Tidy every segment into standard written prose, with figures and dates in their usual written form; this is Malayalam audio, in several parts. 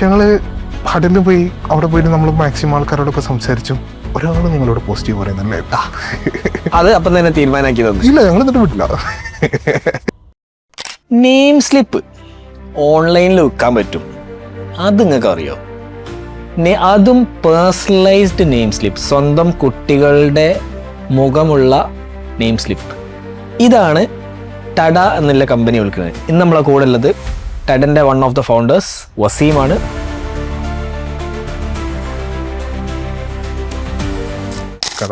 ഞങ്ങൾ ഹഡിൽ പോയി അവിടെ പോയിട്ട് നമ്മൾ മാക്സിമം ആൾക്കാരോടൊക്കെ സംസാരിച്ചു. ഒരാൾ നിങ്ങളോട് പോസിറ്റീവ് പറയുന്നല്ലേ? അത് അപ്പം തന്നെ തീരുമാനാക്കി തന്നു. ഇല്ല, ഞങ്ങൾ എന്നിട്ട് വിട്ടില്ല. നെയിം സ്ലിപ്പ് ഓൺലൈനിൽ വിൽക്കാൻ പറ്റും, അത് നിങ്ങൾക്ക് അറിയോ? അതും പേഴ്സണലൈസ്ഡ് നെയിം സ്ലിപ്പ്, സ്വന്തം കുട്ടികളുടെ മുഖമുള്ള നെയിം സ്ലിപ്പ്. ഇതാണ് ടഡ എന്നുള്ള കമ്പനി വിളിക്കുന്നത്. ഇന്ന് നമ്മളെ കൂടെ ഉള്ളത് ടഡൻ്റെ വൺ ഓഫ് ദ ഫൗണ്ടേഴ്സ് വസീമാണ്.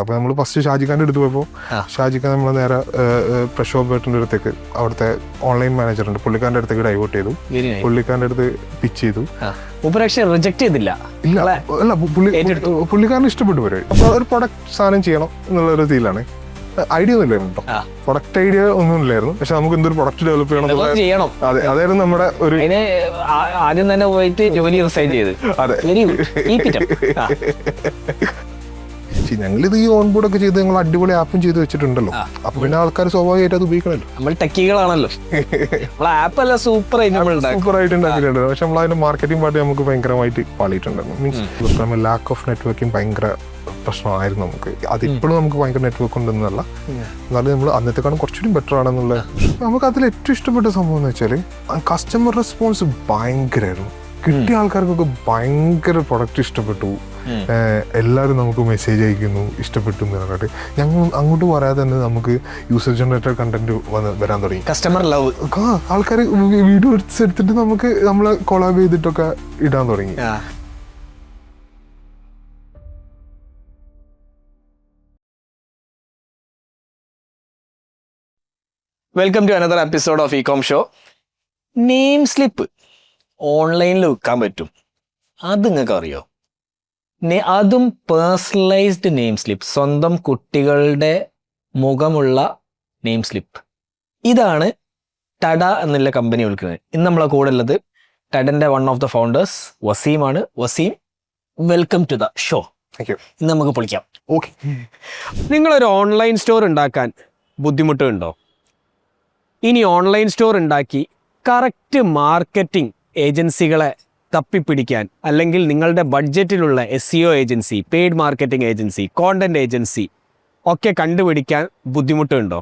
അപ്പോൾ നമ്മൾ ഫസ്റ്റ് ഷാജിഖാൻ്റെ അടുത്ത് പോയപ്പോൾ ഷാജിഖാൻ നമ്മൾ നേരെ പ്രശോഭ് ഭട്ടിൻ്റെ അടുത്തേക്ക്, അവിടുത്തെ ഓൺലൈൻ മാനേജർ ഉണ്ട്, പുള്ളിക്കാരൻ്റെ അടുത്തേക്ക് ഡൈവേർട്ട് ചെയ്തു. പുള്ളിക്കാരൻ്റെ അടുത്ത് പിച്ച് ചെയ്തു. റിജക്ട് ചെയ്തില്ല. ഇല്ല, അല്ല, പുള്ളിക്കാരന് ഇഷ്ടപ്പെട്ടു പരിപാടി. അപ്പോൾ ഒരു പ്രൊഡക്റ്റ് സാധനം ചെയ്യണം എന്നുള്ളൊരു ഇതിലാണ്. ഐഡിയ ഒന്നും ഇല്ലായിരുന്നു കേട്ടോ, പ്രൊഡക്റ്റ് ഐഡിയ ഒന്നും ഇല്ലായിരുന്നു. പക്ഷെ നമുക്ക് എന്തൊരു പ്രൊഡക്റ്റ് ഡെവലപ്പ് ചെയ്യണം, അതെ, അതായിരുന്നു നമ്മുടെ ഒരു ആദ്യം തന്നെ പോയിട്ട് ജോലി റിസൈൻ ചെയ്ത്. അതെ, ഞങ്ങളിത് ഈ ഓൺ ബോർഡ് ഒക്കെ ചെയ്ത് ഞങ്ങൾ അടിപൊളി ആപ്പും ചെയ്ത് വെച്ചിട്ടുണ്ടല്ലോ. അപ്പൊ പിന്നെ ആൾക്കാർ സ്വാഭാവികമായിട്ട് അത് ഉപയോഗിക്കണല്ലോ. നമ്മൾ ടെക്കികളാണല്ലോ, സൂപ്പർ ആയിട്ട് ഉണ്ടാക്കിയിട്ടുണ്ട്. പക്ഷെ നമ്മൾ അതിന്റെ മാർക്കറ്റിംഗ് പാർട്ടി നമുക്ക് ഭയങ്കരമായിട്ട് പാളിയിട്ടുണ്ടായിരുന്നു. മീൻസ് ലാക്ക് ഓഫ് നെറ്റ്വർക്കിംഗ് ഭയങ്കര പ്രശ്നമായിരുന്നു നമുക്ക്. അതിപ്പോഴും നമുക്ക് ഭയങ്കര നെറ്റ്വർക്ക് ഉണ്ടെന്നല്ല, എന്നാലും നമ്മൾ അന്നത്തെക്കാളും കുറച്ചുകൂടി ബെറ്റർ ആണെന്നുള്ള. നമുക്ക് അതിൽ ഏറ്റവും ഇഷ്ടപ്പെട്ട സംഭവം എന്ന് വെച്ചാൽ കസ്റ്റമർ റെസ്പോൺസ് ഭയങ്കരമായിരുന്നു. കിട്ടിയ ആൾക്കാർക്കൊക്കെ ഭയങ്കര പ്രൊഡക്റ്റ് ഇഷ്ടപ്പെട്ടു. എല്ലാവരും നമുക്ക് മെസ്സേജ് അയക്കുന്നു ഇഷ്ടപ്പെട്ടു എന്ന് പറഞ്ഞിട്ട്. ഞങ്ങൾ അങ്ങോട്ട് പറയാതെ തന്നെ നമുക്ക് യൂസർ ജനറേറ്റഡ് കണ്ടന്റ് വരാൻ തുടങ്ങി. കസ്റ്റമർ ലവ്, ആൾക്കാർ വീഡിയോ എടുത്തിട്ട് നമുക്ക് നമ്മളെ കൊളാബ് ചെയ്തിട്ടൊക്കെ ഇടാൻ തുടങ്ങി. Welcome to another episode of ecom show. Name slip ഓൺലൈനിൽ വിൽക്കാൻ പറ്റും, അത് നിങ്ങൾക്ക് അറിയോ? അതും പേഴ്സണലൈസ്ഡ് നെയിം സ്ലിപ്പ്, സ്വന്തം കുട്ടികളുടെ മുഖമുള്ള നെയിം സ്ലിപ്പ്. ഇതാണ് ടഡ എന്നുള്ള കമ്പനി വിളിക്കുന്നത്. ഇന്ന് നമ്മളെ കൂടെ ഉള്ളത് ടഡൻ്റെ വൺ ഓഫ് ദ ഫൗണ്ടേഴ്സ് വസീമാണ്. Waseem, welcome to the show. ഇന്ന് നമുക്ക് പൊളിക്കാം. ഓക്കെ, നിങ്ങളൊരു ഓൺലൈൻ സ്റ്റോർ ഉണ്ടാക്കാൻ ബുദ്ധിമുട്ടുണ്ടോ? ഇനി ഓൺലൈൻ സ്റ്റോർ ഉണ്ടാക്കി കറക്റ്റ് മാർക്കറ്റിംഗ് ഏജൻസികളെ തപ്പിപ്പിടിക്കാൻ, അല്ലെങ്കിൽ നിങ്ങളുടെ ബഡ്ജറ്റിലുള്ള SEO agency, paid marketing agency, content agency ഒക്കെ കണ്ടുപിടിക്കാൻ ബുദ്ധിമുട്ടുണ്ടോ?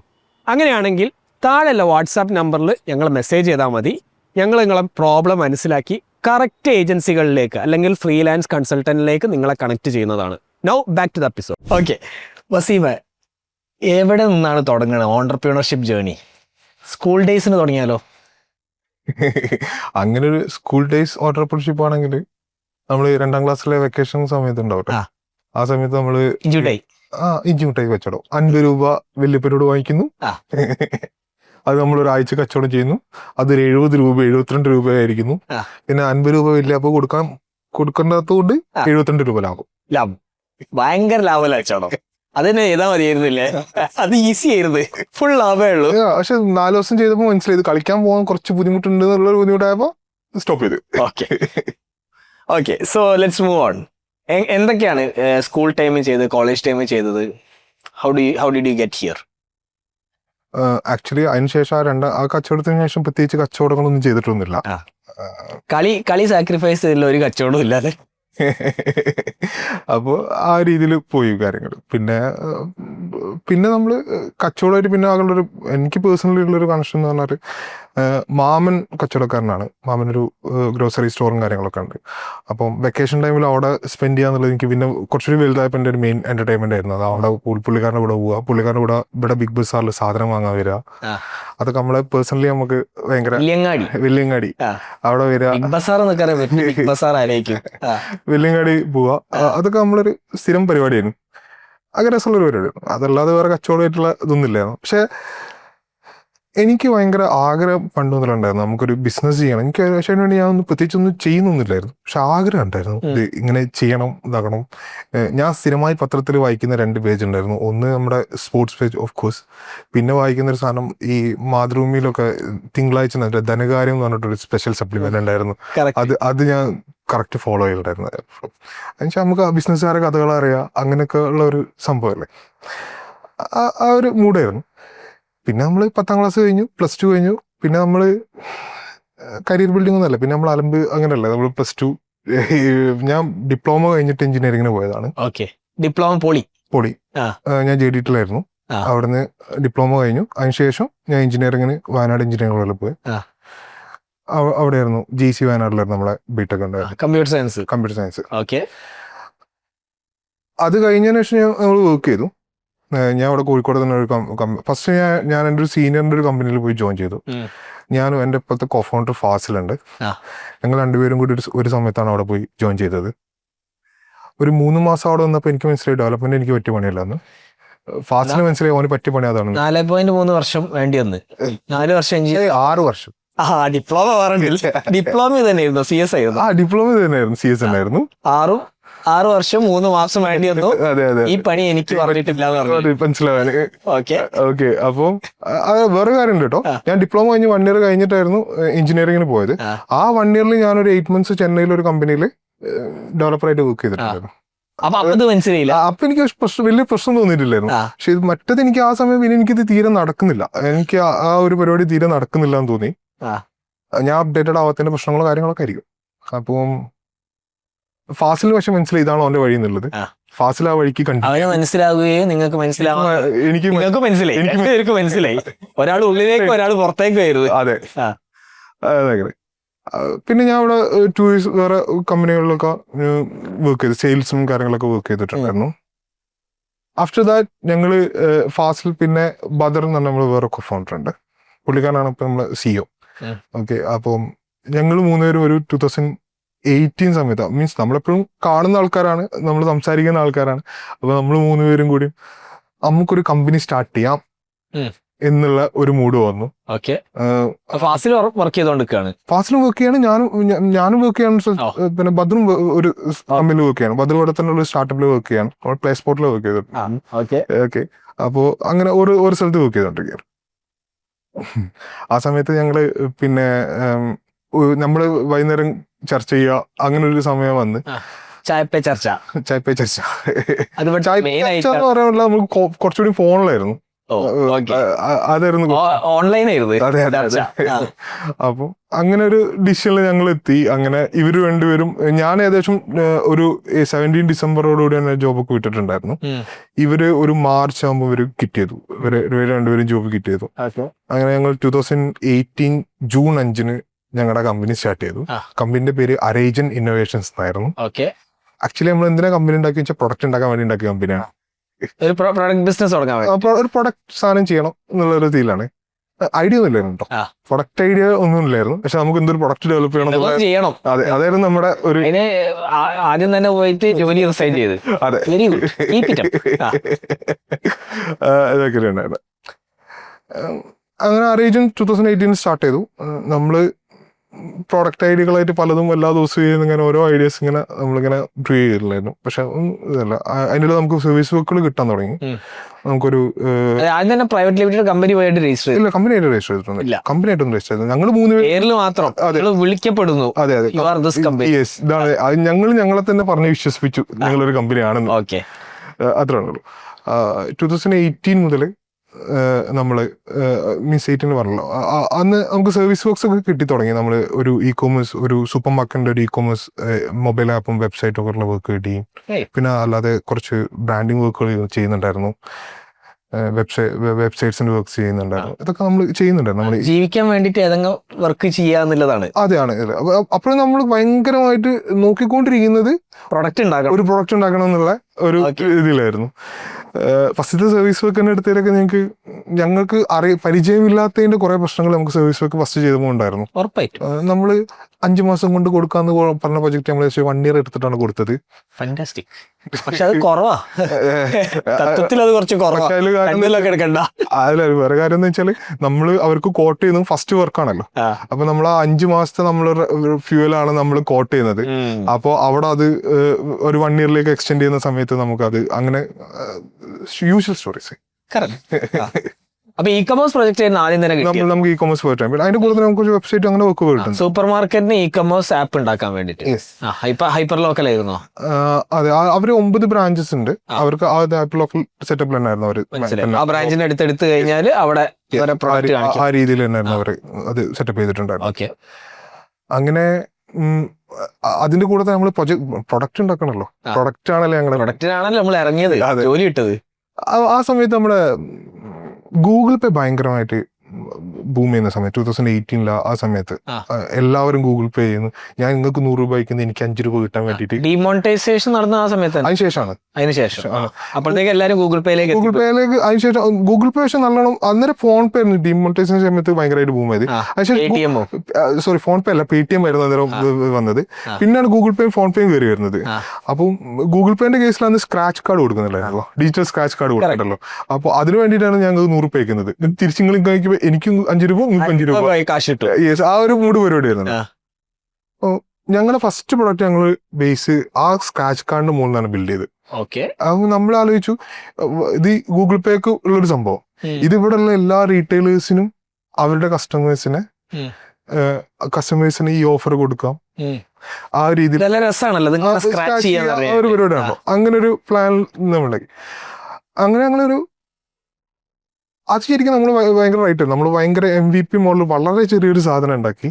അങ്ങനെയാണെങ്കിൽ താഴെയുള്ള വാട്സാപ്പ് നമ്പറിൽ ഞങ്ങൾ മെസ്സേജ് ചെയ്താൽ മതി. ഞങ്ങൾ നിങ്ങളെ പ്രോബ്ലം മനസ്സിലാക്കി കറക്റ്റ് ഏജൻസികളിലേക്ക് അല്ലെങ്കിൽ ഫ്രീലാൻസ് കൺസൾട്ടൻറ്റിലേക്ക് നിങ്ങളെ കണക്ട് ചെയ്യുന്നതാണ്. Now back to the episode. Okay Waseema, എവിടെ നിന്നാണ് തുടങ്ങുന്നത് ഓൺടർപ്രീനർഷിപ്പ് ജേർണി? സ്കൂൾ ഡേയ്സിന് തുടങ്ങിയാലോ? അങ്ങനെ ഒരു സ്കൂൾ ഡേയ്സ് ഓൺടർപ്രണർഷിപ്പ് ആണെങ്കിൽ നമ്മൾ 2ാം ക്ലാസ്സിലെ വെക്കേഷൻ സമയത്ത് ഉണ്ടാവട്ടെ, ആ സമയത്ത് നമ്മള് ഇഞ്ചി മിഠായി കച്ചവടം 50 രൂപ വല്യപ്പനോട് വാങ്ങിക്കുന്നു. അത് നമ്മൾ ഒരാഴ്ച കച്ചവടം ചെയ്യുന്നു. അതൊരു 70 രൂപ 72 രൂപയായിരിക്കുന്നു. പിന്നെ 50 രൂപ വല്യപ്പ കൊടുക്കേണ്ടതുകൊണ്ട് 72 രൂപ ലാഭം. ഭയങ്കര ലാഭമല്ല കച്ചവടം. അതിനെ ചെയ്താൽ മതിയായിരുന്നില്ലേ? അത് ഈസി ആയിരുന്നു, ഫുൾ ലാഭമേ ഉള്ളൂ. പക്ഷെ 4 ദിവസം ചെയ്തപ്പോൾ മനസ്സിലായത് കളിക്കാൻ പോകാൻ കുറച്ച് ബുദ്ധിമുട്ടുണ്ട് എന്നുള്ളൊരു ബുദ്ധിമുട്ടായപ്പോൾ സ്റ്റോപ്പ് ചെയ്തു. Okay, so let's move on. എന്തൊക്കെയാണ് സ്കൂൾ ടൈമിൽ ചെയ്തത്, കോളേജ് ടൈമിൽ ചെയ്തത്? How did you get here? Actually അതിനുശേഷം ആ കച്ചവടത്തിന് ശേഷം പ്രത്യേകിച്ച് കച്ചവടങ്ങളൊന്നും ചെയ്തിട്ടൊന്നുമില്ല. കളി സാക്രിഫൈസ് ചെയ്തില്ല, ഒരു കച്ചവടവും ഇല്ലാതെ. അപ്പോൾ ആ രീതിയിൽ പോയി കാര്യങ്ങൾ. പിന്നെ നമ്മൾ കച്ചവടമായിട്ട് പിന്നെ ആകുള്ളൊരു, എനിക്ക് പേഴ്സണലി ഉള്ളൊരു കണക്ഷൻ എന്ന് പറഞ്ഞാൽ മാമൻ കച്ചവടക്കാരനാണ്. മാമനൊരു ഗ്രോസറി സ്റ്റോറും കാര്യങ്ങളൊക്കെ ഉണ്ട്. അപ്പം വെക്കേഷൻ ടൈമിൽ അവിടെ സ്പെൻഡ് ചെയ്യാന്നുള്ളത് എനിക്ക് പിന്നെ കുറച്ചുകൂടി വലുതായപ്പോൾ എൻ്റെ ഒരു മെയിൻ എൻ്റർടൈൻമെൻ്റ് ആയിരുന്നു. അത് അവിടെ പുള്ളിക്കാരൻ്റെ കൂടെ പോവുക, പുള്ളിക്കാരൻ്റെ കൂടെ ഇവിടെ ബിഗ് ബസാറിൽ സാധനം വാങ്ങാൻ വരിക. അതൊക്കെ നമ്മളെ പേഴ്സണലി നമുക്ക് ഭയങ്കര വെല്ലിയങ്ങാടി അവിടെ വരിക, വെല്ലിയങ്ങാടി പോവുക. അതൊക്കെ നമ്മളൊരു സ്ഥിരം പരിപാടിയായിരുന്നു. അങ്ങനെ രസമുള്ളൊരു പരിപാടിയായിരുന്നു. അതല്ലാതെ വേറെ കച്ചവടമായിട്ടുള്ള ഇതൊന്നും ഇല്ലായിരുന്നു. പക്ഷെ എനിക്ക് ഭയങ്കര ആഗ്രഹം പണ്ട് മുതലുണ്ടായിരുന്നു നമുക്കൊരു ബിസിനസ് ചെയ്യണം. എനിക്ക് അതിന് വേണ്ടി ഞാനൊന്നും പ്രത്യേകിച്ചൊന്നും ചെയ്യുന്നൊന്നുമില്ലായിരുന്നു. പക്ഷെ ആഗ്രഹം ഉണ്ടായിരുന്നു, ഇത് ഇങ്ങനെ ചെയ്യണം, ഇതാക്കണം. ഞാൻ സ്ഥിരമായി പത്രത്തിൽ വായിക്കുന്ന 2 പേജ് ഉണ്ടായിരുന്നു. ഒന്ന് നമ്മുടെ സ്പോർട്സ് പേജ് ഓഫ് കോഴ്സ്, പിന്നെ വായിക്കുന്നൊരു സാധനം ഈ മാതൃഭൂമിയിലൊക്കെ തിങ്കളാഴ്ച ധനകാര്യം എന്ന് പറഞ്ഞിട്ടൊരു സ്പെഷ്യൽ സപ്ലിമെന്റ് ഉണ്ടായിരുന്നു. അത് ഞാൻ കറക്റ്റ് ഫോളോ ചെയ്തിട്ടുണ്ടായിരുന്നു. എന്നുവെച്ചാൽ നമുക്ക് ബിസിനസ്സുകാരെ കഥകൾ അറിയാം, അങ്ങനെയൊക്കെ ഉള്ള ഒരു സംഭവമല്ലേ, ആ ഒരു മൂഡായിരുന്നു. പിന്നെ നമ്മൾ 10ാം ക്ലാസ് കഴിഞ്ഞു, പ്ലസ് 2 കഴിഞ്ഞു. പിന്നെ നമ്മൾ കരിയർ ബിൽഡിംഗ് ഒന്നുമല്ല, പിന്നെ നമ്മൾ അലമ്പ് അങ്ങനെയല്ല. നമ്മൾ പ്ലസ് 2 ഞാൻ ഡിപ്ലോമ കഴിഞ്ഞിട്ട് എഞ്ചിനീയറിംഗിന് പോയതാണ്. Okay, diploma poly. ആ. ഞാൻ JDT-ലായിരുന്നു. ആ. അവിടുന്ന് ഡിപ്ലോമ കഴിഞ്ഞു. അതിനുശേഷം ഞാൻ എഞ്ചിനീയറിംഗിന് വയനാട് എഞ്ചിനീയറിംഗ് കോളേജിൽ പോയി. ആ. അവിടെയായിരുന്നു GC വയനാട്ടിലായിരുന്നു നമ്മളെ ബിടെക് ഉണ്ടായിരുന്നു, computer science. Computer science. Okay. അത് കഴിഞ്ഞതിന് ശേഷം നമ്മൾ വർക്ക് ചെയ്തു. ഞാൻ അവിടെ കോഴിക്കോട് തന്നെ ഒരു ഫസ്റ്റ് ഞാൻ എൻ്റെ ഒരു സീനിയറിൻ്റെ ഒരു കമ്പനിയിൽ പോയി ജോയിൻ ചെയ്തു. ഞാനും എൻ്റെ ഇപ്പോഴത്തെ കോഫൗണ്ടർ ഫാസിലുണ്ട്. ഞങ്ങൾ രണ്ടുപേരും കൂടി ഒരു സമയത്താണ് അവിടെ പോയി ജോയിൻ ചെയ്തത്. ഒരു 3 മാസം അവിടെ വന്നപ്പോൾ എനിക്ക് മനസ്സിലായി ഡെവലപ്മെന്റ് എനിക്ക് പറ്റിയ പണിയല്ലെന്ന്. ഫാസിന് മനസ്സിലായി അവന് പറ്റിയ പണി അതാണ്. 4.3 വർഷം വേണ്ടി വന്ന് 4 വർഷം 6 വർഷം. ഡിപ്ലോമ ഡിപ്ലോമ തന്നെയായിരുന്നു, CS ആയിരുന്നു. ഡിപ്ലോമ തന്നെയായിരുന്നു, CS ഉണ്ടായിരുന്നു. 6 വർഷം 3 മാസം വേണ്ടി വന്നു. ഈ പണി എനിക്ക് പറഞ്ഞിട്ടില്ല മനസ്സിലാവാന്. ഓക്കെ. അപ്പൊ വേറെ കാര്യം ഉണ്ട് കേട്ടോ. ഞാൻ ഡിപ്ലോമ കഴിഞ്ഞ് 1 year കഴിഞ്ഞിട്ടായിരുന്നു എഞ്ചിനീയറിംഗിന് പോയത്. ആ 1 year ഞാനൊരു 8 months ചെന്നൈയിൽ ഒരു കമ്പനിയിൽ ഡെവലപ്പറായിട്ട് വർക്ക് ചെയ്തിട്ടുണ്ടായിരുന്നു. മനസ്സിലായില്ല. അപ്പൊ എനിക്ക് വലിയ പ്രശ്നം തോന്നിയിട്ടില്ലായിരുന്നു. പക്ഷെ ഇത് മറ്റത് എനിക്ക് ആ സമയം പിന്നെ എനിക്കിത് തീരെ നടക്കുന്നില്ല, എനിക്ക് ആ ഒരു പരിപാടി തീരെ നടക്കുന്നില്ല എന്ന് തോന്നി. ഞാൻ അപ്ഡേറ്റഡ് ആവാത്തതിന്റെ പ്രശ്നങ്ങളോ കാര്യങ്ങളൊക്കെ ആയിരിക്കും. അപ്പം ഫാസിലിന് പക്ഷെ മനസ്സിലായി ഇതാണ് അവന്റെ വഴി എന്നുള്ളത്. ഫാസിൽ ആ വഴിക്ക് അവന് മനസ്സിലാവുകയും നിങ്ങൾക്ക് മനസ്സിലായി. ഒരാൾ ഉള്ളിലേക്ക് ഒരാൾ പുറത്തേക്ക് വരുന്നത്. അതെ. പിന്നെ ഞാൻ അവിടെ 2 years വേറെ കമ്പനികളിലൊക്കെ വർക്ക് ചെയ്തു, സെയിൽസും കാര്യങ്ങളൊക്കെ വർക്ക് ചെയ്തിട്ടുണ്ടായിരുന്നു. ആഫ്റ്റർ ദാറ്റ് ഞങ്ങള് ഫാസിൽ പിന്നെ ബദർ എന്ന് പറഞ്ഞ നമ്മൾ വേറെ ഫൗണ്ടർ ഉണ്ട്, പുള്ളിക്കാരനാണ് ഇപ്പൊ നമ്മളെ CEO. ഓക്കെ. അപ്പം ഞങ്ങൾ 3 പേരും ഒരു 2018 സമയത്ത്, മീൻസ് നമ്മളെപ്പോഴും കാണുന്ന ആൾക്കാരാണ്, നമ്മൾ സംസാരിക്കുന്ന ആൾക്കാരാണ്. അപ്പൊ നമ്മൾ 3 പേരും കൂടി നമുക്കൊരു കമ്പനി സ്റ്റാർട്ട് ചെയ്യാം എന്നുള്ള ഒരു മൂഡ് വന്നു. ഫാസിൽ വർക്ക് ചെയ്തോണ്ടിരിക്കുകയാണ്. ഫാസിലും വർക്ക് ചെയ്യാണ്, ഞാനും വർക്ക് ചെയ്യാണ്. പിന്നെ ബദറും ഒരു കമ്പനിയിൽ വർക്ക് ചെയ്യാണ്. ബദർ ഇവിടെ തന്നെ ഒരു സ്റ്റാർട്ടപ്പിൽ വർക്ക് ചെയ്യാണ്, പ്ലേ സ്പോർട്ടിൽ വർക്ക് ചെയ്തിട്ടുണ്ട്. ഓക്കെ. അപ്പോ അങ്ങനെ ഒരു സ്ഥലത്ത് വർക്ക് ചെയ്തോണ്ടിരിക്കുകയാണ്. ആ സമയത്ത് ഞങ്ങള് പിന്നെ നമ്മള് വൈകുന്നേരം ചർച്ച ചെയ്യുക, അങ്ങനെ ഒരു സമയം വന്ന് ചായപ്പേ ചർച്ച എന്ന് പറയാനുള്ള നമുക്ക് കുറച്ചുകൂടി ഫോണിലായിരുന്നു, അതായിരുന്നു ഓൺലൈനായിരുന്നു. അപ്പൊ അങ്ങനെ ഒരു ഡിസിഷനിൽ ഞങ്ങൾ എത്തി. അങ്ങനെ ഇവര് രണ്ടുപേരും, ഞാൻ ഏകദേശം ഒരു 17 ഡിസംബറോടുകൂടി തന്നെ ജോബൊക്കെ വിട്ടിട്ടുണ്ടായിരുന്നു. ഇവര് ഒരു മാർച്ച് ആകുമ്പോൾ ഇവര് കിറ്റ് ചെയ്തു, ഇവര് രണ്ടുപേരും ജോബ് കിറ്റ് ചെയ്തു. അങ്ങനെ ഞങ്ങൾ 2018 ജൂൺ 5 ഞങ്ങളുടെ കമ്പനി സ്റ്റാർട്ട് ചെയ്തു. കമ്പനിന്റെ പേര് അരേജൻ ഇന്നോവേഷൻസ് എന്നായിരുന്നു. ആക്ച്വലി നമ്മൾ എന്തിനാ കമ്പനി ഉണ്ടാക്കി വെച്ചാൽ പ്രൊഡക്റ്റ് ഉണ്ടാക്കാൻ വേണ്ടി ഉണ്ടാക്കിയ കമ്പനിയാണ്. ഒരു പ്രൊഡക്റ്റ് ബിസിനസ് ഒരു പ്രൊഡക്റ്റ് സാധനം ചെയ്യണം എന്നുള്ള രീതിയിലാണ്. ഐഡിയ ഒന്നും ഇല്ലായിരുന്നു കേട്ടോ, പ്രൊഡക്റ്റ് ഐഡിയ ഒന്നും ഇല്ലായിരുന്നു. പക്ഷെ നമുക്ക് എന്തൊരു പ്രൊഡക്റ്റ് ഡെവലപ്പ് ചെയ്യണം. അതെ, അതായിരുന്നു നമ്മുടെ ഒരു ആദ്യം തന്നെ പോയിട്ട് ജോലി റിസൈൻ ചെയ്ത്. അതെ, ഇതൊക്കെ ഉണ്ടായിരുന്നു. അങ്ങനെ അരേജൻ 2018 സ്റ്റാർട്ട് ചെയ്തു. നമ്മള് പ്രോഡക്റ്റ് ഐഡിയകളായിട്ട് പലതും എല്ലാ ദിവസവും ഇങ്ങനെ ഓരോ ഐഡിയാസ് ഇങ്ങനെ നമ്മളിങ്ങനെ ഡ്രീ ചെയ്തിട്ടുണ്ടായിരുന്നു. പക്ഷെ ഇതല്ല, അതിനുള്ള നമുക്ക് സർവീസ് വർക്കുകൾ കിട്ടാൻ തുടങ്ങി. നമുക്കൊരു പ്രൈവറ്റ് ലിമിറ്റഡ് കമ്പനി രജിസ്റ്റർ ഇല്ല, കമ്പനി ആയിട്ട് രജിസ്റ്റർ ചെയ്തിട്ടുണ്ട്. കമ്പനി ആയിട്ടൊന്നും രജിസ്റ്റർ ചെയ്തു. ഞങ്ങൾ 3 പേര് മാത്രം വിളിക്കപ്പെടുന്നു. അതെ അതെ, യെസ്, ഇതാണ്. ഞങ്ങളെ തന്നെ പറഞ്ഞ് വിശ്വസിപ്പിച്ചു ഞങ്ങളൊരു കമ്പനിയാണെന്ന്. അത്രേ ഉള്ളൂ. 2018 മുതൽ നമ്മള് മീൻസ് 18 പറഞ്ഞല്ലോ, അന്ന് നമുക്ക് സർവീസ് വർക്ക്സ് ഒക്കെ കിട്ടി തുടങ്ങി. നമ്മൾ ഒരു ഇ-കോമേഴ്സ്, ഒരു സൂപ്പർ മാർക്കറ്റിന്റെ ഒരു ഇ-കോമേഴ്സ് മൊബൈൽ ആപ്പും വെബ്സൈറ്റും ഒക്കെ ഉള്ള വർക്ക് കിട്ടി. പിന്നെ അല്ലാതെ കുറച്ച് ബ്രാൻഡിങ് വർക്കുകൾ ചെയ്യുന്നുണ്ടായിരുന്നു, വെബ്സൈറ്റ്സിന്റെ വർക്ക് ചെയ്യുന്നുണ്ടായിരുന്നു. ഇതൊക്കെ നമ്മൾ ചെയ്യുന്നുണ്ടായിരുന്നു. നമ്മൾ ജീവിക്കാൻ വേണ്ടിട്ട് ഏതെങ്കിലും വർക്ക് ചെയ്യാന്നുള്ളതാണ്. അതെയാണ്. അപ്പോഴും നമ്മൾ ഭയങ്കരമായിട്ട് നോക്കിക്കൊണ്ടിരിക്കുന്നത് ഒരു പ്രൊഡക്റ്റ് ഉണ്ടാക്കണം എന്നുള്ള ഒരു ഇതിലായിരുന്നു. ഫസ്റ്റത്തെ സർവീസ് വർക്ക് തന്നെ എടുത്തതിലൊക്കെ ഞങ്ങൾക്ക് പരിചയമില്ലാത്തതിന്റെ കുറെ പ്രശ്നങ്ങൾ നമുക്ക് സർവീസ് വർക്ക് ഫസ്റ്റ് ചെയ്തപ്പോൾ ഉണ്ടായിരുന്നു. നമ്മള് 5 മാസം കൊണ്ട് കൊടുക്കാന്ന് പറഞ്ഞ പ്രൊജക്ട് നമ്മൾ 1 year എടുത്തിട്ടാണ് കൊടുത്തത്. പക്ഷെ അത് കുറവാ, തത്വത്തിൽ അത് കുറച്ച് കുറവാ. അതിൽ വേറെ കാര്യം എന്ന് വെച്ചാല് നമ്മള് അവർക്ക് കോട്ട് ചെയ്യുന്നത് ഫസ്റ്റ് വർക്കാണല്ലോ. അപ്പൊ നമ്മൾ ആ 5 മാസത്തെ നമ്മള് ഫ്യൂവലാണ് നമ്മൾ കോട്ട് ചെയ്യുന്നത്. അപ്പൊ അവിടെ അത് ഒരു 1 year എക്സ്റ്റെൻഡ് ചെയ്യുന്ന സമയത്ത് നമുക്കത് അങ്ങനെ യൂഷ്വൽ സ്റ്റോറീസ്. അപ്പൊ ഇ-കൊമേഴ്സ് പ്രൊജക്ട് ആദ്യം തന്നെ നമുക്ക് ഇ-കൊമേഴ്സ് പോയിട്ട് അതിന്റെ കൂടെ നമുക്ക് വെബ്സൈറ്റ് അങ്ങനെ വർക്ക് കിട്ടും. സൂപ്പർ മാർക്കറ്റിന് ഇ-കൊമേഴ്സ് ആപ്പ് ഉണ്ടാക്കാൻ വേണ്ടിട്ട് ഹൈപ്പർ ലോക്കൽ ആയിരുന്നോ? അതെ, അവര് 9 ബ്രാഞ്ചസ് ഉണ്ട്. അവർക്ക് ഹൈപ്പർ ലോക്കൽ സെറ്റപ്പിൽ തന്നെയായിരുന്നു അവര്. ആ ബ്രാഞ്ചിന്റെ അടുത്തെടുത്ത് കഴിഞ്ഞാൽ അവിടെ ആ രീതിയിൽ തന്നെയായിരുന്നു അവര് അത് സെറ്റപ്പ് ചെയ്തിട്ടുണ്ടായിരുന്നു. ഓക്കെ. അങ്ങനെ അതിന്റെ കൂടെ നമ്മൾ പ്രൊഡക്റ്റ് ഉണ്ടാക്കണല്ലോ. പ്രൊഡക്റ്റ് ആണല്ലോ ഞങ്ങളുടെ പ്രൊഡക്റ്റിനാണല്ലോ നമ്മൾ ഇറങ്ങിയത്, അതെ. ജോലി കിട്ടത്. ആ സമയത്ത് നമ്മുടെ ഗൂഗിൾ പേ ഭയങ്കരമായിട്ട് ബൂം ചെയ്യുന്ന സമയത്ത് 2018 ആ സമയത്ത് എല്ലാവരും ഗൂഗിൾ പേ ചെയ്യുന്നു. ഞാൻ നിങ്ങൾക്ക് 100 രൂപ അയക്കുന്നത് എനിക്ക് 5 രൂപ കിട്ടാൻ വേണ്ടിയിട്ട്. ഡിമോണിറ്റൈസേഷൻ നടന്ന ആ സമയത്ത് അതിനുശേഷമാണ് അപ്പോഴത്തേക്ക് എല്ലാവരും ഗൂഗിൾ പേയിലേക്ക് അതിനുശേഷം ഗൂഗിൾ പേ പക്ഷെ നല്ലോണം അന്നേരം ഫോൺ പേ ആയിരുന്നു ഡിമോണിറ്റൈസേഷൻ സമയത്ത് ഭയങ്കരമായിട്ട് ബൂം ചെയ്ത്. അതിനുശേഷം സോറി ഫോൺ പേ അല്ല PayTM ആയിരുന്നു അന്നേരം വന്നത്. പിന്നെയാണ് ഗൂഗിൾ പേയും ഫോൺ പേയും കയറി വരുന്നത്. അപ്പം ഗൂഗിൾ പേന്റെ കേസിൽ അന്ന് സ്ക്രാച്ച് കാർഡ് കൊടുക്കുന്നില്ലായിരുന്നല്ലോ, ഡിജിറ്റൽ സ്ക്രാച്ച് കാർഡ് കൊടുക്കണ്ടല്ലോ. അപ്പോൾ അതിന് വേണ്ടിയിട്ടാണ് ഞങ്ങൾ 100 രൂപ അയക്കുന്നത്. തിരിച്ചു നിങ്ങൾ കഴിക്കുമ്പോൾ എനിക്കും 5 രൂപ നിങ്ങൾക്ക് 5 രൂപ കാശ് കിട്ടും. യെസ്, ആ ഒരു മൂഡ് പരിപാടി ആയിരുന്നു. അപ്പോൾ ഞങ്ങളുടെ ഫസ്റ്റ് പ്രൊഡക്റ്റ് ഞങ്ങൾ ബേസ് ആ സ്ക്രാച്ച് കാർഡിന്റെ മുകളിൽ നിന്നാണ് ബിൽഡ് ചെയ്ത്. അപ്പോൾ നമ്മൾ ആലോചിച്ചു ഇത് ഗൂഗിൾ പേക്ക് ഉള്ളൊരു സംഭവം, ഇത് ഇവിടെ ഉള്ള എല്ലാ റീറ്റെയിലേഴ്സിനും അവരുടെ കസ്റ്റമേഴ്സിന് ഈ ഓഫർ കൊടുക്കാം. ആ രീതിയിൽ ഒരു പരിപാടിയാണല്ലോ. അങ്ങനെ ഒരു പ്ലാൻ നമ്മളുണ്ടാക്കി. അങ്ങനെ ഞങ്ങളൊരു അത് ശരിക്കും നമ്മൾ ഭയങ്കര റൈറ്റ് നമ്മൾ ഭയങ്കര MVP മോഡൽ വളരെ ചെറിയൊരു സാധനം ഉണ്ടാക്കി.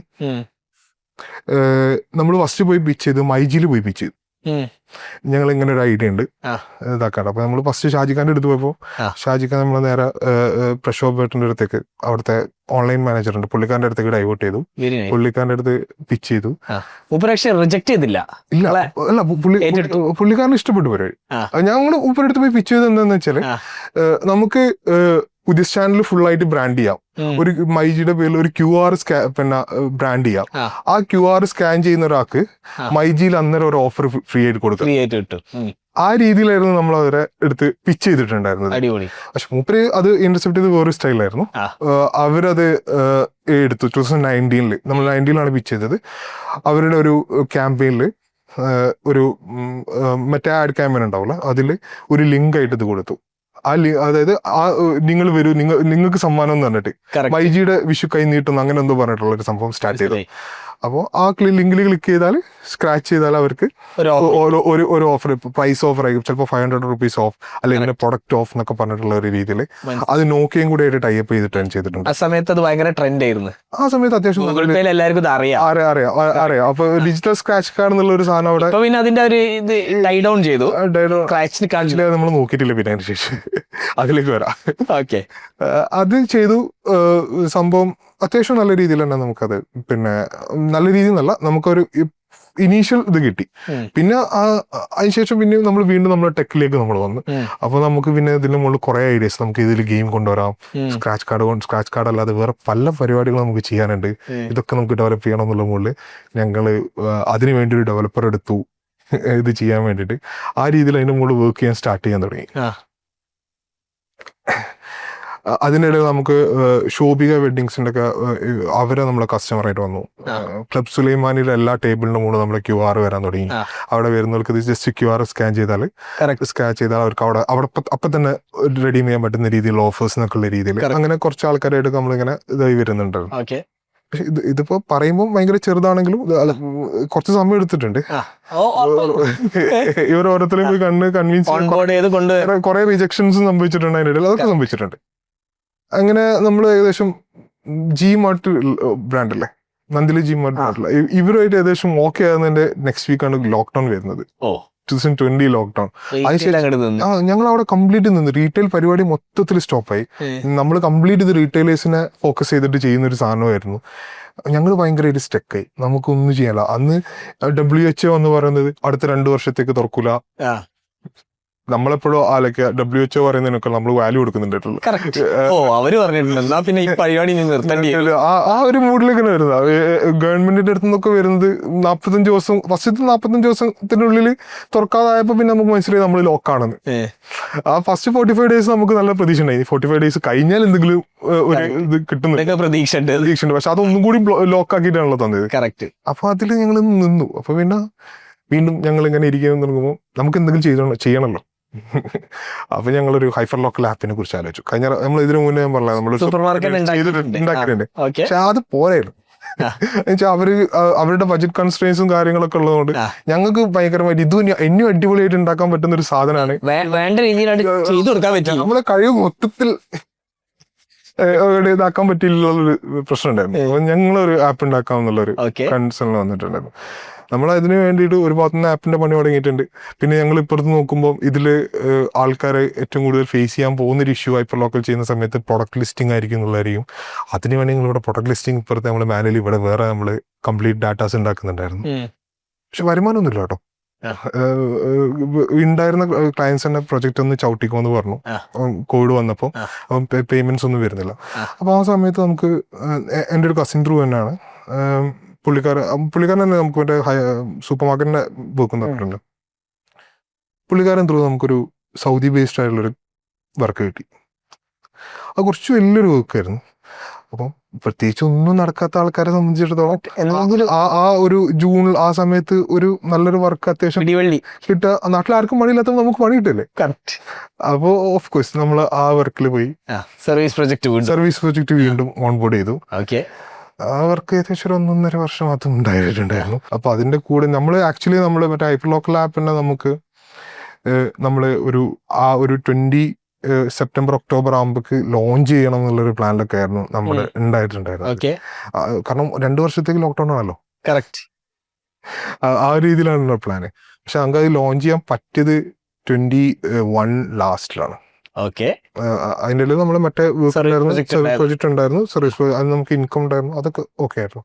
നമ്മൾ ഫസ്റ്റ് പോയി പിച്ച് ചെയ്ത് മൈജിയിൽ പോയി പിച്ച് ചെയ്തു. ഞങ്ങൾ ഇങ്ങനെ ഒരു ഐഡിയ ഉണ്ട് ഇതാക്കാണ്ട്. അപ്പൊ നമ്മൾ ഫസ്റ്റ് ഷാജിഖാന്റെ അടുത്ത് പോയപ്പോൾ ഷാജിഖാൻ നമ്മൾ നേരെ പ്രക്ഷോഭേട്ടന്റെ അടുത്തേക്ക്, അവിടുത്തെ ഓൺലൈൻ മാനേജർ ഉണ്ട്, പുള്ളിക്കാരന്റെ അടുത്തേക്ക് ഡൈവേർട്ട് ചെയ്തു. പുള്ളിക്കാരന്റെ അടുത്ത് പിച്ച് ചെയ്തു. റിജക്ട് ചെയ്തില്ല. ഇല്ല അല്ല, പുള്ളിക്കാരന് ഇഷ്ടപ്പെട്ടു പരിപാടി. ഞങ്ങൾ ഊപ്പരടുത്ത് പോയി പിച്ച് ചെയ്ത് എന്താന്ന് വെച്ചാല് നമുക്ക് പുതിയ ചാനൽ ഫുൾ ആയിട്ട് ബ്രാൻഡ് ചെയ്യാം. ഒരു മൈജിയുടെ പേരിൽ ഒരു QR പിന്നെ ബ്രാൻഡ് ചെയ്യാം. ആ QR സ്കാൻ ചെയ്യുന്ന ഒരാൾക്ക് മൈജിയിൽ അന്നേരം ഒരു ഓഫർ ഫ്രീ ആയിട്ട് കൊടുക്കും. ആ രീതിയിലായിരുന്നു നമ്മൾ അവരെ എടുത്ത് പിച്ച് ചെയ്തിട്ടുണ്ടായിരുന്നത്. പക്ഷെ മൂപ്പര് അത് ഇന്റർസെപ്റ്റ് ചെയ്ത് വേറൊരു സ്റ്റൈലായിരുന്നു. അവരത് എടുത്തു 2019 നമ്മൾ 19 പിച്ച് ചെയ്തത്. അവരുടെ ഒരു ക്യാമ്പയിനിൽ ഒരു മറ്റേ ആഡ് ക്യാമ്പയിൻ ഉണ്ടാവില്ല, അതിൽ ഒരു ലിങ്ക് ആയിട്ട് ഇത് കൊടുത്തു. അതായത് നിങ്ങൾ വരൂ, നിങ്ങൾക്ക് സമ്മാനം എന്ന് പറഞ്ഞിട്ട് മൈജിയുടെ വിഷു കൈ നീട്ടുന്നു അങ്ങനെ എന്തോ പറഞ്ഞിട്ടുള്ള ഒരു സംഭവം സ്റ്റാർട്ട് ചെയ്തു. അപ്പോൾ ആ ലിങ്കിൽ ക്ലിക്ക് ചെയ്താൽ സ്ക്രാച്ച് ചെയ്താൽ അവർക്ക് ഒരു ഓഫർ, പ്രൈസ് ഓഫർ ആയിരിക്കും, ചിലപ്പോൾ 500 rupees ഓഫ് അല്ലെങ്കിൽ പ്രൊഡക്റ്റ് ഓഫ് എന്നൊക്കെ പറഞ്ഞിട്ടുള്ള ഒരു രീതിയിൽ അത് നോക്കിയും കൂടെ ആയിട്ട് ടൈപ്പ് ചെയ്തിട്ട് ചെയ്തിട്ടുണ്ട്. ആ സമയത്ത് അത് ഭയങ്കര ട്രെൻഡ് ആയിരുന്നു. ആ സമയത്ത് അത്യാവശ്യം എല്ലാവർക്കും അറിയാം. അപ്പൊ ഡിജിറ്റൽ സ്ക്രാച്ച് കാർഡ് എന്നുള്ള ഒരു സാധനം അവിടെ പിന്നെ അതിന്റെ ഒരു ഇത് ഡൈ ഡൗൺ ചെയ്തു. നമ്മൾ നോക്കിയിട്ടില്ല പിന്നെ അതിന് ശേഷം അതിലേക്ക് വരാം. ഓക്കെ, അത് ചെയ്തു. സംഭവം അത്യാവശ്യം നല്ല രീതിയിൽ തന്നെ നമുക്കത് പിന്നെ നല്ല രീതിയിൽ നല്ല നമുക്കൊരു ഇനീഷ്യൽ ഇത് കിട്ടി. പിന്നെ അതിനുശേഷം പിന്നെ നമ്മൾ വീണ്ടും നമ്മുടെ ടെക്കിലേക്ക് നമ്മൾ വന്നു. അപ്പൊ നമുക്ക് പിന്നെ ഇതിന്റെ മുകളിൽ കുറെ ഐഡിയാസ്, നമുക്ക് ഇതിൽ ഗെയിം കൊണ്ടുവരാം, സ്ക്രാച്ച് കാർഡ് അല്ലാതെ വേറെ പല പരിപാടികളും നമുക്ക് ചെയ്യാനുണ്ട്. ഇതൊക്കെ നമുക്ക് ഡെവലപ്പ് ചെയ്യണം എന്നുള്ള മുകളിൽ ഞങ്ങള് അതിനു വേണ്ടി ഒരു ഡെവലപ്പർ എടുത്തു ഇത് ചെയ്യാൻ വേണ്ടിയിട്ട്. ആ രീതിയിൽ അതിന്റെ മുകളിൽ വർക്ക് ചെയ്യാൻ സ്റ്റാർട്ട് ചെയ്യാൻ തുടങ്ങി. അതിനിടയിൽ നമുക്ക് ശോഭിക വെഡിങ്സിന്റെ ഒക്കെ അവരെ നമ്മളെ കസ്റ്റമറായിട്ട് വന്നു. ക്ലബ് സുലൈമാനിയുടെ എല്ലാ ടേബിളിന്റെ മുകളിൽ നമ്മുടെ QR വരാൻ തുടങ്ങി. അവിടെ വരുന്നവർക്ക് ഇത് ജസ്റ്റ് QR സ്കാൻ ചെയ്താൽ അവർക്ക് അവിടെ അപ്പൊ തന്നെ റെഡീം ചെയ്യാൻ പറ്റുന്ന രീതിയിലുള്ള ഓഫേഴ്സ് എന്നൊക്കെ ഉള്ള രീതിയിൽ അങ്ങനെ കുറച്ച് ആൾക്കാരായിട്ട് നമ്മളിങ്ങനെ ഇതായി വരുന്നുണ്ട്. പക്ഷെ ഇതിപ്പോ പറയുമ്പോൾ ഭയങ്കര ചെറുതാണെങ്കിലും കുറച്ച് സമയം എടുത്തിട്ടുണ്ട്. ഇവർ ഓരോരുത്തരും പോയി കൺവിൻസ് കുറെ റിജക്ഷൻസ് സംഭവിച്ചിട്ടുണ്ട്. അതിൻ്റെ ഇടയിൽ അതൊക്കെ സംഭവിച്ചിട്ടുണ്ട്. അങ്ങനെ നമ്മൾ ഏകദേശം G-Mart ബ്രാൻഡ് അല്ലേ, നന്ദില G-Mart ബ്രാൻഡ്, ഇവരുമായിട്ട് ഏകദേശം ഓക്കെ ആകുന്നതിന്റെ നെക്സ്റ്റ് വീക്കാണ് ലോക്ക്ഡൌൺ വരുന്നത്. 2020 ലോക്ക്ഡൌൺ. ഞങ്ങൾ അവിടെ കംപ്ലീറ്റ് നിന്ന് റീറ്റെയിൽ പരിപാടി മൊത്തത്തിൽ സ്റ്റോപ്പായി. നമ്മൾ കംപ്ലീറ്റ് ഇത് റീറ്റെയിലേഴ്സിനെ ഫോക്കസ് ചെയ്തിട്ട് ചെയ്യുന്ന ഒരു സാധനമായിരുന്നു. ഞങ്ങൾ ഭയങ്കരമായിട്ട് സ്റ്റക്കായി, നമുക്കൊന്നും ചെയ്യാനില്ല. അന്ന് WHO എന്ന് പറയുന്നത് അടുത്ത 2 വർഷത്തേക്ക് തുറക്കൂല. നമ്മളെപ്പോഴും ആലോചിക്കുക WHO പറയുന്നതിനൊക്കെ നമ്മൾ വാല്യൂ കൊടുക്കുന്നുണ്ടായിട്ടുള്ളൂ. ആ ഒരു മൂഡിലേക്ക് വരുന്നത് ഗവൺമെന്റിന്റെ അടുത്ത് നിന്നൊക്കെ വരുന്നത് 45 ദിവസം, ഫസ്റ്റത്തെ 45 ദിവസത്തിനുള്ളിൽ തുറക്കാതായപ്പോ പിന്നെ നമുക്ക് മനസ്സിലായി നമ്മൾ ലോക്കാണെന്ന്. ആ ഫസ്റ്റ് 45 ഡേയ്സ് നമുക്ക് നല്ല പ്രതീക്ഷ ഉണ്ടായി. 45 ഡേയ്സ് കഴിഞ്ഞാൽ എന്തെങ്കിലും ഒരു ഇത് കിട്ടുന്നു പ്രതീക്ഷയുണ്ട്. പക്ഷെ അതൊന്നും കൂടി ലോക്കാക്കിയിട്ടാണല്ലോ തന്നത്. അപ്പൊ അതിൽ ഞങ്ങൾ നിന്നു. അപ്പൊ പിന്നെ വീണ്ടും ഞങ്ങൾ ഇങ്ങനെ ഇരിക്കാൻ തുടങ്ങുമ്പോൾ നമുക്ക് എന്തെങ്കിലും ചെയ്യണമല്ലോ. അപ്പൊ ഞങ്ങളൊരു ഹൈപ്പർ ലോക്കൽ ആപ്പിനെ കുറിച്ച് ആലോചിച്ചു. കഴിഞ്ഞ നമ്മൾ ഇതിനു മുന്നേ ഞാൻ പറഞ്ഞ നമ്മൾ ഉണ്ടാക്കിയിട്ടുണ്ട്. പക്ഷെ അത് പോരായിരുന്നു. അവരുടെ ബഡ്ജറ്റ് കൺസ്ട്രെയിൻസും കാര്യങ്ങളൊക്കെ ഉള്ളതുകൊണ്ട് ഞങ്ങൾക്ക് ഭയങ്കരമായിട്ട് ഇനിയും അടിപൊളിയായിട്ട് ഉണ്ടാക്കാൻ പറ്റുന്ന ഒരു സാധനമാണ്. വേണ്ട രീതിയിൽ നമ്മളെ കഴിവ് മൊത്തത്തിൽ ഇതാക്കാൻ പറ്റില്ലുള്ളൊരു പ്രശ്നം ഉണ്ടായിരുന്നു. അപ്പൊ ഞങ്ങളൊരു ആപ്പ് ഉണ്ടാക്കാമെന്നുള്ളൊരു ഓക്കെ. കൺസേൺ വന്നിട്ടുണ്ടായിരുന്നു. നമ്മൾ അതിന് വേണ്ടിയിട്ട് ഒരു ഭാഗത്തുനിന്ന് ആപ്പിന്റെ പണി തുടങ്ങിയിട്ടുണ്ട്. പിന്നെ ഞങ്ങൾ ഇപ്പുറത്ത് നോക്കുമ്പോൾ ഇതിൽ ആൾക്കാരെ ഏറ്റവും കൂടുതൽ ഫേസ് ചെയ്യാൻ പോകുന്നൊരു ഇഷ്യൂ ഹൈപ്പർ ലോക്കൽ ചെയ്യുന്ന സമയത്ത് പ്രൊഡക്റ്റ് ലിസ്റ്റിംഗ് ആയിരിക്കും എന്നുള്ളതായിരിക്കും. അതിന് വേണ്ടി ഇവിടെ പ്രൊഡക്റ്റ് ലിസ്റ്റിംഗ് ഇപ്പുറത്ത് നമ്മൾ മാനുവലി ഇവിടെ വേറെ നമ്മൾ കംപ്ലീറ്റ് ഡാറ്റാസ് ഉണ്ടാക്കുന്നുണ്ടായിരുന്നു. പക്ഷെ വരുമാനമൊന്നുമില്ല കേട്ടോ. ഉണ്ടായിരുന്ന ക്ലയൻസ് തന്നെ പ്രൊജക്റ്റ് ഒന്ന് ചവിട്ടിക്കോന്ന് പറഞ്ഞു കോവിഡ് വന്നപ്പോൾ. അപ്പം പേയ്മെന്റ്സ് ഒന്നും വരുന്നില്ല. അപ്പോൾ ആ സമയത്ത് നമുക്ക് എൻ്റെ ഒരു കസിൻ ത്രൂ തന്നെയാണ് പുള്ളിക്കാരൻ തന്നെ നമുക്ക് മറ്റേ സൂപ്പർ മാർക്കറ്റിന്റെ വർക്ക് തന്നിട്ടുണ്ട്. പുള്ളിക്കാരൻ ത്രൂ നമുക്കൊരു സൗദി ബേസ്ഡ് ആയിട്ടുള്ളൊരു വർക്ക് കിട്ടി. അത് കുറച്ച് വലിയൊരു വർക്കായിരുന്നു. അപ്പം പ്രത്യേകിച്ച് ഒന്നും നടക്കാത്ത ആൾക്കാരെ സംബന്ധിച്ചിടത്തോളം ആ ഒരു ജൂണിൽ ആ സമയത്ത് ഒരു നല്ലൊരു വർക്ക് അത്യാവശ്യം കിട്ടുക. നാട്ടിൽ ആർക്കും പണിയില്ലാത്ത നമുക്ക് പണി കിട്ടില്ലേ. അപ്പോൾ ഓഫ് കോഴ്സ് നമ്മൾ ആ വർക്കിൽ പോയി സർവീസ് പ്രൊജക്ട് വീണ്ടും ഓൺ ബോർഡ് ചെയ്തു. ആ വർക്ക് ഏകദേശം ഒരു 1.5 വർഷം മാത്രം ഉണ്ടായിട്ടുണ്ടായിരുന്നു. അപ്പൊ അതിന്റെ കൂടെ നമ്മൾ മറ്റേ ഹൈപ്പർ ലോക്കൽ ആപ്പിനെ നമുക്ക് ഒരു 20 സെപ്റ്റംബർ ഒക്ടോബർ ആകുമ്പോഴേക്ക് ലോഞ്ച് ചെയ്യണം എന്നുള്ളൊരു പ്ലാനിലൊക്കെ ആയിരുന്നു നമ്മൾ ഉണ്ടായിട്ടുണ്ടായിരുന്നത്. കാരണം 2 വർഷത്തേക്ക് ലോക്ക്ഡൌൺ ആണല്ലോ. ആ രീതിയിലാണല്ലോ പ്ലാന്. പക്ഷെ നമുക്ക് അത് ലോഞ്ച് ചെയ്യാൻ പറ്റിയത് 21 ലാസ്റ്റിലാണ്. അതിൻ്റെ ഇടയിൽ നമ്മൾ മറ്റേ പ്രൊജക്ട് ഉണ്ടായിരുന്നു, സർവീസ്, അത് നമുക്ക് ഇൻകം ഉണ്ടായിരുന്നു, അതൊക്കെ ഓക്കെ ആയിരുന്നു.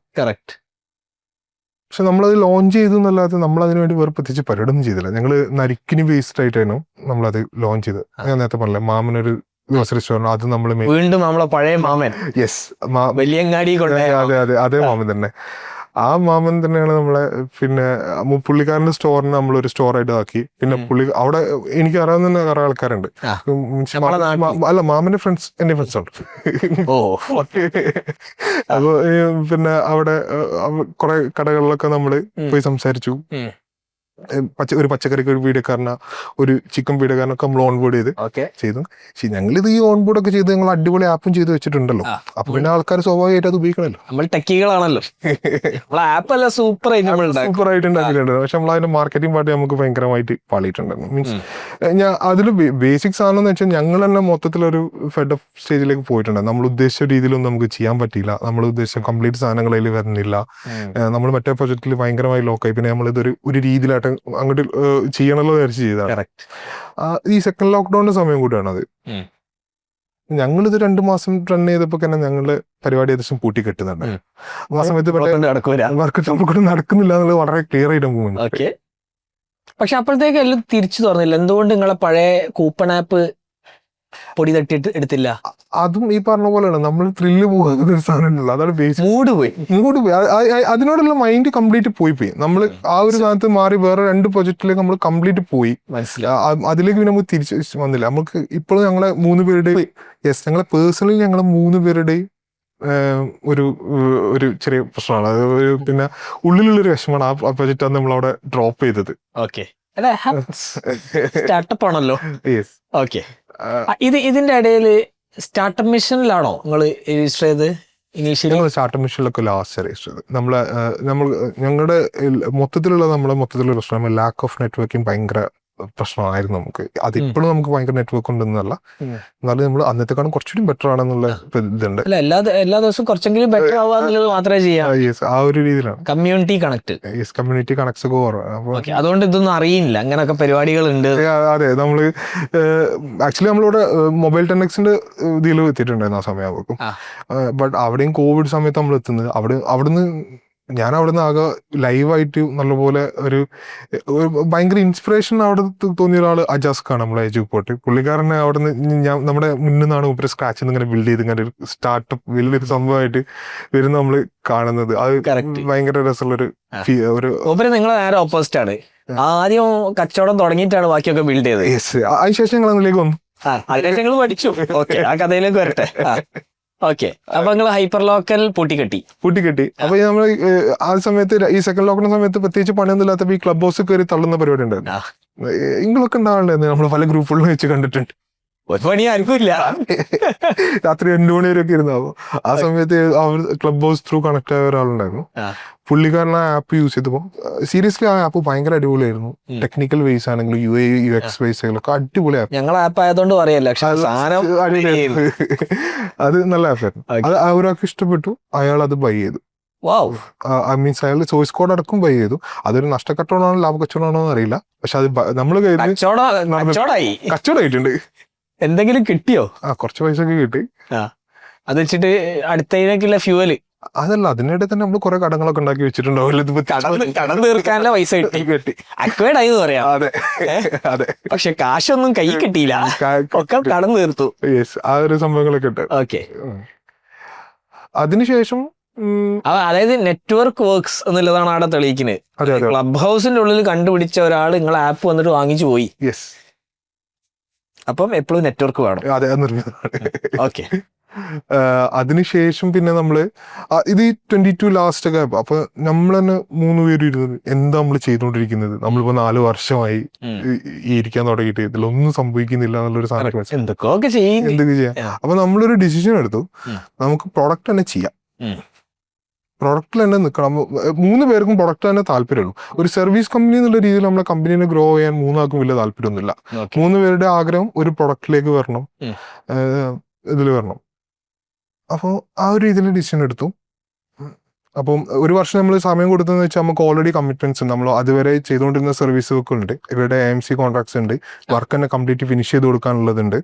പക്ഷെ നമ്മളത് ലോഞ്ച് ചെയ്തു എന്നല്ലാതെ നമ്മൾ അതിനു വേണ്ടി വേറെ പ്രത്യേകിച്ച് പരിപാടിയൊന്നും ചെയ്തില്ല. ഞങ്ങൾ നരിക്കിനി ബേസ്ഡ് ആയിട്ടായിരുന്നു നമ്മളത് ലോഞ്ച് ചെയ്തത്. ഞാൻ നേരത്തെ പറഞ്ഞില്ലേ മാമനൊരു റെസ്റ്റോറൻറ്റ്, അത് നമ്മൾ വീണ്ടും നമ്മളെ പഴയ മാമൻ, വലിയങ്ങാടി അതേ മാമൻ തന്നെ. ആ മാമൻ തന്നെയാണ് നമ്മളെ പിന്നെ പുള്ളിക്കാരന്റെ സ്റ്റോറിനെ നമ്മളൊരു സ്റ്റോറായിട്ട് ആക്കി. പിന്നെ അവിടെ എനിക്ക് അറിയാവുന്ന തന്നെ കുറെ ആൾക്കാരുണ്ട്. അല്ല, മാമന്റെ ഫ്രണ്ട്സ് എന്റെ ഫ്രണ്ട്സ് ഉണ്ട്. അപ്പൊ പിന്നെ അവിടെ കുറെ കടകളിലൊക്കെ നമ്മള് പോയി സംസാരിച്ചു. ഒരു പച്ചക്കറിക്ക് ഒരു പീഡിയക്കാരന, ഒരു ചിക്കൻ പീഡിയക്കാരനൊക്കെ നമ്മൾ ഓൺ ബോർഡ് ചെയ്തു. പക്ഷെ ഞങ്ങളിത് ഈ ഓൺ ബോർഡ് ഒക്കെ ചെയ്ത് ഞങ്ങൾ അടിപൊളി ആപ്പും ചെയ്ത് വെച്ചിട്ടുണ്ടല്ലോ. അപ്പൊ പിന്നെ ആൾക്കാർ സ്വാഭാവികമായിട്ട് അത് ഉപയോഗിക്കണല്ലോ. നമ്മൾ ടെക്കികളാണല്ലോ. സൂപ്പർ ആയിട്ട് ഉണ്ടാക്കിയിട്ടുണ്ട്. പക്ഷെ നമ്മൾ അതിന്റെ മാർക്കറ്റിംഗ് പാർട്ടി നമുക്ക് ഭയങ്കരമായിട്ട് പാളിയിട്ടുണ്ടായിരുന്നു. മീൻസ് ഞാൻ അതിൽ ബേസിക് സാധനം എന്ന് വെച്ചാൽ ഞങ്ങൾ തന്നെ മൊത്തത്തിലൊരു ഫെഡ് ഓഫ് സ്റ്റേജിലേക്ക് പോയിട്ടുണ്ട്. നമ്മൾ ഉദ്ദേശിച്ച രീതിയിലൊന്നും നമുക്ക് ചെയ്യാൻ പറ്റിയില്ല. നമ്മൾ ഉദ്ദേശിച്ച കംപ്ലീറ്റ് സാധനങ്ങൾ അതിൽ വരുന്നില്ല. നമ്മൾ മറ്റേ പ്രൊജക്റ്റിൽ ഭയങ്കരമായി ലോക്കായി. പിന്നെ നമ്മളിതൊരു രീതിയിലായിട്ട് അങ്ങോട്ട് ചെയ്യണല്ലോ വിചാരിച്ച് ചെയ്താണ്. ഈ സെക്കൻഡ് ലോക്ക്ഡൌണിന്റെ സമയം കൂടിയാണത്. ഞങ്ങളിത് 2 മാസം റൺ ചെയ്തപ്പോ തന്നെ ഞങ്ങളുടെ പരിപാടി ഏകദേശം പൂട്ടി കെട്ടുന്നുണ്ട്. ആ സമയത്ത് വർക്ക് നമുക്കൊന്നും നടക്കുന്നില്ല എന്നുള്ളത് വളരെ ക്ലിയർ ആയിട്ട് നമുക്ക് മനസ്സിലായി. പക്ഷെ അപ്പോഴത്തേക്ക് എല്ലാം തിരിച്ചു തുറന്നില്ല. എന്തുകൊണ്ട് നിങ്ങളെ പഴയ കൂപ്പൺ ആപ്പ് പൊടി തട്ടിയിട്ട് എടുത്തില്ല? അതും ഈ പറഞ്ഞ പോലെയാണ്, നമ്മൾ ത്രില്ല് പോകുന്ന ഒരു സാധനമല്ല. അതാണ് മൂഡ് പോയി. അതിനോടുള്ള മൈൻഡ് കംപ്ലീറ്റ് പോയി. നമ്മൾ ആ ഒരു സ്ഥാനത്ത് മാറി വേറെ 2 പ്രൊജക്റ്റിലേക്ക് നമ്മൾ കംപ്ലീറ്റ് പോയി. അതിലേക്ക് പിന്നെ നമുക്ക് തിരിച്ചു വന്നില്ല. നമുക്ക് ഇപ്പോഴും ഞങ്ങളെ 3 പേരുടെയും ഞങ്ങളെ പേഴ്സണലി ഞങ്ങളെ 3 പേരുടെയും ഒരു ചെറിയ പ്രശ്നമാണ്. അത് പിന്നെ ഉള്ളിലുള്ളൊരു വിഷമാണ്. ആ പ്രൊജക്റ്റ് ആണ് നമ്മളവിടെ ഡ്രോപ്പ് ചെയ്തത്. സ്റ്റാർട്ടപ്പ് ആണല്ലോ. ഇതിന്റെ ഇടയിൽ സ്റ്റാർട്ടപ്പ് മിഷനിലാണോ നിങ്ങൾ രജിസ്റ്റർ ചെയ്ത്? ഇനീഷ്യലി സ്റ്റാർട്ടപ്പ് മിഷനിലൊക്കെ ലാസ്റ്റ് രജിസ്റ്റർ ചെയ്ത്. ഞങ്ങളുടെ മൊത്തത്തിലുള്ള പ്രശ്നം ലാക്ക് ഓഫ് നെറ്റ്വർക്കിംഗ് ഭയങ്കര പ്രശ്നമായിരുന്നു നമുക്ക്. അതിപ്പോഴും നമുക്ക് ഭയങ്കര നെറ്റ്വർക്ക് ഉണ്ടെന്നല്ല, എന്നാലും നമ്മൾ അന്നത്തെക്കാളും കുറച്ചുകൂടി ബെറ്റർ ആണെന്നുള്ള ഇതുണ്ട്. എല്ലാ ദിവസവും കുറച്ചെങ്കിലും ബെറ്റർ ആവാന്നുള്ളത് മാത്രമേ ചെയ്യാം. ആ ഒരു രീതിയിലാണ് കമ്മ്യൂണിറ്റി കണക്ട്സ് ഒക്കെ കുറവ്. അതുകൊണ്ട് ഇതൊന്നും അറിയില്ല അങ്ങനെയൊക്കെ പരിപാടികൾ ഉണ്ട്. അതെ, നമ്മള് ആക്ച്വലി നമ്മളിവിടെ മൊബൈൽ 10Xന്റെ ഇതിൽ എത്തിയിട്ടുണ്ടായിരുന്നു ആ സമയമാകും. ബട്ട് അവിടെയും കോവിഡ് സമയത്ത് നമ്മൾ എത്തുന്നത് അവിടുന്ന് ഞാൻ അവിടുന്ന് ആകെ ലൈവായിട്ട് നല്ലപോലെ ഒരു ഭയങ്കര ഇൻസ്പിറേഷൻ അവിടെ തോന്നിയ ഒരാൾ അജാസ്ക്കാണ്, നമ്മളെ എജുപോട്ട്. പുള്ളിക്കാരനെ അവിടുന്ന് നമ്മുടെ മുന്നിൽ നിന്നാണ് ഒരു സ്ക്രാച്ചിൽ നിന്ന് ഇങ്ങനെ ബിൽഡ് ചെയ്ത് ഇങ്ങനെ ഒരു സ്റ്റാർട്ടപ്പ് വലിയൊരു സംഭവമായിട്ട് വരുന്ന നമ്മൾ കാണുന്നത്. അത് ഭയങ്കര രസമുള്ളൊരു നിങ്ങൾ നേരെ ഓപ്പോസിറ്റ് ആണ്. ആദ്യം കച്ചവടം തുടങ്ങിയിട്ടാണ് ബാക്കിയൊക്കെ ബിൽഡ് ചെയ്തത്. അതിനുശേഷം ഞങ്ങൾ അതിലേക്ക് വന്നു. അതിനുശേഷം പഠിച്ചു. ആ കഥയിലേക്ക് വരട്ടെ. അപ്പൊ നിങ്ങൾ ഹൈപ്പർ ലോക്കൽ പൂട്ടിക്കെട്ടി. അപ്പൊ നമ്മൾ ആ സമയത്ത് ഈ സെക്കൻഡ് ലോക്ക്ഡൌൺ സമയത്ത് പ്രത്യേകിച്ച് പണിയൊന്നും ഇല്ലാത്തപ്പോ ഈ ക്ലബ് ഹൗസ് കയറി തള്ളുന്ന പരിപാടി ഉണ്ടായിരുന്നു. നിങ്ങളൊക്കെ ഉണ്ടാവണ്ടായിരുന്നു. നമ്മൾ പല ഗ്രൂപ്പുകളിലും വെച്ച് കണ്ടിട്ടുണ്ട്. ഒരു പണി ആർക്കും ഇല്ല. രാത്രി 2 മണി വരെയൊക്കെ ഇരുന്നാവും. ആ സമയത്ത് അവർ ക്ലബ് ഹൗസ് ത്രൂ കണക്ട് ആയ ഒരാളുണ്ടായിരുന്നു. പുള്ളിക്കാരൻ ആ ആപ്പ് യൂസ് ചെയ്തപ്പോൾ സീരിയസ്ലി ആ ആപ്പ് ഭയങ്കര അടിപൊളിയായിരുന്നു. ടെക്നിക്കൽ വൈസ് ആണെങ്കിലും UX വൈസ് ആണെങ്കിലും അടിപൊളി ആപ്പ്. ഞങ്ങൾ ആപ്പ് ആയതുകൊണ്ട് പറയല്ല, സാധനം അത് നല്ല ആപ്പായിരുന്നു. അത് ഒരാൾക്ക് ഇഷ്ടപ്പെട്ടു, അയാൾ അത് ബൈ ചെയ്തു. മീൻസ് അയാൾ സോഴ്സ് കോഡ് അടക്കം ബൈ ചെയ്തു. അതൊരു നഷ്ടക്കച്ചവടമാണോ ലാഭ കച്ചവടമാണോ എന്ന് അറിയില്ല. പക്ഷെ അത് നമ്മള് കച്ചവടമായിട്ടുണ്ട്. എന്തെങ്കിലും കിട്ടിയോ? കുറച്ച് പൈസ ഒക്കെ കിട്ടി. അത് വെച്ചിട്ട് അടുത്തതിനൊക്കെയുള്ള ഫ്യൂവല് അതല്ല, അതിനിടെ തന്നെ നമ്മൾ കുറെ കടങ്ങളൊക്കെ ഉണ്ടാക്കി വെച്ചിട്ടുണ്ടാവില്ല. കടം തീർക്കാനുള്ള പൈസ കിട്ടി, അക്വേഡ് ആയി പറയാം. അതെ അതെ. പക്ഷെ കാശൊന്നും കൈ കിട്ടിയില്ല, ഒക്കെ കടം തീർത്തു. ആ ഒരു സംഭവങ്ങളൊക്കെ ഉണ്ട്. ഓക്കെ. അതിനുശേഷം അതായത് നെറ്റ്വർക്ക് വർക്ക്സ് എന്നുള്ളതാണ് അവിടെ തെളിയിക്കുന്നത്. ക്ലബ് ഹൗസിന്റെ ഉള്ളിൽ കണ്ടുപിടിച്ച ഒരാൾ നിങ്ങളെ ആപ്പ് വന്നിട്ട് വാങ്ങിച്ചു പോയി. അപ്പം എപ്പോഴും നെറ്റ്വർക്ക് വേണം. അതെ, ഓക്കെ. അതിനുശേഷം പിന്നെ നമ്മള് ഇത് 22 ലാസ്റ്റ് ഒക്കെ ആയപ്പോ അപ്പൊ നമ്മൾ തന്നെ 3 പേര് ഇരുന്നത് എന്താ നമ്മൾ ചെയ്തുകൊണ്ടിരിക്കുന്നത്, നമ്മളിപ്പോ 4 വർഷമായി ഇരിക്കാൻ തുടങ്ങിയിട്ട് ഇതിലൊന്നും സംഭവിക്കുന്നില്ല എന്നുള്ളൊരു സാധനം എന്തൊക്കെ ചെയ്യാം. അപ്പൊ നമ്മളൊരു ഡിസിഷൻ എടുത്തു, നമുക്ക് പ്രൊഡക്റ്റ് തന്നെ ചെയ്യാം, പ്രൊഡക്റ്റിൽ തന്നെ നിൽക്കണം. 3 പേർക്കും പ്രൊഡക്റ്റ് തന്നെ താല്പര്യമുള്ളൂ. ഒരു സർവീസ് കമ്പനി എന്നുള്ള രീതിയിൽ നമ്മളെ കമ്പനീനെ ഗ്രോ ചെയ്യാൻ 3 ആൾക്കും വലിയ താല്പര്യമൊന്നുമില്ല. 3 പേരുടെ ആഗ്രഹം ഒരു പ്രൊഡക്റ്റിലേക്ക് വരണം, ഇതിൽ വരണം. അപ്പോൾ ആ ഒരു രീതിയിൽ ഡിസിഷൻ എടുത്തു. അപ്പം 1 വർഷം നമ്മൾ സമയം കൊടുത്തതെന്ന് വെച്ചാൽ നമുക്ക് ഓൾറെഡി കമ്മിറ്റ്മെന്റ്സ് ഉണ്ട്. നമ്മൾ അതുവരെ ചെയ്തുകൊണ്ടിരുന്ന സർവീസുകളൊക്കെ ഉണ്ട്, ഇവരുടെ AMC കോൺട്രാക്ട്സ് ഉണ്ട്, വർക്ക് തന്നെ കംപ്ലീറ്റ് ഫിനിഷ് ചെയ്ത് കൊടുക്കാനുള്ളതുണ്ട്.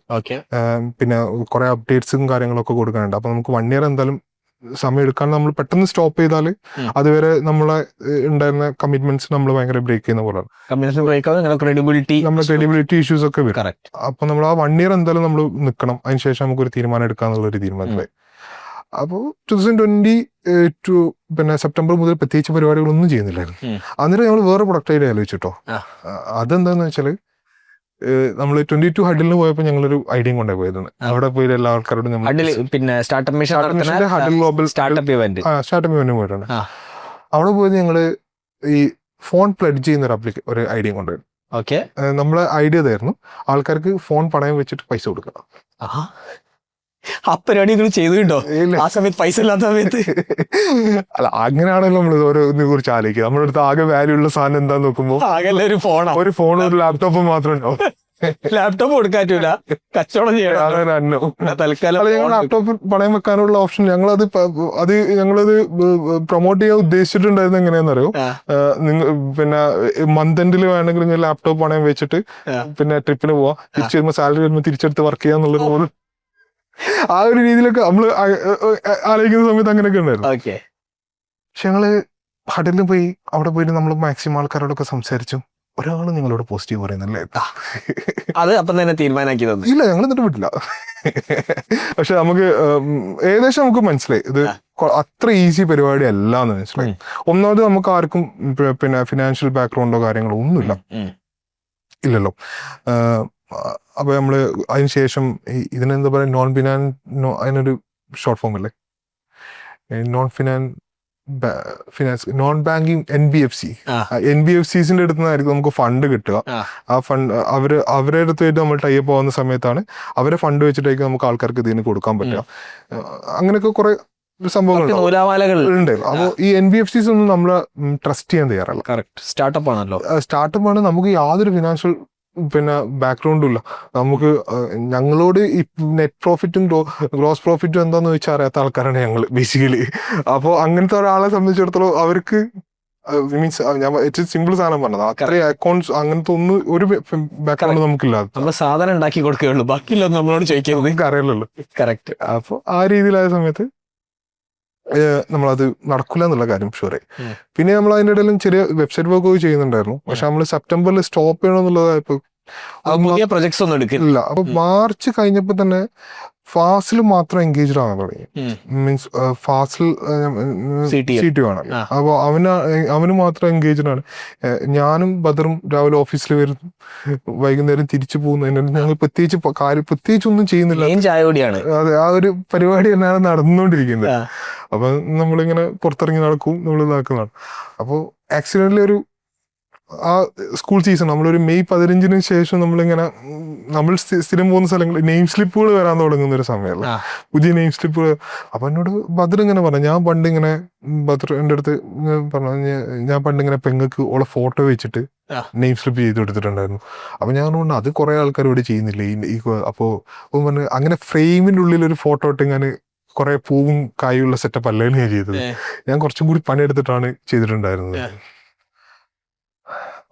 പിന്നെ കുറെ അപ്ഡേറ്റ്സും കാര്യങ്ങളൊക്കെ കൊടുക്കാനുണ്ട്. അപ്പൊ നമുക്ക് 1 ഇയർ എന്തായാലും സമയം എടുക്കാൻ. നമ്മൾ പെട്ടെന്ന് സ്റ്റോപ്പ് ചെയ്താൽ അതുവരെ നമ്മളെ ഉണ്ടായിരുന്ന കമ്മിറ്റ്മെന്റ്സ് നമ്മൾ ഭയങ്കര ബ്രേക്ക് ചെയ്യുന്ന പോലെയാണ്. നമ്മുടെ ക്രെഡിബിലിറ്റി ഇഷ്യൂസ് ഒക്കെ വരും. അപ്പൊ നമ്മൾ ആ 1 ഇയർ എന്തായാലും നമ്മൾ നിൽക്കണം, അതിനുശേഷം നമുക്ക് ഒരു തീരുമാനം എടുക്കാന്നുള്ളൊരു തീരുമാനത്തിലായി. അപ്പോൾ 2022 പിന്നെ സെപ്റ്റംബർ മുതൽ പ്രത്യേകിച്ച് പരിപാടികളൊന്നും ചെയ്യുന്നില്ലായിരുന്നു. അന്നേരം നമ്മൾ വേറെ പ്രൊഡക്റ്റ് ഐഡിയ ആലോചിച്ചിട്ടോ. അതെന്താന്ന് വെച്ചാല് നമ്മള് 22 ഹഡിലിന് പോയപ്പോ ഞങ്ങളൊരു ഐഡിയ കൊണ്ടേ പോയതാണ്. അവിടെ പോയി എല്ലാ ആൾക്കാരോടും പിന്നെ സ്റ്റാർട്ടപ്പ് ഇവന്റ് പോയിട്ടുണ്ട്. അവിടെ പോയത് ഞങ്ങള് ഈ ഫോൺ പ്ലഡ് ചെയ്യുന്ന ഒരു ഐഡിയ കൊണ്ടുവരും. നമ്മളെ ഐഡിയ ഇതായിരുന്നു, ആൾക്കാർക്ക് ഫോൺ പണയം വെച്ചിട്ട് പൈസ കൊടുക്കുക. ആ പരിപാടി നിങ്ങൾ ചെയ്തിട്ടുണ്ടോ? ആ സമയത്ത് പൈസ ഇല്ലാത്ത സമയത്ത്? അല്ല, അങ്ങനെയാണല്ലോ നമ്മൾ ഓരോന്നിനെ കുറിച്ച് ആലോചിക്കുക. നമ്മുടെ അടുത്ത് ആകെ വാല്യൂ ഉള്ള സാധനം എന്താന്ന് നോക്കുമ്പോ ഒരു ഫോണും ഒരു ലാപ്ടോപ്പും മാത്രമേ ഉണ്ടാവും. ലാപ്ടോപ്പ് കൊടുക്കാറ്റില്ല, കച്ചവടം ചെയ്യണം. തൽക്കാലം ഞങ്ങൾ ലാപ്ടോപ്പ് പണയം വെക്കാനുള്ള ഓപ്ഷൻ ഞങ്ങളത് പ്രൊമോട്ട് ചെയ്യാൻ ഉദ്ദേശിച്ചിട്ടുണ്ടായിരുന്നു. എങ്ങനെയാണെന്നറിയോ, പിന്നെ മന്ത് എൻഡിൽ വേണമെങ്കിൽ ലാപ്ടോപ്പ് പണയം വെച്ചിട്ട് പിന്നെ ട്രിപ്പിന് പോവാം, തിരിച്ചു വരുമ്പോൾ സാലറി വരുമ്പോൾ തിരിച്ചെടുത്ത് വർക്ക് ചെയ്യാന്നുള്ളത് പോലും ആ ഒരു രീതിയിലൊക്കെ നമ്മള് ആലോചിക്കുന്ന സമയത്ത് അങ്ങനെയൊക്കെ ഉണ്ടായിരുന്നു. പക്ഷെ ഞങ്ങള് ഹഡിൽ പോയി, അവിടെ പോയിട്ട് നമ്മൾ മാക്സിമം ആൾക്കാരോടൊക്കെ സംസാരിച്ചു. ഒരാൾ നിങ്ങളോട് പോസിറ്റീവ് പറയുന്നല്ലേ, അത് അപ്പം തന്നെ തീരുമാനാക്കി തന്നു. ഇല്ല, ഞങ്ങൾ എന്നിട്ട് വിട്ടില്ല. പക്ഷെ നമുക്ക് ഏകദേശം നമുക്ക് മനസ്സിലായി ഇത് അത്ര ഈസി പരിപാടി അല്ല എന്ന് മനസ്സിലായി. ഒന്നാമത് നമുക്ക് ആർക്കും പിന്നെ ഫിനാൻഷ്യൽ ബാക്ക്ഗ്രൗണ്ടോ കാര്യങ്ങളോ ഒന്നുമില്ല, ഇല്ലല്ലോ. അപ്പൊ നമ്മള് അതിനുശേഷം ഇതിനെന്താ പറയാ, അതിനൊരു ഷോർട്ട് ഫോം അല്ലേ, നോൺ ബാങ്കിങ് NBFCസിന്റെ അടുത്ത് നിന്നായിരിക്കും നമുക്ക് ഫണ്ട് കിട്ടുക. ആ ഫണ്ട് അവരുടെ അടുത്തായിട്ട് നമ്മൾ ടൈപ്പ് പോകുന്ന സമയത്താണ് അവരെ ഫണ്ട് വെച്ചിട്ടായിരിക്കും നമുക്ക് ആൾക്കാർക്ക് ഇതിന് കൊടുക്കാൻ പറ്റുക. അങ്ങനെയൊക്കെ കുറെ സംഭവങ്ങൾ ഉണ്ട്. അപ്പോൾ ഈ NBFCs ഒന്നും നമ്മളെ ട്രസ്റ്റ് ചെയ്യാൻ തയ്യാറല്ല. സ്റ്റാർട്ടപ്പ് ആണ്, നമുക്ക് യാതൊരു ഫിനാൻഷ്യൽ പിന്നെ ബാക്ക്ഗ്രൗണ്ടും ഇല്ല. നമുക്ക് ഞങ്ങളോട് ഈ നെറ്റ് പ്രോഫിറ്റും ഗ്രോസ് പ്രോഫിറ്റും എന്താന്ന് വെച്ചാൽ അറിയാത്ത ആൾക്കാരാണ് ഞങ്ങൾ ബേസിക്കലി. അപ്പോൾ അങ്ങനത്തെ ഒരാളെ സംബന്ധിച്ചിടത്തോളം അവർക്ക് മീൻസ് ഏറ്റവും സിമ്പിൾ സാധനം പറഞ്ഞത്, അത്രയും അക്കൗണ്ട്സ് അങ്ങനത്തെ ഒന്നും ഒരു ബാക്ക്ഗ്രൗണ്ട് നമുക്കില്ല. സാധനം ഉണ്ടാക്കി കൊടുക്കുകയുള്ളൂ, ബാക്കിയുള്ള നമ്മളോട് ചോദിക്കുന്നത് നമുക്ക് അറിയില്ലല്ലോ. കറക്റ്റ്. അപ്പോൾ ആ രീതിയിലായ സമയത്ത് നമ്മളത് നടക്കില്ല എന്നുള്ള കാര്യം ഷുവറായി. പിന്നെ നമ്മൾ അതിൻ്റെ ഇടയിലും ചെറിയ വെബ്സൈറ്റ് വർക്ക് ചെയ്യുന്നുണ്ടായിരുന്നു. പക്ഷെ നമ്മൾ സെപ്റ്റംബറിൽ സ്റ്റോപ്പ് ചെയ്യണമെന്നുള്ളതായപ്പോ പുതിയ പ്രൊജക്ട്സ് ഒന്നും എടുക്കില്ല. അപ്പൊ മാർച്ച് കഴിഞ്ഞപ്പോ തന്നെ ഫാസിൽ മാത്രം എൻഗേജ്ഡ് ആകാൻ തുടങ്ങി. മീൻസ് ഫാസിൽ CTO ആണ്. അപ്പൊ അവന് മാത്രം എൻഗേജ്ഡ് ആണ്. ഞാനും ബദറും രാവിലെ ഓഫീസിൽ വരുന്നു, വൈകുന്നേരം തിരിച്ചു പോകുന്നതിന് ഞങ്ങൾ പ്രത്യേകിച്ച് ഒന്നും ചെയ്യുന്നില്ല. അതെ, ആ ഒരു പരിപാടി തന്നെയാണ് നടന്നുകൊണ്ടിരിക്കുന്നത്. അപ്പൊ നമ്മളിങ്ങനെ പുറത്തിറങ്ങി നടക്കും, നമ്മൾ ഇതാക്കുന്നതാണ്. അപ്പോൾ ആക്സിഡന്റിൽ ഒരു ആ സ്കൂൾ സീസൺ നമ്മളൊരു മെയ് 15 ശേഷം നമ്മളിങ്ങനെ നമ്മൾ സ്ഥിരം പോകുന്ന സ്ഥലങ്ങൾ നെയിം സ്ലിപ്പുകൾ വരാൻ തുടങ്ങുന്ന ഒരു സമയമല്ല, പുതിയ നെയിം സ്ലിപ്പുകൾ. അപ്പൊ എന്നോട് ബദർ ഇങ്ങനെ പറഞ്ഞു, ഞാൻ പണ്ട് ഇങ്ങനെ ബദർ എൻ്റെ അടുത്ത് പറഞ്ഞു, ഞാൻ പണ്ട് ഇങ്ങനെ പെങ്ങൾക്ക് ഓളെ ഫോട്ടോ വെച്ചിട്ട് നെയിം സ്ലിപ്പ് ചെയ്ത് കൊടുത്തിട്ടുണ്ടായിരുന്നു. അപ്പൊ ഞാൻ പറഞ്ഞു അത് കുറെ ആൾക്കാർ ഇവിടെ ചെയ്യുന്നില്ലേ ഈ അപ്പോ പറഞ്ഞു അങ്ങനെ ഫ്രെയിമിന്റെ ഉള്ളിൽ ഒരു ഫോട്ടോ ഇട്ട് ഇങ്ങനെ കുറെ പൂവും കായുള്ള സെറ്റപ്പ് അല്ലേന്ന് ഞാൻ ചെയ്തത്, ഞാൻ കുറച്ചും കൂടി പണിയെടുത്തിട്ടാണ് ചെയ്തിട്ടുണ്ടായിരുന്നത്.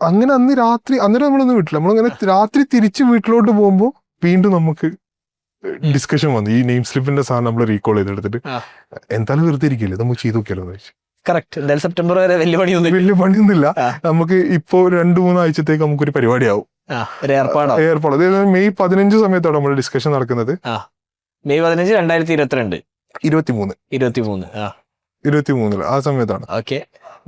അങ്ങനെ അന്ന് രാത്രി അന്നേരം നമ്മളൊന്നും വീട്ടില്ല, നമ്മളിങ്ങനെ രാത്രി തിരിച്ച് വീട്ടിലോട്ട് പോകുമ്പോൾ വീണ്ടും നമുക്ക് ഡിസ്കഷൻ വന്നു, ഈ നെയിം സ്ലിപ്പിന്റെ സാധനം നമ്മൾ റീകോൾ ചെയ്തെടുത്തിട്ട് എന്തായാലും വെറുതെ ഇരിക്കില്ലേ നമുക്ക് ചെയ്ത് നോക്കിയാലോ എന്ന് വെച്ചു. കറക്റ്റ്, എന്തായാലും സെപ്റ്റംബർ വരെ വലിയ പണിയൊന്നുമില്ല, നമുക്ക് ഇപ്പോ 2-3 ആഴ്ചത്തേക്ക് നമുക്കൊരു പരിപാടിയാവും, ഏർപ്പാട്. അതായത് മെയ് 15 സമയത്താണ് നമ്മുടെ ഡിസ്കഷൻ നടക്കുന്നത്. മെയ് 15, 2022. 23 ആ സമയത്താണ്. ഓക്കെ,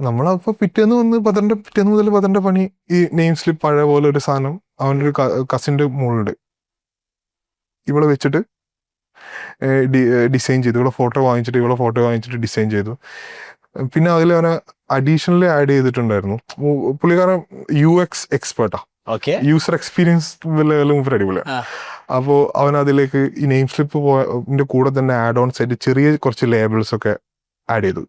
നമ്മളപ്പോ പിറ്റേന്ന് വന്ന് പിറ്റേന്ന് മുതൽ 10 പണി ഈ നെയിം സ്ലിപ്പ് പഴയ പോലെ ഒരു സാധനം അവൻ്റെ ഒരു കസിന്റെ മുകളിലുണ്ട്, ഇവളെ വെച്ചിട്ട് ഡിസൈൻ ചെയ്തു, ഇവളെ ഫോട്ടോ വാങ്ങിച്ചിട്ട് ഡിസൈൻ ചെയ്തു. പിന്നെ അതിൽ അവനെ അഡീഷണലി ആഡ് ചെയ്തിട്ടുണ്ടായിരുന്നു, പുള്ളിക്കാരൻ UX എക്സ്പേർട്ടാ, യൂസർ എക്സ്പീരിയൻസ് ലെവലും അടിപൊളിയാണ്. അപ്പോൾ അവൻ അതിലേക്ക് ഈ നെയിം സ്ലിപ്പ് പോയതിന്റെ കൂടെ തന്നെ ആഡ് ഓൺസ് ആയിട്ട് ചെറിയ കുറച്ച് ലേബിൾസ് ഒക്കെ ആഡ് ചെയ്തു.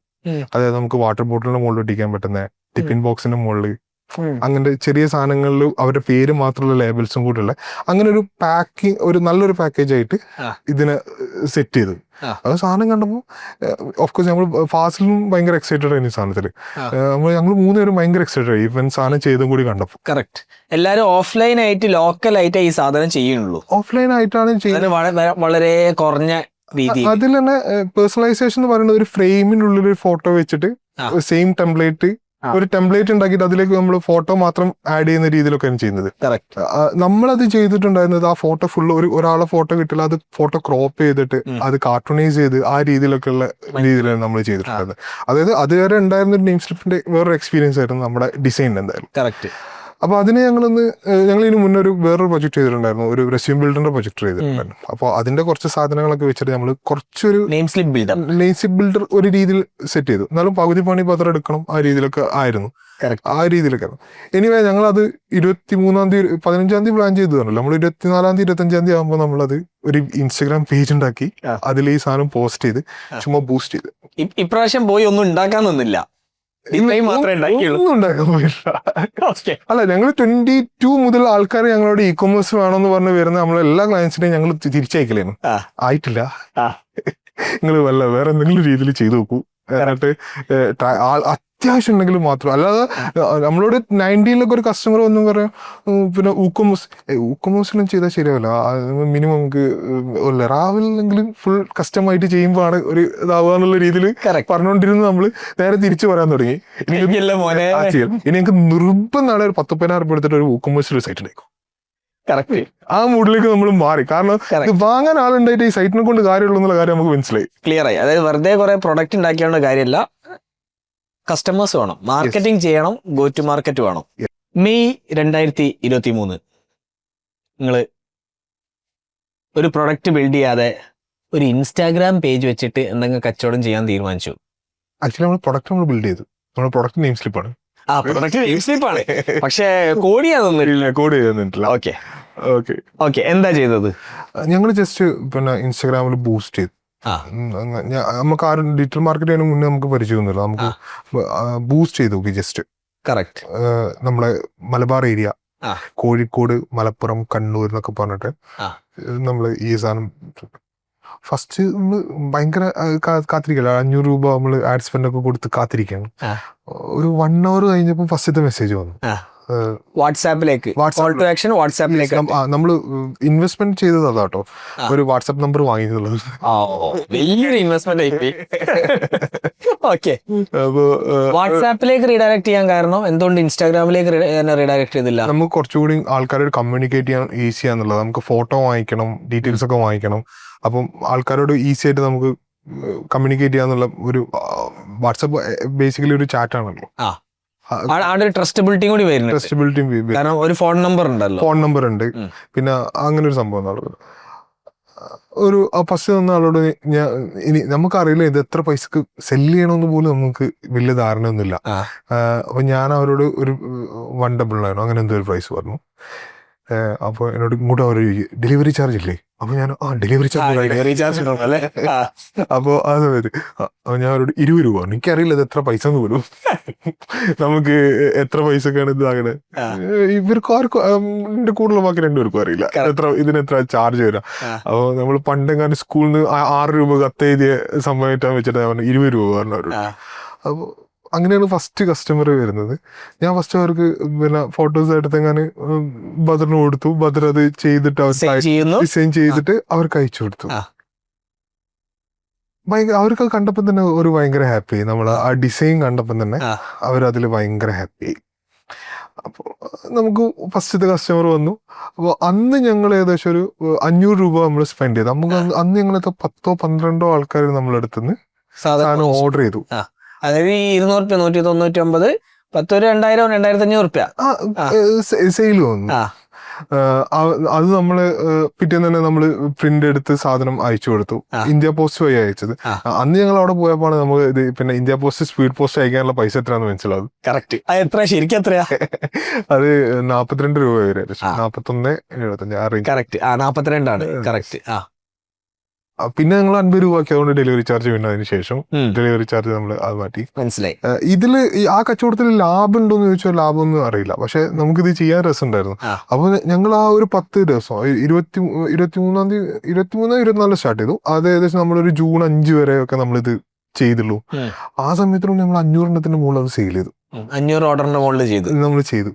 അതായത് നമുക്ക് വാട്ടർ ബോട്ടിലിന്റെ മുകളിൽ ഒട്ടിക്കാൻ പറ്റുന്ന ടിഫിൻ ബോക്സിന്റെ മുകളിൽ അങ്ങനത്തെ ചെറിയ സാധനങ്ങളിൽ അവരുടെ പേര് മാത്രമുള്ള ലേബിൾസും കൂടെ ഉള്ള അങ്ങനെ ഒരു പാക്കിങ്, ഒരു നല്ലൊരു പാക്കേജ് ആയിട്ട് ഇതിനെ സെറ്റ് ചെയ്തു. അത് സാധനം കണ്ടപ്പോൾ ഓഫ്കോഴ്സ് നമ്മൾ ഫാസിലും ഭയങ്കര എക്സൈറ്റഡ് ആയിരുന്നു ഈ സാധനത്തിൽ, ഞങ്ങൾ 3 പേരും ഭയങ്കര എക്സൈറ്റഡ് ആയി ഇവൻ സാധനം ചെയ്തും കൂടി കണ്ടപ്പോൾ. കറക്റ്റ്, എല്ലാരും ഓഫ്ലൈൻ ആയിട്ട് ലോക്കൽ ആയിട്ട് ഈ സാധനം ചെയ്യുന്നുള്ളൂ, ഓഫ്ലൈൻ ആയിട്ടാണ് ചെയ്യുന്നത് വളരെ കുറഞ്ഞ രീതി. അതിൽ തന്നെ പേഴ്സണലൈസേഷൻ എന്ന് പറയുന്നത് ഒരു ഫ്രെയിമിന്റെ ഉള്ളിൽ ഒരു ഫോട്ടോ വെച്ചിട്ട് സെയിം ടെംപ്ലേറ്റ് ഉണ്ടാക്കിയിട്ട് അതിലേക്ക് നമ്മൾ ഫോട്ടോ മാത്രം ആഡ് ചെയ്യുന്ന രീതിയിലൊക്കെയാണ് ചെയ്യുന്നത്. നമ്മളത് ചെയ്തിട്ടുണ്ടായിരുന്നത് ആ ഫോട്ടോ ഫുള്ള് ഒരാളെ ഫോട്ടോ കിട്ടില്ല, അത് ഫോട്ടോ ക്രോപ്പ് ചെയ്തിട്ട് അത് കാർട്ടൂണൈസ് ചെയ്ത് ആ രീതിയിലൊക്കെയുള്ള രീതിയിലാണ് നമ്മൾ ചെയ്തിട്ടുണ്ടായിരുന്നത്. അതായത് അതുവരെ ഉണ്ടായിരുന്ന ഒരു നെയിം സ്ലിപ്പിന്റെ വേറൊരു എക്സ്പീരിയൻസ് ആയിരുന്നു നമ്മുടെ ഡിസൈൻ എന്തായാലും. അപ്പൊ അതിന് ഞങ്ങൾ ഇതിന് മുന്നേ വേറൊരു പ്രൊജക്ട് ചെയ്തിട്ടുണ്ടായിരുന്നു, ഒരു റെസ്യൂം ബിൽഡറിന്റെ പ്രൊജക്ട് ചെയ്തിട്ടുണ്ടായിരുന്നു. അപ്പോൾ അതിന്റെ കുറച്ച് സാധനങ്ങളൊക്കെ വെച്ചിട്ട് നമ്മൾ കുറച്ചൊരു നെയിം സ്ലിപ്പ് ബിൽഡർ ഒരു രീതിയിൽ സെറ്റ് ചെയ്തു. എന്നാലും പകുതി പണി പത്രം എടുക്കണം ആ രീതിയിലൊക്കെ ആയിരുന്നു, ആ രീതിയിലൊക്കെ. എനിവേ ഞങ്ങളത് 23-ാം തീയതി 15-ാം തീയതി പ്ലാൻ ചെയ്തതാണല്ലോ, നമ്മൾ 24-ാം തീയതി 25-ാം തീയതി ആകുമ്പോൾ നമ്മളത് ഒരു ഇൻസ്റ്റഗ്രാം പേജ് ഉണ്ടാക്കി അതിൽ ഈ സാധനം പോസ്റ്റ് ചെയ്ത് ചുമ്മാ ബൂസ്റ്റ് ചെയ്ത്. ഇപ്രാവശ്യം പോയി ഒന്നും ഉണ്ടാക്കാൻ നിന്നില്ല, അല്ല ഞങ്ങൾ 22 മുതൽ ആൾക്കാർ ഞങ്ങളോട് ഇ കൊമേഴ്സ് വേണമെന്ന് പറഞ്ഞ് വരുന്ന നമ്മളെല്ലാ ക്ലയൻസിനെയും ഞങ്ങൾ തിരിച്ചയക്കലായിരുന്നു. ആയിട്ടില്ല, നിങ്ങൾ വേറെ എന്തെങ്കിലും രീതിയിൽ ചെയ്തു നോക്കൂ, എന്നിട്ട് അത്യാവശ്യം ഉണ്ടെങ്കിൽ മാത്രം. അല്ലാതെ നമ്മളോട് 90-ലൊക്കെ ഒരു കസ്റ്റമർ ഒന്നും പറയാം പിന്നെ ഊക്കമോസിലും ചെയ്താൽ ശരിയാവില്ല, മിനിമം നമുക്ക് രാവിലെങ്കിലും ഫുൾ കസ്റ്റമായിട്ട് ചെയ്യുമ്പോഴാണ് ഒരു ഇതാവുക രീതിയിൽ പറഞ്ഞുകൊണ്ടിരുന്നത്. നമ്മൾ നേരെ തിരിച്ചു പറയാൻ തുടങ്ങി, ഇനി ഞങ്ങൾക്ക് നിർബന്ധമാണ് ഒരു 10-15 രൂപ എടുത്തിട്ട് ഒരു ഊക്കമോസിൽ സൈറ്റ് ഉണ്ടാക്കും. ആ മൂഡിലേക്ക് നമ്മൾ മാറി, കാരണം ഇത് വാങ്ങാൻ ആളുണ്ടായിട്ട് ഈ സൈറ്റിനെ കൊണ്ട് കാര്യമുള്ളൂ എന്നുള്ള കാര്യം നമുക്ക് മനസ്സിലായി, ക്ലിയർ ആയി. അതായത് വെറുതെ കുറെ പ്രൊഡക്റ്റ് ഉണ്ടാക്കിയുള്ള കാര്യമല്ല, കസ്റ്റമേഴ്സ് വേണം, മാർക്കറ്റിംഗ് ചെയ്യണം, ഗോ ടു മാർക്കറ്റ് വേണം. മെയ് 2023 നിങ്ങൾ ഒരു പ്രൊഡക്റ്റ് ബിൽഡ് ചെയ്യാതെ ഒരു ഇൻസ്റ്റാഗ്രാം പേജ് വെച്ചിട്ട് എന്തെങ്കിലും കച്ചവടം ചെയ്യാൻ തീരുമാനിച്ചു. ആക്ച്വലി നമ്മൾ പ്രൊഡക്റ്റ് ബിൽഡ് ചെയ്തു, നമ്മുടെ പ്രൊഡക്റ്റ് നെയിം സ്ലിപ്പാണ്. പ്രൊഡക്റ്റ് നെയിം സ്ലിപ്പാണ്, പക്ഷേ കോഡ് ചെയ്യാനൊന്നുമില്ല. ഓക്കെ, എന്താ ചെയ്തത്? ഞങ്ങൾ ജസ്റ്റ് പിന്നെ ഇൻസ്റ്റാഗ്രാമിൽ ബൂസ്റ്റ് ചെയ്തു. നമുക്ക് ആരും ഡിജിറ്റൽ മാർക്കറ്റ് ചെയ്യുന്ന മുന്നേ നമുക്ക് പരിചയമൊന്നുമില്ല, നമുക്ക് ബൂസ്റ്റ് ചെയ്തു ജസ്റ്റ്. നമ്മളെ മലബാർ ഏരിയ, കോഴിക്കോട്, മലപ്പുറം, കണ്ണൂർ എന്നൊക്കെ പറഞ്ഞിട്ട് നമ്മൾ ഈ സാധനം ഫസ്റ്റ് നമ്മള് ഭയങ്കര കാത്തിരിക്കല, 500 രൂപ നമ്മള് ആഡ് സ്പെൻഡ് ഒക്കെ കൊടുത്ത് കാത്തിരിക്കുകയാണ്. ഒരു 1 hour കഴിഞ്ഞപ്പോൾ ഫസ്റ്റത്തെ മെസ്സേജ് വന്നു വാട്സാപ്പിലേക്ക്. നമ്മൾ ഇൻവെസ്റ്റ്മെന്റ് ചെയ്തത് അതാട്ടോ, ഒരു വാട്സാപ്പ് നമ്പർ വാങ്ങിയിട്ടുള്ളത്. വലിയൊരു ഇൻവെസ്റ്റ്മെന്റ്. വാട്സാപ്പിലേക്ക് റീഡയറക്ട് ചെയ്യാൻ കാരണം എന്തുകൊണ്ട് ഇൻസ്റ്റാഗ്രാമിലേക്ക് റീഡയറക്ട് ചെയ്തില്ല? നമുക്ക് കുറച്ചുകൂടി ആൾക്കാരോട് കമ്മ്യൂണിക്കേറ്റ് ചെയ്യാൻ ഈസിയാന്നുള്ളത്. നമുക്ക് ഫോട്ടോ വാങ്ങിക്കണം, ഡീറ്റെയിൽസ് ഒക്കെ വാങ്ങിക്കണം, അപ്പം ആൾക്കാരോട് ഈസി ആയിട്ട് നമുക്ക് കമ്മ്യൂണിക്കേറ്റ് ചെയ്യാന്നുള്ള ഒരു വാട്സാപ്പ് ബേസിക്കലി ഒരു ചാറ്റ് ആണല്ലോ. ട്രസ്റ്റബിലിറ്റി കൂടി വരുന്നത്, കാരണം ഒരു ഫോൺ നമ്പർ ഉണ്ടല്ലോ, ഫോൺ നമ്പർ ഉണ്ട്, പിന്നെ അങ്ങനെ ഒരു സംഭവം നടക്കുന്നത്. ഒരു ഫസ്റ്റ് തന്ന ആളോട് ഞാൻ ഇനി നമുക്കറിയില്ല ഇത് എത്ര പൈസക്ക് സെല് ചെയ്യണമെന്ന് പോലും നമുക്ക് വലിയ ധാരണയൊന്നുമില്ല. അപ്പൊ ഞാൻ അവരോട് ഒരു 1 $9 അങ്ങനെ എന്തോ ഒരു പ്രൈസ് പറഞ്ഞു. അപ്പോൾ എന്നോട് ഇങ്ങോട്ട് അവർ ഡെലിവറി ചാർജ് ഇല്ലേ? അപ്പൊ ഞാൻ ഡെലിവറി ചാർജ് അപ്പൊ ആ സമയത്ത് അപ്പൊ ഞാൻ അവരോട് 20 രൂപ പറഞ്ഞു. എനിക്കറിയില്ല ഇത് എത്ര പൈസ എന്ന് പോലും. നമുക്ക് എത്ര പൈസക്കാണ് ഇതാകണേ? ഇവർക്ക് ആർക്കും എന്റെ കൂടുതൽ ബാക്കി 2 പേർക്കും അറിയില്ല ഇതിനെത്ര ചാർജ് വരാം. അപ്പൊ നമ്മൾ പണ്ടെങ്ങാനും സ്കൂളിൽ നിന്ന് 6 രൂപ കത്ത് എഴുതിയ സംഭവിക്കാൻ വെച്ചിട്ട് ഞാൻ പറഞ്ഞു 20 രൂപ പറഞ്ഞു അവരോട്. അപ്പൊ അങ്ങനെയാണ് ഫസ്റ്റ് കസ്റ്റമർ വരുന്നത്. ഞാൻ ഫസ്റ്റ് അവർക്ക് പിന്നെ ഫോട്ടോസ് എടുത്തെങ്ങാന് ബദറിന് കൊടുത്തു. ബദർ അത് ചെയ്തിട്ട് അവർ ഡിസൈൻ ചെയ്തിട്ട് അവർക്ക് അയച്ചു കൊടുത്തു. അവർക്ക് കണ്ടപ്പോൾ തന്നെ ഒരു ഭയങ്കര ഹാപ്പി. നമ്മൾ ആ ഡിസൈൻ കണ്ടപ്പോൾ തന്നെ അവരതിൽ ഭയങ്കര ഹാപ്പി. അപ്പോൾ നമുക്ക് ഫസ്റ്റത്തെ കസ്റ്റമർ വന്നു. അപ്പോൾ അന്ന് ഞങ്ങൾ ഏകദേശം ഒരു 500 രൂപ നമ്മൾ സ്പെൻഡ് ചെയ്തു. നമുക്ക് അന്ന് ഞങ്ങളത്തെ 10-12 ആൾക്കാർ നമ്മളെടുത്തുനിന്ന് സാധനം ഓർഡർ ചെയ്തു. അതായത് 200 199 10 2000 2500 സെയിൽ വന്നു. അത് നമ്മള് പിറ്റേന്ന് തന്നെ നമ്മള് പ്രിന്റ് എടുത്ത് സാധനം അയച്ചു കൊടുത്തു. ഇന്ത്യ പോസ്റ്റ് വഴി അയച്ചത്. അന്ന് ഞങ്ങൾ അവിടെ പോയപ്പോൾ നമുക്ക് ഇത് പിന്നെ ഇന്ത്യ പോസ്റ്റ് സ്പീഡ് പോസ്റ്റ് അയക്കാനുള്ള പൈസ എത്രയാണെന്ന് മനസ്സിലാവും. കറക്റ്റ് എത്ര ശരിക്കും എത്രയാ? അത് 42 രൂപ വരെ 41.75 കറക്റ്റ് 42 ആണ് കറക്റ്റ്. പിന്നെ ഞങ്ങൾ 50 രൂപ അതുകൊണ്ട് ഡെലിവറി ചാർജ് പിന്നെ അതിന് ശേഷം ഡെലിവറി ചാർജ് നമ്മൾ അത് മാറ്റി. മനസ്സിലായി. ഇതില് ആ കച്ചവടത്തിൽ ലാഭം ഉണ്ടോന്ന് ചോദിച്ചാൽ ലാഭമൊന്നും അറിയില്ല. പക്ഷെ നമുക്കിത് ചെയ്യാൻ രസമുണ്ടായിരുന്നു. അപ്പൊ ഞങ്ങൾ ആ ഒരു 10 ദിവസം 23-24 സ്റ്റാർട്ട് ചെയ്തു. അത് ഏകദേശം നമ്മളൊരു ജൂൺ 5 വരെ ഒക്കെ നമ്മളിത് ചെയ്തുള്ളൂ. ആ സമയത്തിനും ഞങ്ങൾ 500 മുകളിൽ അത് സെയിൽ ചെയ്തു. 500 ഓർഡറിന്റെ മുകളിൽ നമ്മൾ ചെയ്തു.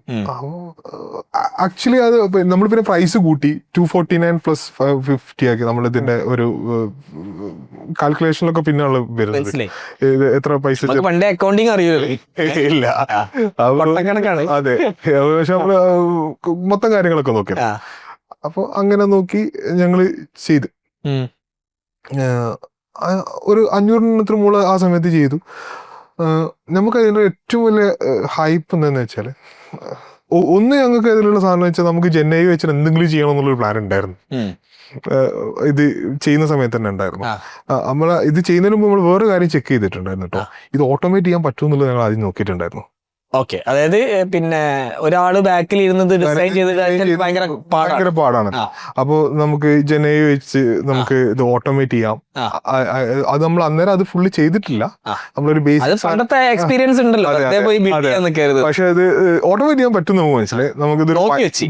ആക്ച്വലി അത് നമ്മൾ പിന്നെ പ്രൈസ് കൂട്ടി 249 + 50 ആക്കി. നമ്മൾ ഇതിന്റെ ഒരു കാൽക്കുലേഷനിലൊക്കെ പിന്നെ വരുന്നത് എത്ര പൈസ അക്കൗണ്ടിങ് അറിയില്ല. അതെ, പക്ഷെ നമ്മള് മൊത്തം കാര്യങ്ങളൊക്കെ നോക്കി. അപ്പൊ അങ്ങനെ നോക്കി ഞങ്ങള് ചെയ്തു. ഒരു 500 മുകളിൽ ആ സമയത്ത് ചെയ്തു. നമുക്ക് അതിന്റെ ഏറ്റവും വലിയ ഹൈപ്പ് എന്താന്ന് വെച്ചാല് ഒന്ന് ഞങ്ങൾക്ക് അതിലുള്ള സാധനം വെച്ചാൽ നമുക്ക് ജെന്നൈ വെച്ചിട്ട് എന്തെങ്കിലും ചെയ്യണം എന്നുള്ളൊരു പ്ലാൻ ഉണ്ടായിരുന്നു. ഇത് ചെയ്യുന്ന സമയത്ത് തന്നെ ഉണ്ടായിരുന്നു. നമ്മൾ ഇത് ചെയ്യുന്നതിന് മുമ്പ് നമ്മൾ വേറെ കാര്യം ചെക്ക് ചെയ്തിട്ടുണ്ടായിരുന്നു കേട്ടോ. ഇത് ഓട്ടോമേറ്റ് ചെയ്യാൻ പറ്റുമെന്നുള്ളത് ഞങ്ങൾ ആദ്യം നോക്കിയിട്ടുണ്ടായിരുന്നു. ഓക്കെ, അതായത് പിന്നെ ഒരാള് ബാക്കിൽ ഇരുന്നത് ഡിസൈൻ ചെയ്തിട്ട് ഭയങ്കര പാടാണ്. അപ്പൊ നമുക്ക് ജെനൈ വെച്ച് നമുക്ക് ഇത് ഓട്ടോമേറ്റ് ചെയ്യാം. അത് നമ്മൾ അന്നേരം അത് ഫുള്ള് ചെയ്തിട്ടില്ല. നമ്മളൊരു ബേസിക് എക്സ്പീരിയൻസ് ഉണ്ടല്ലോ, പക്ഷെ അത് ഓട്ടോമേറ്റ് ചെയ്യാൻ പറ്റും നമുക്ക് മനസ്സിലായി. നമുക്കിത്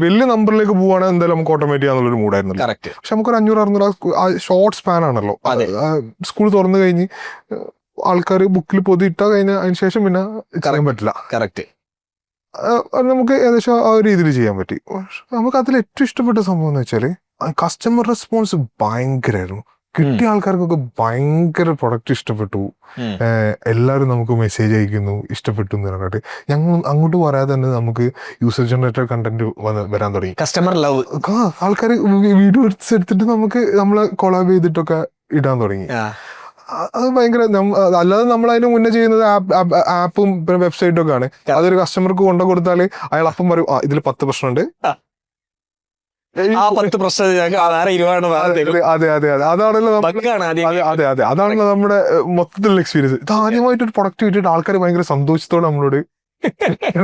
വലിയ നമ്പറിലേക്ക് പോവാണെങ്കിൽ എന്തായാലും നമുക്ക് ഓട്ടോമേറ്റ് ചെയ്യാന്നുള്ളൊരു മൂടായിരുന്നു. പക്ഷെ നമുക്കൊരു 500-600 ഷോർട്ട് സ്പാൻ ആണല്ലോ. സ്കൂൾ തുറന്നു കഴിഞ്ഞ് ആൾക്കാർ ബുക്കിൽ പൊതിയിട്ടാ കഴിഞ്ഞ അതിന് ശേഷം പിന്നെ ചെയ്യാൻ പറ്റില്ല. കറക്റ്റ്. നമുക്ക് ഏകദേശം ആ ഒരു രീതിയിൽ ചെയ്യാൻ പറ്റി. നമുക്ക് അതിൽ ഏറ്റവും ഇഷ്ടപ്പെട്ട സംഭവം എന്ന് വെച്ചാല് കസ്റ്റമർ റെസ്പോൺസ് ഭയങ്കരമായിരുന്നു. കിട്ടിയ ആൾക്കാർക്കൊക്കെ ഭയങ്കര പ്രൊഡക്റ്റ് ഇഷ്ടപ്പെട്ടു. എല്ലാവരും നമുക്ക് മെസ്സേജ് അയക്കുന്നു ഇഷ്ടപ്പെട്ടു എന്ന് പറഞ്ഞിട്ട്. ഞങ്ങൾ അങ്ങോട്ട് പറയാതെ തന്നെ നമുക്ക് യൂസർ ജനറേറ്റഡ് കണ്ടന്റ് വരാൻ തുടങ്ങി. Customer love. ആൾക്കാർ വീഡിയോ എടുത്തിട്ട് നമുക്ക് നമ്മളെ കൊളാബ് ചെയ്തിട്ടൊക്കെ ഇടാൻ തുടങ്ങി. അത് ഭയങ്കര അല്ലാതെ നമ്മൾ അതിന് മുന്നേ ചെയ്യുന്നത് ആപ്പും പിന്നെ വെബ്സൈറ്റും ഒക്കെ ആണ്. അതൊരു കസ്റ്റമർക്ക് കൊണ്ടു കൊടുത്താൽ അയാൾ അപ്പം പറയും ഇതിൽ 10 പ്രശ്നമുണ്ട്. അതെ അതാണല്ലോ നമ്മുടെ മൊത്തത്തിലുള്ള എക്സ്പീരിയൻസ്. ഇത് ആദ്യമായിട്ട് ഒരു പ്രൊഡക്റ്റ് കിട്ടിയിട്ട് ആൾക്കാർ ഭയങ്കര സന്തോഷത്തോടെ നമ്മളോട്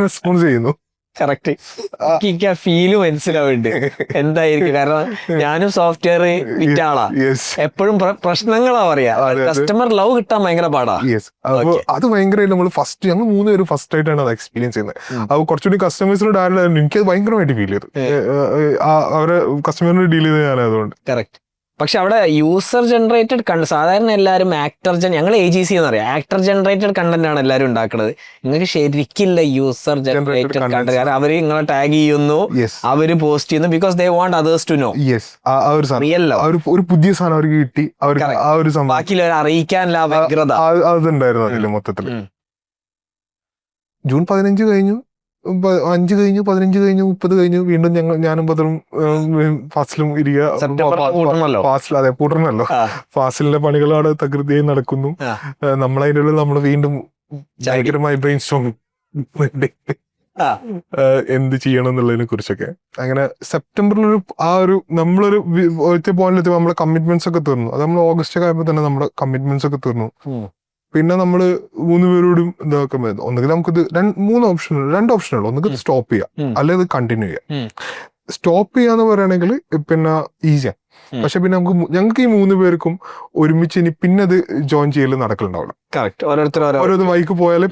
റെസ്പോൺസ് ചെയ്യുന്നു. കറക്റ്റ്. എനിക്ക് ആ ഫീല് മനസ്സിലാവുന്നുണ്ട് എന്തായിരിക്കും. കാരണം ഞാനും സോഫ്റ്റ്വെയർ വിറ്റ ആളാ. എപ്പോഴും പ്രശ്നങ്ങളാ പറയാ. കസ്റ്റമർ ലവ് കിട്ടാൻ ഭയങ്കര പാടാ. അത് ഭയങ്കരമായിട്ട് നമ്മൾ ഞങ്ങൾ 3 പേരും ഫസ്റ്റ് ആയിട്ടാണ് അത് എക്സ്പീരിയൻസ് ചെയ്യുന്നത്. അത് കുറച്ചുകൂടി കസ്റ്റമേഴ്സിനോട് ആരും എനിക്കത് ഭയങ്കരമായിട്ട് ഫീൽ ചെയ്തു. അവരെ കസ്റ്റമറിനോട് ഡീൽ ചെയ്ത് ഞാൻ അതുകൊണ്ട്. കറക്റ്റ്. പക്ഷെ അവിടെ യൂസർ ജനറേറ്റഡ് കണ്ടന്റ് സാധാരണ എല്ലാവരും ഞങ്ങൾ AGC എന്ന് പറയാം, ആക്ടർ ജനറേറ്റഡ് കണ്ടന്റ് ആണ് എല്ലാവരും ഉണ്ടാക്കുന്നത്. നിങ്ങൾക്ക് ശരിക്കില്ല യൂസർ ജനറേറ്റഡ് കണ്ടന്റ്. കാരണം അവര് നിങ്ങളെ ടാഗ് ചെയ്യുന്നു, അവര് പോസ്റ്റ് ചെയ്യുന്നു, because they want others to know. ഒരു പുതിയ സാധനം അവർക്ക് കിട്ടി, ബാക്കിയുള്ളവരെ അറിയിക്കാനുള്ള വ്യഗ്രത അതുണ്ടായിരുന്നു അതില് മൊത്തത്തിൽ. ജൂൺ 15 കഴിഞ്ഞു, 5 കഴിഞ്ഞു, 15 കഴിഞ്ഞു, 30 കഴിഞ്ഞു. വീണ്ടും ഞാനും ബദറും ഫാസിലും ഇരിക്കുക. അതെ, പൂട്ടണല്ലോ. ഫാസിലിന്റെ പണികൾ അവിടെ തകൃതിയായി നടക്കുന്നു. നമ്മളതിനുള്ള നമ്മള് വീണ്ടും ഭയങ്കരമായി ബ്രെയിൻ സ്റ്റോം. എന്ത് ചെയ്യണം എന്നുള്ളതിനെ കുറിച്ചൊക്കെ. അങ്ങനെ സെപ്റ്റംബറിലൊരു ആ ഒരു നമ്മളൊരു പോയിന്റിലെത്തി നമ്മളെ കമ്മിറ്റ്മെന്റ്സ് ഒക്കെ തീർന്നു. അത് നമ്മൾ ഓഗസ്റ്റ് ഒക്കെ ആയപ്പോൾ തന്നെ നമ്മുടെ കമ്മിറ്റ്മെന്റ്സ് ഒക്കെ തീർന്നു. പിന്നെ നമ്മൾ 3 പേരോടും ഇതൊക്കെ ഒന്നുകിൽ നമുക്കിത് രണ്ട് ഓപ്ഷനുള്ളൂ. ഒന്നുകിൽ സ്റ്റോപ്പ് ചെയ്യാം, അല്ലെങ്കിൽ ഇത് കണ്ടിന്യൂ ചെയ്യാം. സ്റ്റോപ്പ് ചെയ്യാന്ന് പറയുകയാണെങ്കിൽ പിന്നെ ഈസിയാണ്. പക്ഷെ പിന്നെ ഞങ്ങൾക്ക് ഈ 3 പേർക്കും ഒരുമിച്ച് ഇനി പിന്നെ അത് ജോയിൻ ചെയ്യൽ നടക്കലുണ്ടാവില്ല. ഓരോ വൈക്ക് പോയാൽ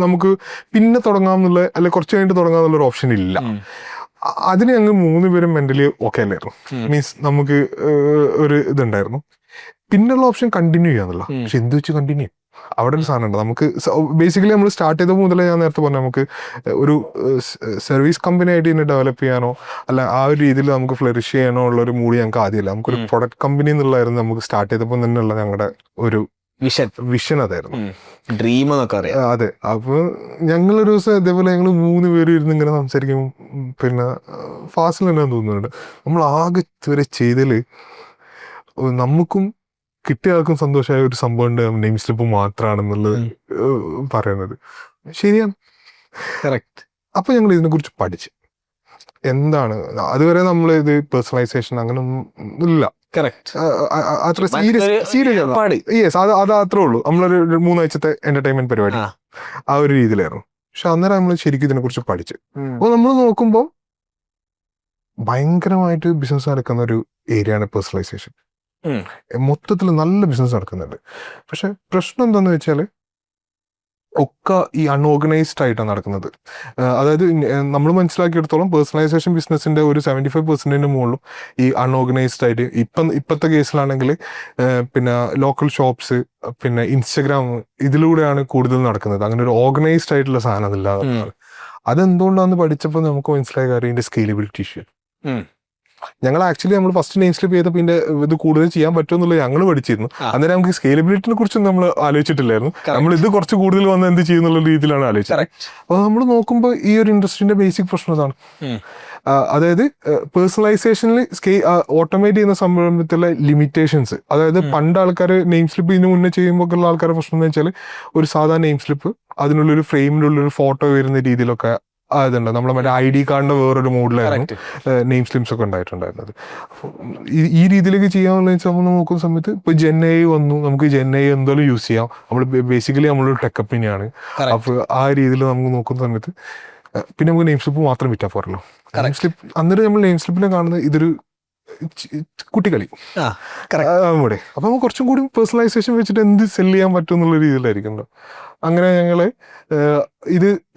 നമുക്ക് പിന്നെ തുടങ്ങാമെന്നുള്ള അല്ലെങ്കിൽ കുറച്ച് കഴിഞ്ഞിട്ട് തുടങ്ങാമെന്നുള്ള ഒരു ഓപ്ഷൻ ഇല്ല. അതിന് ഞങ്ങൾ 3 പേരും മെന്റലി ഓക്കെ അല്ലായിരുന്നു. മീൻസ് നമുക്ക് ഒരു ഇതുണ്ടായിരുന്നു. പിന്നുള്ള ഓപ്ഷൻ കണ്ടിന്യൂ ചെയ്യാന്നുള്ള. പക്ഷെ എന്ത് വെച്ച് കണ്ടിന്യൂ? അവിടെ ഒരു സാധനം ഉണ്ട്. നമുക്ക് ബേസിക്കലി നമ്മൾ സ്റ്റാർട്ട് ചെയ്ത മുതലേ ഞാൻ നേരത്തെ പറഞ്ഞു, നമുക്ക് ഒരു സർവീസ് കമ്പനി ആയിട്ട് ഇതിനെ ഡെവലപ്പ് ചെയ്യാനോ അല്ല ആ ഒരു രീതിയിൽ നമുക്ക് ഫ്ലറിഷ് ചെയ്യാനോ ഉള്ള ഒരു മൂഡ് ഞങ്ങൾക്ക് ആദ്യമില്ല. നമുക്കൊരു പ്രൊഡക്റ്റ് കമ്പനി എന്നുള്ളതായിരുന്നു നമുക്ക് സ്റ്റാർട്ട് ചെയ്തപ്പോൾ തന്നെയുള്ള ഞങ്ങളുടെ ഒരു വിഷൻ അതായിരുന്നു, ഡ്രീം എന്നൊക്കെ അറിയാം. അതെ. അപ്പൊ ഞങ്ങളൊരു ദിവസം ഇതേപോലെ ഞങ്ങൾ 3 പേര് ഇരുന്ന് ഇങ്ങനെ സംസാരിക്കും. പിന്നെ ഫാസിൽ തന്നെ തോന്നുന്നുണ്ട്, നമ്മൾ ആകെ ഇതുവരെ ചെയ്തതില് നമുക്കും കിട്ടിയ ആൾക്കും സന്തോഷമായ ഒരു സംഭവം ഉണ്ട്, നെയിം സ്ലിപ്പ് മാത്രമാണെന്നുള്ളത് പറയുന്നത് ശരിയാണ്. കറക്റ്റ്. അപ്പൊ ഞങ്ങൾ ഇതിനെ കുറിച്ച് പഠിച്ച് എന്താണ് അതുവരെ നമ്മൾ ഇത് പേഴ്സണലൈസേഷൻ അങ്ങനെ ഒന്നും ഇല്ല. അത്ര സീരിയസ് അത് അത്രേ ഉള്ളൂ. നമ്മളൊരു 3 ആഴ്ചത്തെ എന്റർടൈൻമെന്റ് പരിപാടി ആ ഒരു രീതിയിലായിരുന്നു. പക്ഷെ അന്നേരം നമ്മൾ ശരിക്കും ഇതിനെ കുറിച്ച് പഠിച്ച് അപ്പൊ നമ്മൾ നോക്കുമ്പോൾ ഭയങ്കരമായിട്ട് ബിസിനസ് നടക്കുന്ന ഒരു ഏരിയയാണ് പേഴ്സണലൈസേഷൻ. മൊത്തത്തിൽ നല്ല ബിസിനസ് നടക്കുന്നുണ്ട്. പക്ഷെ പ്രശ്നം എന്താന്ന് വെച്ചാൽ ഒക്കെ ഈ അൺഓർഗനൈസ്ഡ് ആയിട്ടാണ് നടക്കുന്നത്. അതായത് നമ്മൾ മനസ്സിലാക്കിയെടുത്തോളം പേഴ്സണലൈസേഷൻ ബിസിനസിന്റെ ഒരു 75% മുകളിലും ഈ അൺഓർഗനൈസ്ഡ് ആയിട്ട് ഇപ്പോഴത്തെ കേസിലാണെങ്കിൽ പിന്നെ ലോക്കൽ ഷോപ്സ് പിന്നെ ഇൻസ്റ്റഗ്രാം ഇതിലൂടെയാണ് കൂടുതൽ നടക്കുന്നത്. അങ്ങനെ ഒരു ഓർഗനൈസ്ഡ് ആയിട്ടുള്ള സാധനം അതില്ലാതെ. അതെന്തുകൊണ്ടാന്ന് പഠിച്ചപ്പോൾ നമുക്ക് മനസ്സിലായ കാര്യം ഇതിന്റെ സ്കെയിലബിലിറ്റി ഇഷ്യൂ. ഞങ്ങൾ ഫസ്റ്റ് നെയിം സ്ലിപ്പ് ചെയ്തപ്പോൾ ഇതിന്റെ ഇത് കൂടുതൽ ചെയ്യാൻ പറ്റുമെന്നുള്ളത് ഞങ്ങൾ പഠിച്ചിരുന്നു. അന്നേരം നമുക്ക് സ്കെയിലബിലിറ്റിനെ കുറിച്ചും നമ്മൾ ആലോചിച്ചിട്ടില്ലായിരുന്നു. നമ്മൾ ഇത് കുറച്ച് കൂടുതൽ വന്ന് എന്ത് ചെയ്യുന്നുള്ള രീതിയിലാണ് ആലോചിച്ചത്. അപ്പോൾ നമ്മൾ നോക്കുമ്പോൾ ഈ ഒരു ഇൻഡസ്ട്രീന്റെ ബേസിക് പ്രശ്നം ഇതാണ്. അതായത് പേഴ്സണലൈസേഷനിൽ ഓട്ടോമേറ്റ് ചെയ്യുന്ന സംഭവത്തിലെ ലിമിറ്റേഷൻസ്. അതായത് പണ്ട് ആൾക്കാർ നെയിം സ്ലിപ്പ് ഇതിന് മുന്നേ ചെയ്യുമ്പോൾ ഉള്ള ആൾക്കാരുടെ പ്രശ്നം എന്ന് വെച്ചാൽ ഒരു സാധാരണ നെയിം സ്ലിപ്പ് അതിനുള്ളൊരു ഫ്രെയിമിലുള്ളൊരു ഫോട്ടോ വരുന്ന രീതിയിലൊക്കെ അതുണ്ട്. നമ്മളെ മറ്റേ ID കാർഡിന്റെ വേറൊരു മോഡലായിരുന്നു നെയിം സ്ലിപ്സ് ഒക്കെ ഉണ്ടായിട്ടുണ്ടായിരുന്നത്. അപ്പോൾ ഈ രീതിയിലേക്ക് ചെയ്യാമെന്ന് വെച്ചാൽ നമ്മൾ നോക്കുന്ന സമയത്ത് ഇപ്പൊ ജെൻഐ വന്നു. നമുക്ക് ജെൻഐ എന്തായാലും യൂസ് ചെയ്യാം. നമ്മൾ ബേസിക്കലി നമ്മളൊരു ടെക് കമ്പനിയാണ്. അപ്പോൾ ആ രീതിയിൽ നമുക്ക് നോക്കുന്ന സമയത്ത് പിന്നെ നമുക്ക് നെയിം സ്ലിപ്പ് മാത്രം വിറ്റാൽ പോരല്ലോ. നെയിം സ്ലിപ്പ് അന്നേരം നമ്മൾ നെയിം സ്ലിപ്പിനെ കാണുന്നത് ഇതൊരു കുട്ടിക്കളി അവിടെ. അപ്പൊ നമുക്ക് കുറച്ചും കൂടി പേഴ്സണലൈസേഷൻ വെച്ചിട്ട് എന്ത് സെല് ചെയ്യാൻ പറ്റും എന്നുള്ള രീതിയിലായിരിക്കും. അങ്ങനെ ഞങ്ങള്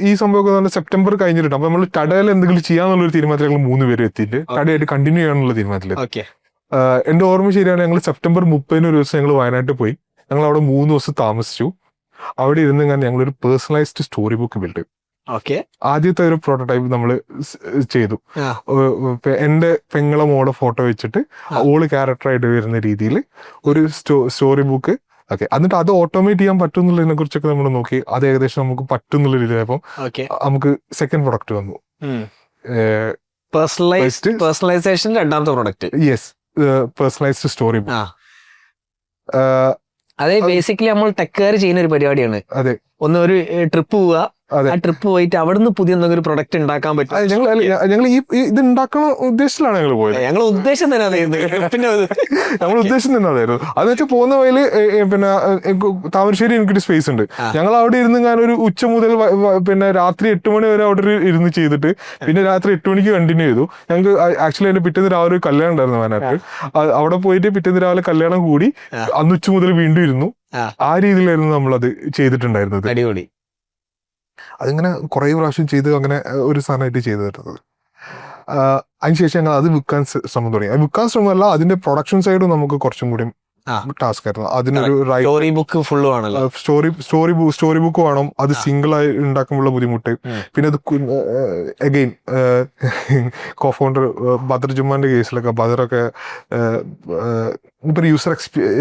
ഈ സംഭവമൊക്കെ തന്നെ സെപ്റ്റംബർ കഴിഞ്ഞിട്ട് അപ്പൊ നമ്മൾ ടഡയിൽ എന്തെങ്കിലും ചെയ്യാന്നുള്ളൊരു തീരുമാനത്തിൽ ഞങ്ങൾ 3 പേര് എത്തിയിട്ട് ടഡയായിട്ട് കണ്ടിന്യൂ ചെയ്യാനുള്ള തീരുമാനത്തിൽ. എന്റെ ഓർമ്മ ശരിയാണ്, ഞങ്ങൾ സെപ്റ്റംബർ 30 ഒരു ദിവസം ഞങ്ങൾ വയനാട്ടിൽ പോയി. ഞങ്ങൾ അവിടെ 3 ദിവസം താമസിച്ചു. അവിടെ ഇരുന്ന് ഞങ്ങളൊരു പേഴ്സണലൈസ്ഡ് സ്റ്റോറി ബുക്ക് ബിൽഡ്. ആദ്യത്തെ ഒരു പ്രോട്ടോടൈപ്പ് നമ്മൾ ചെയ്തു. എന്റെ പെങ്ങളെ മോടെ ഫോട്ടോ വെച്ചിട്ട് ഓള് ക്യാരക്ടറായിട്ട് വരുന്ന രീതിയിൽ ഒരു സ്റ്റോറി ബുക്ക്. എന്നിട്ട് അത് ഓട്ടോമേറ്റ് ചെയ്യാൻ പറ്റും എന്നുള്ളതിനെ കുറിച്ചൊക്കെ നമ്മൾ നോക്കി. അത് ഏകദേശം നമുക്ക് പറ്റും എന്നുള്ള രീതിയിലായപ്പോൾ നമുക്ക് സെക്കൻഡ് പ്രൊഡക്റ്റ് വന്നു. പേഴ്സണലൈസേഷൻ രണ്ടാമത്തെ product. Yes, personalised story book. അതെ, ബേസിക്കലി നമ്മൾ ടെക്കുകാർ ചെയ്യുന്ന ഒരു പരിപാടിയാണ്. അതെ, ഒന്ന് ഒരു ട്രിപ്പ് പോവുക, ആ ട്രിപ്പ് പോയിട്ട് അവിടുന്ന് പുതിയ എന്തെങ്കിലും ഒരു പ്രൊഡക്റ്റ് ഉണ്ടാക്കാൻ പറ്റും. ഞങ്ങൾ ഇത് ഉണ്ടാക്കണ ഉദ്ദേശത്തിലാണ് ഞങ്ങൾ പോയത്. ഞങ്ങൾ ഉദ്ദേശം തന്നെ പിന്നെ നമ്മൾ ഉദ്ദേശം തന്നെ അതായിരുന്നു. അതെന്ന് വെച്ചാൽ പോകുന്ന വഴിയില് പിന്നെ താമരശ്ശേരി എനിക്കൊരു സ്പേസ് ഉണ്ട്. ഞങ്ങൾ അവിടെ ഇരുന്ന് ഞാനൊരു ഉച്ച മുതൽ പിന്നെ രാത്രി 8 മണി വരെ അവിടെ ഇരുന്ന് ചെയ്തിട്ട് പിന്നെ രാത്രി 8 മണിക്ക് കണ്ടിന്യൂ ചെയ്തു. ഞങ്ങൾക്ക് ആക്ച്വലി അതിന്റെ പിറ്റേന്ന് രാവിലെ ഒരു കല്യാണം ഉണ്ടായിരുന്നു വയനാട്ടിൽ. അവിടെ പോയിട്ട് പിറ്റേന്ന് രാവിലെ കല്യാണം കൂടി അന്ന് ഉച്ച മുതൽ വീണ്ടും ഇരുന്നു. ആ രീതിയിലായിരുന്നു നമ്മളത് ചെയ്തിട്ടുണ്ടായിരുന്നത്. അടിപൊളി. അതിങ്ങനെ കുറേ പ്രാവശ്യം ചെയ്ത് അങ്ങനെ ഒരു സാധനമായിട്ട് ചെയ്തു തരുന്നത്. അതിനുശേഷം ഞങ്ങൾ അത് വിൽക്കാൻ ശ്രമം തുടങ്ങി. അത് വിൽക്കാൻ ശ്രമമല്ല, അതിന്റെ പ്രൊഡക്ഷൻ സൈഡും നമുക്ക് കുറച്ചും കൂടി ടാസ്ക് ആയിരുന്നു. അതിനൊരു സ്റ്റോറി ബുക്ക് ഫുള്ള് വേണമല്ലോ. സ്റ്റോറി ബുക്ക് വേണം. അത് സിംഗിൾ ആയി ഉണ്ടാക്കുമ്പോഴുള്ള ബുദ്ധിമുട്ട്. പിന്നെ അത് അഗെയിൻ കോഫൗണ്ടർ ബദർ ജുമാന്റെ കേസിലൊക്കെ ബദറൊക്കെ ഇപ്പൊ യൂസർ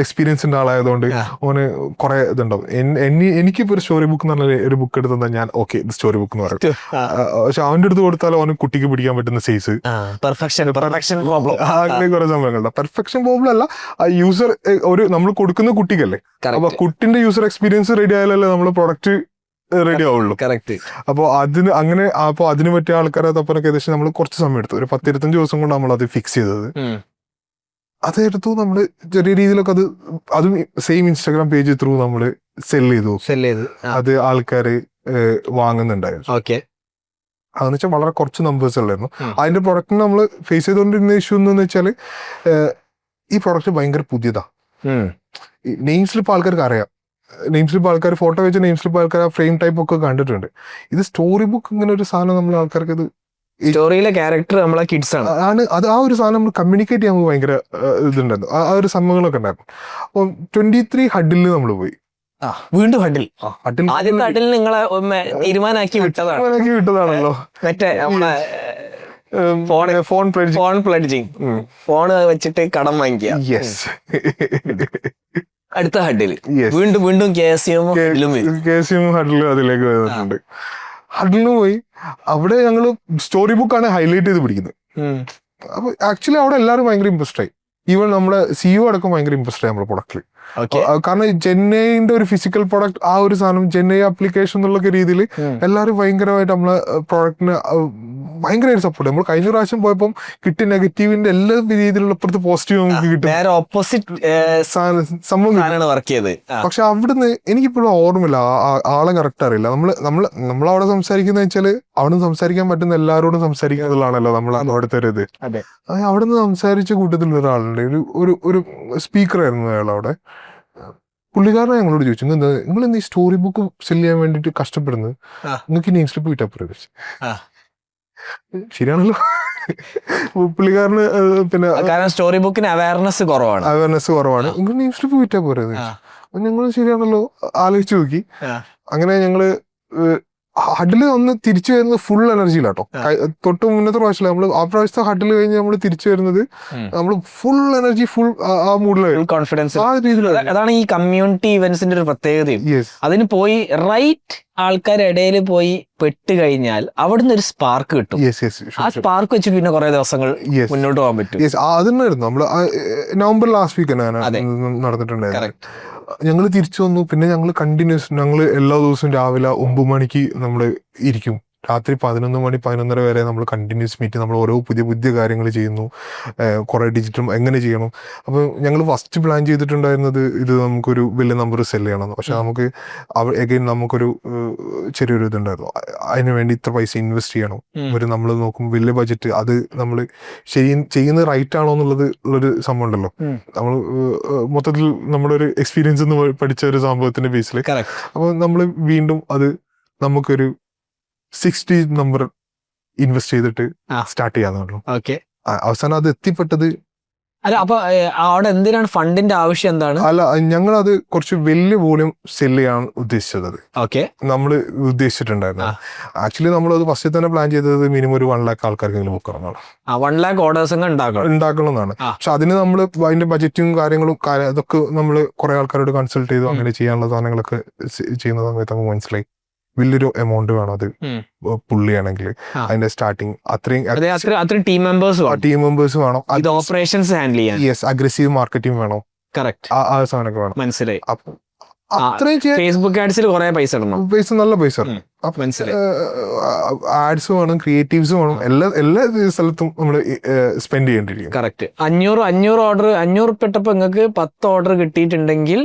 എക്സ്പീരിയൻസിന്റെ ആളായതുകൊണ്ട് ഓന് കുറെ ഇതുണ്ടാവും. എനിക്കിപ്പോ ഒരു സ്റ്റോറി ബുക്ക് എന്ന് പറഞ്ഞാൽ ഒരു ബുക്ക് എടുത്ത് തന്നാൽ ഞാൻ ഓക്കെ ഇത് സ്റ്റോറി ബുക്ക് എന്ന് പറയും. പക്ഷെ അവന്റെ അടുത്ത് കൊടുത്താൽ അവന് കുട്ടിക്ക് പിടിക്കാൻ പറ്റുന്ന സൈസ് അങ്ങനെ കുറെ സംഭവങ്ങളുണ്ട്. പെർഫെക്ഷൻ പ്രോബ്ലം അല്ല, യൂസർ നമ്മൾ കൊടുക്കുന്ന കുട്ടിക്കല്ലേ. അപ്പൊ കുട്ടിന്റെ യൂസർ എക്സ്പീരിയൻസ് റെഡി ആയാലല്ലേ നമ്മള് പ്രൊഡക്റ്റ് റെഡി ആവുള്ളൂ. കറക്റ്റ്. അപ്പോൾ അതിന് പറ്റിയ ആൾക്കാരെ തപ്പനൊക്കെ ഏകദേശം നമ്മൾ കുറച്ച് സമയം എടുത്തു. ഒരു 10-25 ദിവസം കൊണ്ട് നമ്മൾ അത് ഫിക്സ് ചെയ്തത്. അതെടുത്തു നമ്മൾ ചെറിയ രീതിയിലൊക്കെ അതും സെയിം ഇൻസ്റ്റാഗ്രാം പേജ് ത്രൂ നമ്മൾ സെൽ ചെയ്തു. അത് ആൾക്കാര് വാങ്ങുന്നുണ്ടായിരുന്നു. ഓക്കെ. അതെന്ന് വെച്ചാൽ വളരെ കുറച്ച് നമ്പേഴ്സ് ഉള്ളായിരുന്നു. അതിന്റെ പ്രൊഡക്റ്റിന് നമ്മൾ ഫേസ് ചെയ്തുകൊണ്ടിരുന്ന ഇഷ്യൂ എന്ന് വെച്ചാൽ ഈ പ്രൊഡക്റ്റ് ഭയങ്കര പുതിയതാ. നെയിം സ്ലിപ്പ് ആൾക്കാർക്ക് അറിയാം. നെയിം സ്ലിപ്പ് ആൾക്കാർ ഫോട്ടോ വെച്ച നെയിം സ്ലിപ്പ് ആൾക്കാർ ആ ഫ്രെയിം ടൈപ്പ് ഒക്കെ കണ്ടിട്ടുണ്ട്. ഇത് സ്റ്റോറി ബുക്ക് ഇങ്ങനെ ഒരു സാധനം നമ്മൾ ആൾക്കാർക്ക് ഇത് സ്റ്റോറിയിലെ ക്യാരക്ടർ നമ്മളെ കിഡ്സ് ആണ്. അത് ആ ഒരു സാധനം നമ്മൾ കമ്മ്യൂണിക്കേറ്റ് ചെയ്യാൻ നമുക്ക് ഭയങ്കര ഇതുണ്ടായിരുന്നു. ആ ഒരു സംഭവങ്ങളൊക്കെ ഉണ്ടായിരുന്നു. അപ്പോൾ 23 ഹഡിൽ നമ്മൾ പോയി. വീണ്ടും ഹഡിൽ. ആദ്യത്തെ ഹഡിൽ നിങ്ങളെ തീരുമാനാക്കി വിട്ടതാണല്ലോ. മറ്റേ നമ്മളെ ഫോൺ പ്ലഡ്ജിങ്, ഫോൺ വെച്ചിട്ട് കടം വാങ്ങിക്കുക. അടുത്ത ഹഡിൽ വീണ്ടും കേസിയും ഹഡിലും അതിലേക്ക് വരുന്നുണ്ട്. ഹഡിലിന് പോയി. അവിടെ ഞങ്ങള് സ്റ്റോറി ബുക്കാണ് ഹൈലൈറ്റ് ചെയ്ത് പിടിക്കുന്നത്. അപ്പൊ ആക്ച്വലി അവിടെ എല്ലാവരും ഭയങ്കര ഇൻട്രസ്റ്റ് ആയി. ഈവൻ നമ്മുടെ CEO അടക്കം ഭയങ്കര ഇൻട്രസ്റ്റ് ആയി നമ്മുടെ പ്രൊഡക്റ്റിൽ. കാരണം ജെന്നൈന്റെ ഒരു ഫിസിക്കൽ പ്രൊഡക്റ്റ്, ആ ഒരു സാധനം ജെന്നൈ ആപ്ലിക്കേഷൻ എന്നുള്ള രീതിയിൽ എല്ലാവരും ഭയങ്കരമായിട്ട് നമ്മളെ പ്രൊഡക്റ്റിന് ഭയങ്കരമായിട്ട് സപ്പോർട്ട്. നമ്മൾ കഴിഞ്ഞ പ്രാവശ്യം പോയപ്പോൾ കിട്ടിയ നെഗറ്റീവിന്റെ എല്ലാ രീതിയിലുള്ള ഇപ്പുറത്ത് പോസിറ്റീവ് നമുക്ക് കിട്ടും. പക്ഷെ അവിടുന്ന് എനിക്കിപ്പോഴും ഓർമ്മയില്ല, ആളെ കറക്റ്റ് അറിയില്ല. നമ്മളവിടെ സംസാരിക്കുന്ന വെച്ചാല് അവിടുന്ന് സംസാരിക്കാൻ പറ്റുന്ന എല്ലാവരോടും സംസാരിക്കുക എന്നുള്ളതാണല്ലോ നമ്മൾ അവിടുത്തെ ഒരു ഇത്. അവിടുന്ന് സംസാരിച്ച കൂട്ടത്തിൽ ഒരാളുണ്ട്, ഒരു സ്പീക്കർ ആയിരുന്നു അയാൾ അവിടെ. പുള്ളിക്കാരനെ ഞങ്ങളോട് ചോദിച്ചു, നിങ്ങൾ ഈ സ്റ്റോറി ബുക്ക് സെല് ചെയ്യാൻ വേണ്ടിട്ട് കഷ്ടപ്പെടുന്നത്, നിങ്ങൾക്ക് നെയിം സ്ലിപ്പ് കിട്ടാൻ പറ്റും. ശരിയാണല്ലോ. പുള്ളിക്കാരന് പിന്നെ സ്റ്റോറി ബുക്കിന് അവയർനെസ് കുറവാണ്. നിങ്ങൾ നെയിം സ്ലിപ്പ് വിറ്റാ പോരെ. ഞങ്ങൾ ശരിയാണല്ലോ ആലോചിച്ച് നോക്കി. അങ്ങനെ ഞങ്ങള് ഹഡിൽ ഒന്ന് തിരിച്ചു വരുന്നത് ഫുൾ എനർജിയിലാട്ടോ. തൊട്ട് മുന്നത്തെ പ്രാവശ്യം നമ്മൾ ആ പ്രാവശ്യത്തെ ഹഡിൽ കഴിഞ്ഞ് നമ്മൾ തിരിച്ചു വരുന്നത് നമ്മൾ ഫുൾ എനർജി, ഫുൾ ആ മൂഡിലായി, കോൺഫിഡൻസ്. അതാണ് ഈ കമ്മ്യൂണിറ്റി ഇവന്റ്സിന്റെ ഒരു പ്രത്യേകതയും. അതിന് പോയി റൈറ്റ് ആൾക്കാരുടെ ഇടയിൽ പോയി പെട്ട് കഴിഞ്ഞാൽ അവിടുന്ന് ഒരു സ്പാർക്ക് കിട്ടും. ആ സ്പാർക്ക് വെച്ച് പിന്നെ കുറെ ദിവസങ്ങൾ മുന്നോട്ട് പോകാൻ പറ്റും. അതിനായിരുന്നു നമ്മള് നവംബർ ലാസ്റ്റ് വീക്ക് നടന്നിട്ടുണ്ടായിരുന്നു. ഞങ്ങൾ തിരിച്ചു വന്നു. പിന്നെ ഞങ്ങൾ കണ്ടിന്യൂസ് എല്ലാ ദിവസവും രാവിലെ 9 മണിക്ക് നമ്മൾ ഇരിക്കും. രാത്രി 11 മണി 11:30 വരെ നമ്മൾ കണ്ടിന്യൂസ് മീറ്റ്. നമ്മൾ ഓരോ പുതിയ കാര്യങ്ങൾ ചെയ്യുന്നു. കുറെ ഡിജിറ്റൽ എങ്ങനെ ചെയ്യണം. അപ്പോൾ ഞങ്ങൾ ഫസ്റ്റ് പ്ലാൻ ചെയ്തിട്ടുണ്ടായിരുന്നത് ഇത് നമുക്കൊരു വലിയ നമ്പർ സെല് ചെയ്യണം. പക്ഷെ നമുക്ക് എഗൈൻ നമുക്കൊരു ചെറിയൊരു ഇതുണ്ടായിരുന്നു. അതിന് വേണ്ടി ഇത്ര പൈസ ഇൻവെസ്റ്റ് ചെയ്യണം. നമ്മൾ നോക്കും വലിയ ബഡ്ജറ്റ്. അത് നമ്മൾ ചെയ്യുന്നത് റൈറ്റ് ആണോ എന്നുള്ളത് ഉള്ളൊരു സംഭവം ഉണ്ടല്ലോ. നമ്മൾ മൊത്തത്തിൽ നമ്മുടെ ഒരു എക്സ്പീരിയൻസ് പഠിച്ച ഒരു സംഭവത്തിന്റെ ബേസിൽ. അപ്പോൾ നമ്മൾ വീണ്ടും അത് നമുക്കൊരു 60 നമ്പർ ഇൻവെസ്റ്റ് ചെയ്തിട്ട് സ്റ്റാർട്ട് ചെയ്യാന്നുള്ളൂ. അവസാനം അത് എത്തിപ്പെട്ടത്. അല്ല, അപ്പൊ അവിടെ എന്തിനാണ് ഫണ്ടിന്റെ ആവശ്യം? എന്താണ്? അല്ല, ഞങ്ങൾ അത് കുറച്ച് വലിയ വോളിയം സെല് ചെയ്യാൻ ഉദ്ദേശിച്ചത്. നമ്മൾ ഉദ്ദേശിച്ചിട്ടുണ്ടായിരുന്നു. ആക്ച്വലി നമ്മൾ അത് ഫസ്റ്റ് തന്നെ പ്ലാൻ ചെയ്തത് മിനിമം ഒരു 1 lakh ആൾക്കാർക്കെങ്കിലും ബുക്ക് ചെയ്യണം. 1 lakh ഓർഡേഴ്സ് ഉണ്ടാക്കണം എന്നാണ്. പക്ഷെ അതിന് നമ്മൾ അതിന്റെ ബജറ്റും കാര്യങ്ങളും അതൊക്കെ നമ്മൾ കുറെ ആൾക്കാരോട് കൺസൾട്ട് ചെയ്തു. അങ്ങനെ ചെയ്യാനുള്ള സാധനങ്ങളൊക്കെ ചെയ്യുന്ന സമയത്ത് നമുക്ക് മനസ്സിലായി വലിയൊരു എമൗണ്ട് വേണം അത് പുള്ളിയാണെങ്കിൽ. അതിന്റെ സ്റ്റാർട്ടിങ് അത്രയും ടീം മെമ്പേഴ്സ് വേണം. ഓപ്പറേഷൻസ് ഹാൻഡിൽ ചെയ്യാൻ അഗ്രസീവ് മാർക്കറ്റിംഗ് വേണം. ആ സാധനമൊക്കെ വേണം. മനസ്സിലായി. അപ്പൊ അത്രയും ഫേസ്ബുക്ക് ആഡ്സിൽ കുറെ പൈസ ഇടണം. നല്ല പൈസ. ആഡ്സ് വേണം, ക്രിയേറ്റീവ്സ് വേണം. എല്ലാ സ്ഥലത്തും നമ്മൾ സ്പെൻഡ് ചെയ്യേണ്ടിയിരിക്കും. കറക്റ്റ്. 500 ഓർഡർ 500 ഇട്ടപ്പോ നിങ്ങൾക്ക് 10 ഓർഡർ കിട്ടിയിട്ടുണ്ടെങ്കിൽ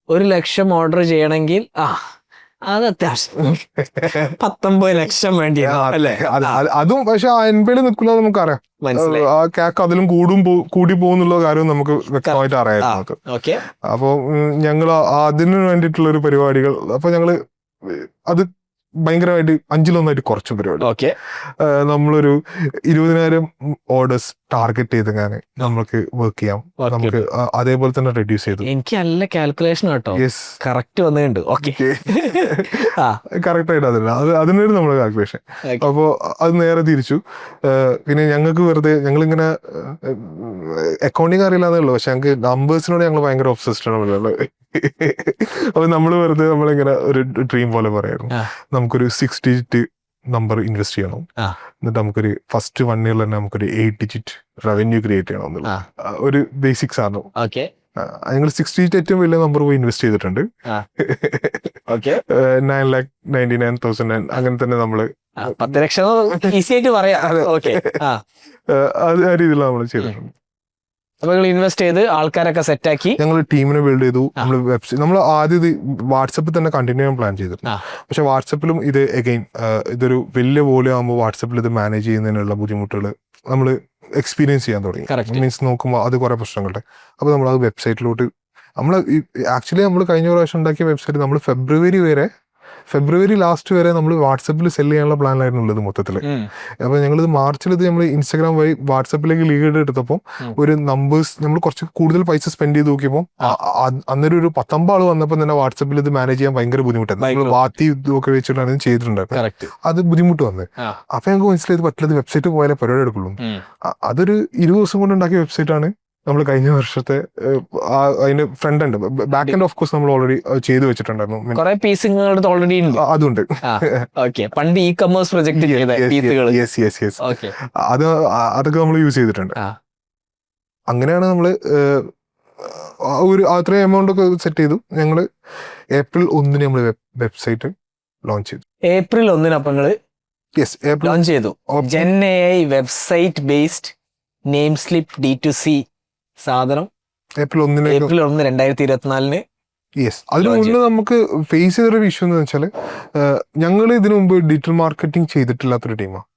100,000 ഓർഡർ ചെയ്യണമെങ്കിൽ അത് അത്യാവശ്യം 19 ലക്ഷം വേണ്ടി അല്ലേ? അതും പക്ഷെ 80 നിൽക്കുന്നത് നമുക്കറിയാം. ആ കേക്ക് അതിലും കൂടി പോകുന്നുള്ള കാര്യം നമുക്ക് വ്യക്തമായിട്ട് അറിയാം. അപ്പൊ ഞങ്ങൾ അതിനു വേണ്ടിയിട്ടുള്ള ഒരു പരിപാടികൾ, അപ്പൊ ഞങ്ങള് അത് ഭയങ്കരമായിട്ട് 5-1 കുറച്ച് പരിപാടി. നമ്മളൊരു 20,000 ഓർഡേഴ്സ് ടാർഗറ്റ് ചെയ്തെങ്ങനെ നമുക്ക് വർക്ക് ചെയ്യാം. നമുക്ക് അതേപോലെ തന്നെ റെഡ്യൂസ് ചെയ്തു. എനിക്ക് നല്ല കാൽക്കുലേഷൻ കേട്ടോ. കറക്റ്റ് വന്നിട്ടുണ്ട്. കറക്റ്റ് ആയിട്ട് അതിനൊരു നമ്മുടെ കാൽക്കുലേഷൻ. അപ്പോ അത് നേരെ തിരിച്ചു. പിന്നെ ഞങ്ങൾക്ക് വെറുതെ ഞങ്ങളിങ്ങനെ അക്കൗണ്ടിങ് അറിയില്ലാന്നേ ഉള്ളൂ. പക്ഷെ ഞങ്ങൾക്ക് നമ്പേഴ്സിനോട് ഞങ്ങൾ ഭയങ്കര ഒബ്സസ്ഡ് ആണ്. അപ്പൊ നമ്മൾ വെറുതെ നമ്മളിങ്ങനെ ഒരു ഡ്രീം പോലെ പറയായിരുന്നു, നമുക്കൊരു 6 ഡിജിറ്റ് നമ്പർ ഇൻവെസ്റ്റ് ചെയ്യണം. എന്നിട്ട് നമുക്കൊരു ഫസ്റ്റ് 1 year തന്നെ നമുക്കൊരു 8 ഡിജിറ്റ് റവന്യൂ ക്രിയേറ്റ് ചെയ്യണം എന്നുള്ള ഒരു ബേസിക്സ് ആണ്. ഞങ്ങൾ 6 ഡിജിറ്റ് ഏറ്റവും വലിയ നമ്പർ പോയി ഇൻവെസ്റ്റ് ചെയ്തിട്ടുണ്ട്. ഓക്കെ 9,99,000 അങ്ങനെ തന്നെ നമ്മള് 10 ലക്ഷം ഈസി ആയിട്ട് പറയാം. ഓക്കെ. ആ അത് ആ രീതിയിൽ നമ്മൾ ചെയ്തിട്ടുണ്ട്. അപ്പൊ നിങ്ങൾ ഇൻവെസ്റ്റ് ചെയ്ത് ആൾക്കാരൊക്കെ സെറ്റ് ആക്കി ഞങ്ങൾ ടീമിനെ ബിൽഡ് ചെയ്തു. നമ്മൾ വെബ്സൈറ്റ് നമ്മൾ ആദ്യം ഇത് വാട്സപ്പിൽ തന്നെ കണ്ടിന്യൂ ചെയ്യാൻ പ്ലാൻ ചെയ്തിരുന്നു. പക്ഷെ വാട്സപ്പിലും ഇത് അഗൈൻ ഇതൊരു വലിയ വോളിയം ആകുമ്പോൾ വാട്സപ്പിൽ ഇത് മാനേജ് ചെയ്യുന്നതിനുള്ള ബുദ്ധിമുട്ടുകൾ നമ്മൾ എക്സ്പീരിയൻസ് ചെയ്യാൻ തുടങ്ങി. മീൻസ് നോക്കുമ്പോൾ അത് കുറെ പ്രശ്നങ്ങളുണ്ട്. അപ്പോൾ നമ്മൾ അത് വെബ്സൈറ്റിലോട്ട് ആക്ച്വലി നമ്മൾ കഴിഞ്ഞ പ്രാവശ്യം ഉണ്ടാക്കിയ വെബ്സൈറ്റ് നമ്മൾ ഫെബ്രുവരി ലാസ്റ്റ് വരെ നമ്മൾ വാട്സപ്പിൽ സെല് ചെയ്യാനുള്ള പ്ലാനായിരുന്നു ഉള്ളത് മൊത്തത്തിൽ. അപ്പോൾ ഞങ്ങളിത് മാർച്ചിൽ ഇത് നമ്മൾ ഇൻസ്റ്റാഗ്രാം വഴി വാട്സപ്പിലേക്ക് ലീഡ് എടുത്തപ്പോൾ ഒരു നമ്പേഴ്സ് നമ്മൾ കുറച്ച് കൂടുതൽ പൈസ സ്പെൻഡ് ചെയ്ത് നോക്കിയപ്പോൾ അന്നേരം ഒരു 19 ആൾ വന്നപ്പോൾ തന്നെ വാട്സപ്പിൽ ഇത് മാനേജ് ചെയ്യാൻ ഭയങ്കര ബുദ്ധിമുട്ടായിരുന്നു. നമ്മൾ വാത്തി ഇതൊക്കെ വെച്ചിട്ടാണ് ഇത് ചെയ്തിട്ടുണ്ടായിരുന്നത്. അത് ബുദ്ധിമുട്ട് വന്നത്. അപ്പൊ ഞങ്ങൾക്ക് മനസ്സിലായത് പറ്റില്ല, വെബ്സൈറ്റ് പോയാലേ പരിപാടി എടുക്കുള്ളൂ. അതൊരു 20 ദിവസം കൊണ്ട് ഉണ്ടാക്കിയ വെബ്സൈറ്റ് ആണ് നമ്മൾ കഴിഞ്ഞ വർഷത്തെ. അതിന്റെ ഫ്രണ്ട് ഉണ്ട്, ബാക്ക് എൻഡ് ഓഫ് കോഴ്സ് നമ്മൾ ഓൾറെഡി ചെയ്തു വെച്ചിട്ടുണ്ടായിരുന്നു. കുറെ പീസുകൾ ഓൾറെഡി ഉണ്ട്. അതുണ്ട്. പണ്ട് ഇ കൊമേഴ്സ് പ്രൊജക്ട് അതൊക്കെ നമ്മൾ യൂസ് ചെയ്തിട്ടുണ്ട്. അങ്ങനെയാണ് നമ്മള് അത്രയും എമൗണ്ട് ഒക്കെ സെറ്റ് ചെയ്തു. ഞങ്ങള് April 1 നമ്മൾ വെബ്സൈറ്റ് ലോഞ്ച് ചെയ്തു. April 1 അപ്പൊ നിങ്ങള് ലോഞ്ച് ചെയ്തു. Gen AI website based name slip D2C സാധനം April 1, 2024. യെസ്. അതിന് മുന്നേ നമുക്ക് ഫേസ് ചെയ്തൊരു ഇഷ്യൂ എന്ന് വെച്ചാൽ ഞങ്ങൾ ഇതിനു മുമ്പ് ഡിജിറ്റൽ മാർക്കറ്റിംഗ് ചെയ്തിട്ടില്ലാത്തൊരു ടീമാണ്.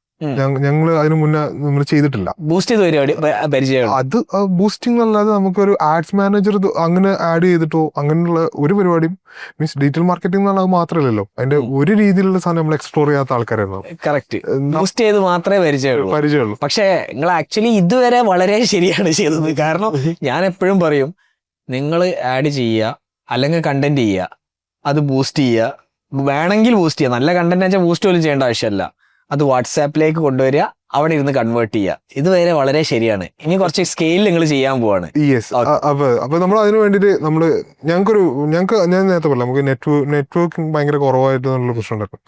ഞങ്ങൾ അതിന് മുന്നേ നമ്മൾ ചെയ്തിട്ടില്ല. ബൂസ്റ്റ് ചെയ്ത പരിപാടി പരിചയം. അത് ബൂസ്റ്റിംഗ് അല്ലാതെ നമുക്കൊരു ആഡ്സ് മാനേജർ അങ്ങനെ ആഡ് ചെയ്തിട്ടോ അങ്ങനെയുള്ള ഒരു പരിപാടിയും മീൻസ് ഡിജിറ്റൽ മാർക്കറ്റിംഗ് എന്നുള്ളത് മാത്രമല്ലല്ലോ, അതിന്റെ ഒരു രീതിയിലുള്ള സാധനം നമ്മൾ എക്സ്പ്ലോർ ചെയ്യാത്ത ആൾക്കാരായിരുന്നു. കറക്റ്റ്. ബൂസ്റ്റ് ചെയ്ത് മാത്രമേ പരിചയമുള്ളൂ. പക്ഷേ നിങ്ങൾ ആക്ച്വലി ഇതുവരെ വളരെ ശരിയാണ് ചെയ്തത്. കാരണം ഞാൻ എപ്പോഴും പറയും, നിങ്ങൾ ആഡ് ചെയ്യുക അല്ലെങ്കിൽ കണ്ടന്റ് ചെയ്യുക, അത് ബൂസ്റ്റ് ചെയ്യുക, വേണമെങ്കിൽ ബൂസ്റ്റ് ചെയ്യുക. നല്ല കണ്ടന്റ് വെച്ചാൽ ബൂസ്റ്റ് പോലും ചെയ്യേണ്ട ആവശ്യമല്ല. അത് വാട്സാപ്പിലേക്ക് കൊണ്ടുവരിക, അവിടെ ഇരുന്ന് കൺവേർട്ട് ചെയ്യുക. ഇതുവരെ വളരെ ശരിയാണ്. ഇനി കുറച്ച് സ്കെയിൽ നിങ്ങൾ ചെയ്യാൻ പോവാണ്. യെസ്. അപ്പൊ നമ്മൾ അതിന് വേണ്ടിയിട്ട് ഞാൻ നേരത്തെ പറയാം, നമുക്ക് നെറ്റ്വർക്കിംഗ് ഭയങ്കര കുറവായിട്ടുള്ള പ്രശ്നം ഉണ്ടാക്കും.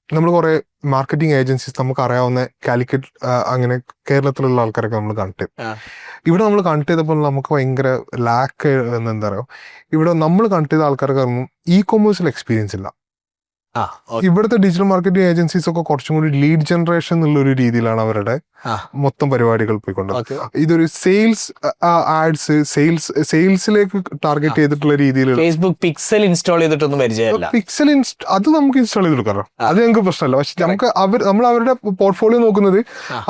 നമ്മൾ കുറെ മാർക്കറ്റിംഗ് ഏജൻസീസ് നമുക്ക് അറിയാവുന്ന കാലിക്കറ്റ് അങ്ങനെ കേരളത്തിലുള്ള ആൾക്കാരൊക്കെ നമ്മൾ കണക്ട് ചെയ്തു. ഇവിടെ നമ്മൾ കണക്ട് ചെയ്തപ്പോൾ നമുക്ക് ഭയങ്കര ലാക്ക് എന്താ പറയുക, ഇവിടെ നമ്മൾ കണക്ട് ചെയ്ത ആൾക്കാർക്ക് ഇ കൊമേഴ്സിൽ എക്സ്പീരിയൻസ് ഇല്ല. ഇവിടുത്തെ ഡിജിറ്റൽ മാർക്കറ്റിംഗ് ഏജൻസീസ് ഒക്കെ കുറച്ചും കൂടി ലീഡ് ജനറേഷൻ എന്നുള്ള ഒരു രീതിയിലാണ് അവരുടെ മൊത്തം പരിപാടികൾ പോയിക്കൊണ്ടത്. ഇതൊരു സെയിൽസ് ആഡ്സ് സെയിൽസിലേക്ക് ടാർഗറ്റ് ചെയ്തിട്ടുള്ള രീതിയിൽ ഫേസ്ബുക്ക് പിക്സൽ ഇൻസ്റ്റാൾ ചെയ്തിട്ടൊന്നും പരിചയമില്ല. അത് നമുക്ക് ഇൻസ്റ്റാൾ ചെയ്ത് കൊടുക്കാം, അത് ഞങ്ങൾക്ക് പ്രശ്നമല്ല. പക്ഷെ നമുക്ക് നമ്മൾ അവരുടെ പോർട്ട്ഫോളിയോ നോക്കുന്നത്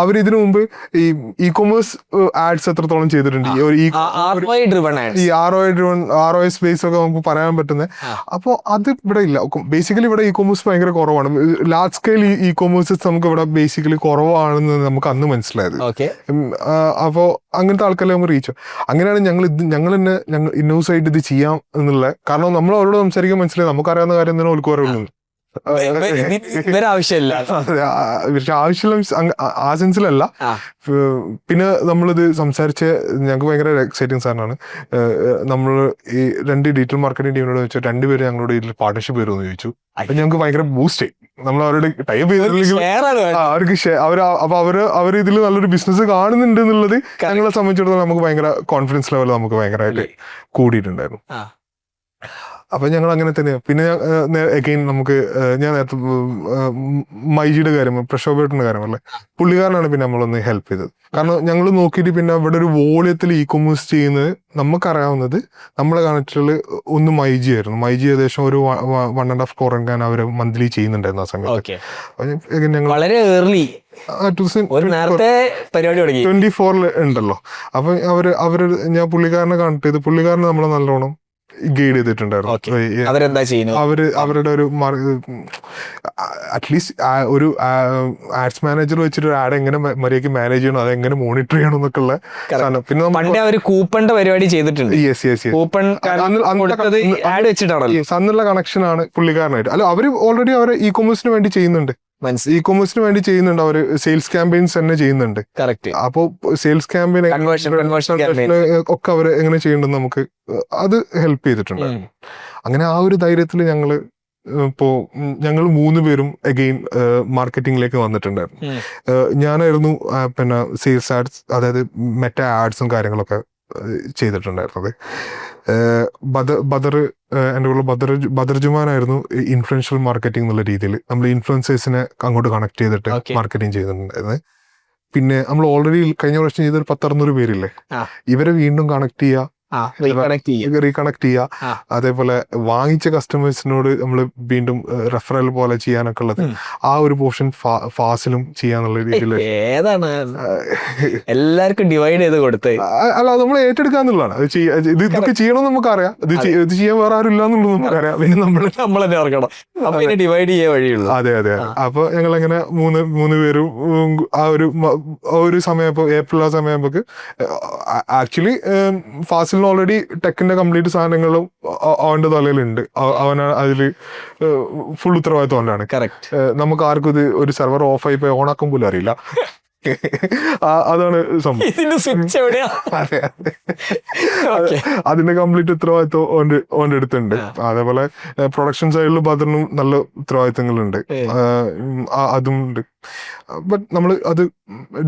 അവർ ഇതിനു മുമ്പ് ഈ ഇ കൊമേഴ്സ് ആഡ്സ് എത്രത്തോളം ചെയ്തിട്ടുണ്ട്, ഈ ROI സ്പേസ് ഒക്കെ നമുക്ക് പറയാൻ പറ്റുന്നത്. അപ്പോൾ അത് ഇവിടെ ഇല്ല. ബേസിക്കലി ഇവിടെ ഇ കൊമേഴ്സ് ഭയങ്കര കുറവാണ്. ലാർജ് സ്കെയിൽ ഇ കൊമേഴ്സ് നമുക്ക് ഇവിടെ ബേസിക്കലി കുറവാണെന്ന് നമുക്ക് അന്ന് മനസ്സിലായത്. അപ്പോൾ അങ്ങനത്തെ ആൾക്കാരെ നമ്മൾ റീച്ച്. അങ്ങനെയാണ് ഞങ്ങൾ തന്നെ ഇന്നോസ് ആയിട്ട് ഇത് ചെയ്യാം എന്നുള്ള. കാരണം നമ്മൾ അവരോട് സംസാരിക്കാൻ മനസ്സിലായി നമുക്കറിയാവുന്ന കാര്യം തന്നെ ഓർക്ക് പറയുള്ളൂ. ആവശ്യമില്ല ആ സെൻസിലല്ല. പിന്നെ നമ്മളിത് സംസാരിച്ച് ഞങ്ങൾക്ക് ഭയങ്കര എക്സൈറ്റിംഗ് സാധനമാണ്. നമ്മൾ ഈ 2 ഡിജിറ്റൽ മാർക്കറ്റിംഗ് ടീമിനോട് വെച്ചാൽ 2 പേര് ഞങ്ങളോട് ഇതിൽ പാർട്ണർഷിപ്പ് വരുമെന്ന് ചോദിച്ചു. അപ്പൊ ഞങ്ങൾക്ക് ഭയങ്കര ബൂസ്റ്റ് ആയി. നമ്മൾ അവരോട് ടൈപ്പ് ചെയ്തിട്ടില്ലെങ്കിൽ അവർക്ക് അവർ ഇതിൽ നല്ലൊരു ബിസിനസ് കാണുന്നുണ്ട് എന്നുള്ളത് ഞങ്ങളെ സംബന്ധിച്ചിടത്തോളം നമുക്ക് ഭയങ്കര കോൺഫിഡൻസ് ലെവൽ നമുക്ക് ഭയങ്കരമായിട്ട് കൂടിയിട്ടുണ്ടായിരുന്നു. അപ്പൊ ഞങ്ങൾ അങ്ങനെ തന്നെയാണ്. പിന്നെ അഗൈൻ നമുക്ക് ഞാൻ നേരത്തെ മൈജിയുടെ കാര്യം, പ്രക്ഷോഭേട്ടന്റെ കാര്യമല്ലേ, പുള്ളിക്കാരനാണ് പിന്നെ നമ്മളൊന്ന് ഹെൽപ്പ് ചെയ്തത്. കാരണം ഞങ്ങൾ നോക്കിയിട്ട് പിന്നെ ഇവിടെ ഒരു വോളിയത്തിൽ ഇ കൊമേഴ്സ് ചെയ്യുന്നത് നമുക്കറിയാവുന്നത് നമ്മളെ കണക്റ്റില് ഒന്ന് മൈജി ആയിരുന്നു. മൈജി ഏകദേശം ഒരു 1.5 crore അവർ മന്ത്ലി ചെയ്യുന്നുണ്ടായിരുന്നു ആ സമയത്ത്. ഞങ്ങൾ വളരെ ഏർലി 2024 ഉണ്ടല്ലോ. അപ്പൊ ഞാൻ പുള്ളിക്കാരനെ കണക്ട് ചെയ്ത് പുള്ളിക്കാരനെ നമ്മളെ നല്ലോണം ഗൈഡ് ചെയ്തിട്ടുണ്ടായിരുന്നു. അവരുടെ ഒരു അറ്റ്ലീസ്റ്റ് ഒരു ആഡ്സ് മാനേജർ വെച്ചിട്ട് ഒരു ആഡ് എങ്ങനെ മര്യാദയ്ക്ക് മാനേജ് ചെയ്യണം, അതെങ്ങനെ മോണിറ്റർ ചെയ്യണം എന്നൊക്കെ ഉള്ള സാധനം. പിന്നെ കൂപ്പണിന്റെ പരിപാടി ചെയ്തിട്ടുണ്ട്. അന്നുള്ള കണക്ഷൻ ആണ് പുള്ളിക്കാരനായിട്ട്. അല്ല, അവര് ഓൾറെഡി അവരെ ഇ കൊമേഴ്സിന് വേണ്ടി ചെയ്യുന്നുണ്ട്. ഇ കൊമേഴ്സിന് വേണ്ടി ചെയ്യുന്നുണ്ട്. അവര് സെയിൽസ് ക്യാമ്പയിൻസ് തന്നെ ചെയ്യുന്നുണ്ട്. അപ്പോ സെയിൽസ് ക്യാമ്പയിൻ ഒക്കെ അവര് എങ്ങനെ ചെയ്യണ്ടെന്ന് നമുക്ക് അത് ഹെൽപ്പ് ചെയ്തിട്ടുണ്ട്. അങ്ങനെ ആ ഒരു ധൈര്യത്തിൽ ഞങ്ങള് ഞങ്ങൾ 3 പേരും അഗെയിൻ മാർക്കറ്റിംഗിലേക്ക് വന്നിട്ടുണ്ടായിരുന്നു. ഞാനായിരുന്നു പിന്നെ സെയിൽസ് ആഡ്സ്, അതായത് മെറ്റ ആഡ്സും കാര്യങ്ങളൊക്കെ ചെയ്തിട്ടുണ്ടായിരുന്നത്. ബദർ എൻ്റെ കൂടെ ബദർ ജുമാനായിരുന്നു ഇൻഫ്ലുവൻഷ്യൽ മാർക്കറ്റിംഗ് എന്നുള്ള രീതിയിൽ നമ്മൾ ഇൻഫ്ലുവൻസേഴ്സിനെ അങ്ങോട്ട് കണക്ട് ചെയ്തിട്ട് Okay. മാർക്കറ്റിംഗ് ചെയ്തിട്ടുണ്ടായിരുന്നത്. പിന്നെ നമ്മൾ ഓൾറെഡി കഴിഞ്ഞ പ്രാവശ്യം ചെയ്തൊരു 10-600 പേരില്ലേ, ആ. ഇവരെ വീണ്ടും കണക്ട് ചെയ്യുക, റീകണക്ട് ചെയ്യും. റീകണക്ട് ചെയ്യുക, ആ. അതേപോലെ വാങ്ങിച്ച കസ്റ്റമേഴ്സിനോട് നമ്മൾ വീണ്ടും റെഫറൽ പോലെ ചെയ്യാനൊക്കെ ഉള്ളത് ആ ഒരു പോർഷൻ ഫാസിലും ചെയ്യാന്നുള്ള രീതിയിൽ ഏതാണ് എല്ലാവർക്കും ഡിവൈഡ് ചെയ്ത് കൊടുത്തേ? അല്ല, അത് നമ്മൾ ഏറ്റെടുക്കാന്നുള്ളതാണ്. ഇതൊക്കെ ചെയ്യണമെന്ന് നമുക്കറിയാം, ഇത് ചെയ്യാൻ വേറെ ആരും ഇല്ലാന്നുള്ളത് നമുക്കറിയാം. പിന്നെ നമ്മൾ തന്നെ ഓർക്കണം. അപ്പൊ ഇതിനെ ഡിവൈഡ് ചെയ്യാൻ വഴിയുള്ളൂ. അതെ. അപ്പൊ ഞങ്ങൾ അങ്ങനെ മൂന്ന് പേരും ആ ഒരു സമയപ്പോ ഏപ്രിൽ ആ സമയപ്പോക്ക് ആക്ച്വലി ഫാസിലിന് ഓൾറെഡി ടെക്കിന്റെ കംപ്ലീറ്റ് സാധനങ്ങളും അവന്റെ തലയിലുണ്ട്. അവനാണ് അതില് ഫുൾ ഉത്തരവാദിത്വം അവനാണ്. കറക്റ്റ്. നമുക്ക് ആർക്കും ഇത് ഒരു സെർവർ ഓഫായി പോയി ഓണാക്കാൻ പോലും അറിയില്ല. അതാണ് സംഭവം. ഇതിന്റെ സ്വിച്ച് എവിടെയാ? അതെ. അതിന്റെ കംപ്ലീറ്റ് ഉത്തരവാദിത്വം ഓന്റെ അടുത്തുണ്ട്. അതേപോലെ പ്രൊഡക്ഷൻ സൈഡിൽ ബദറിനും നല്ല ഉത്തരവാദിത്തങ്ങളുണ്ട്, അതും ഉണ്ട്. ബട്ട് നമ്മൾ അത്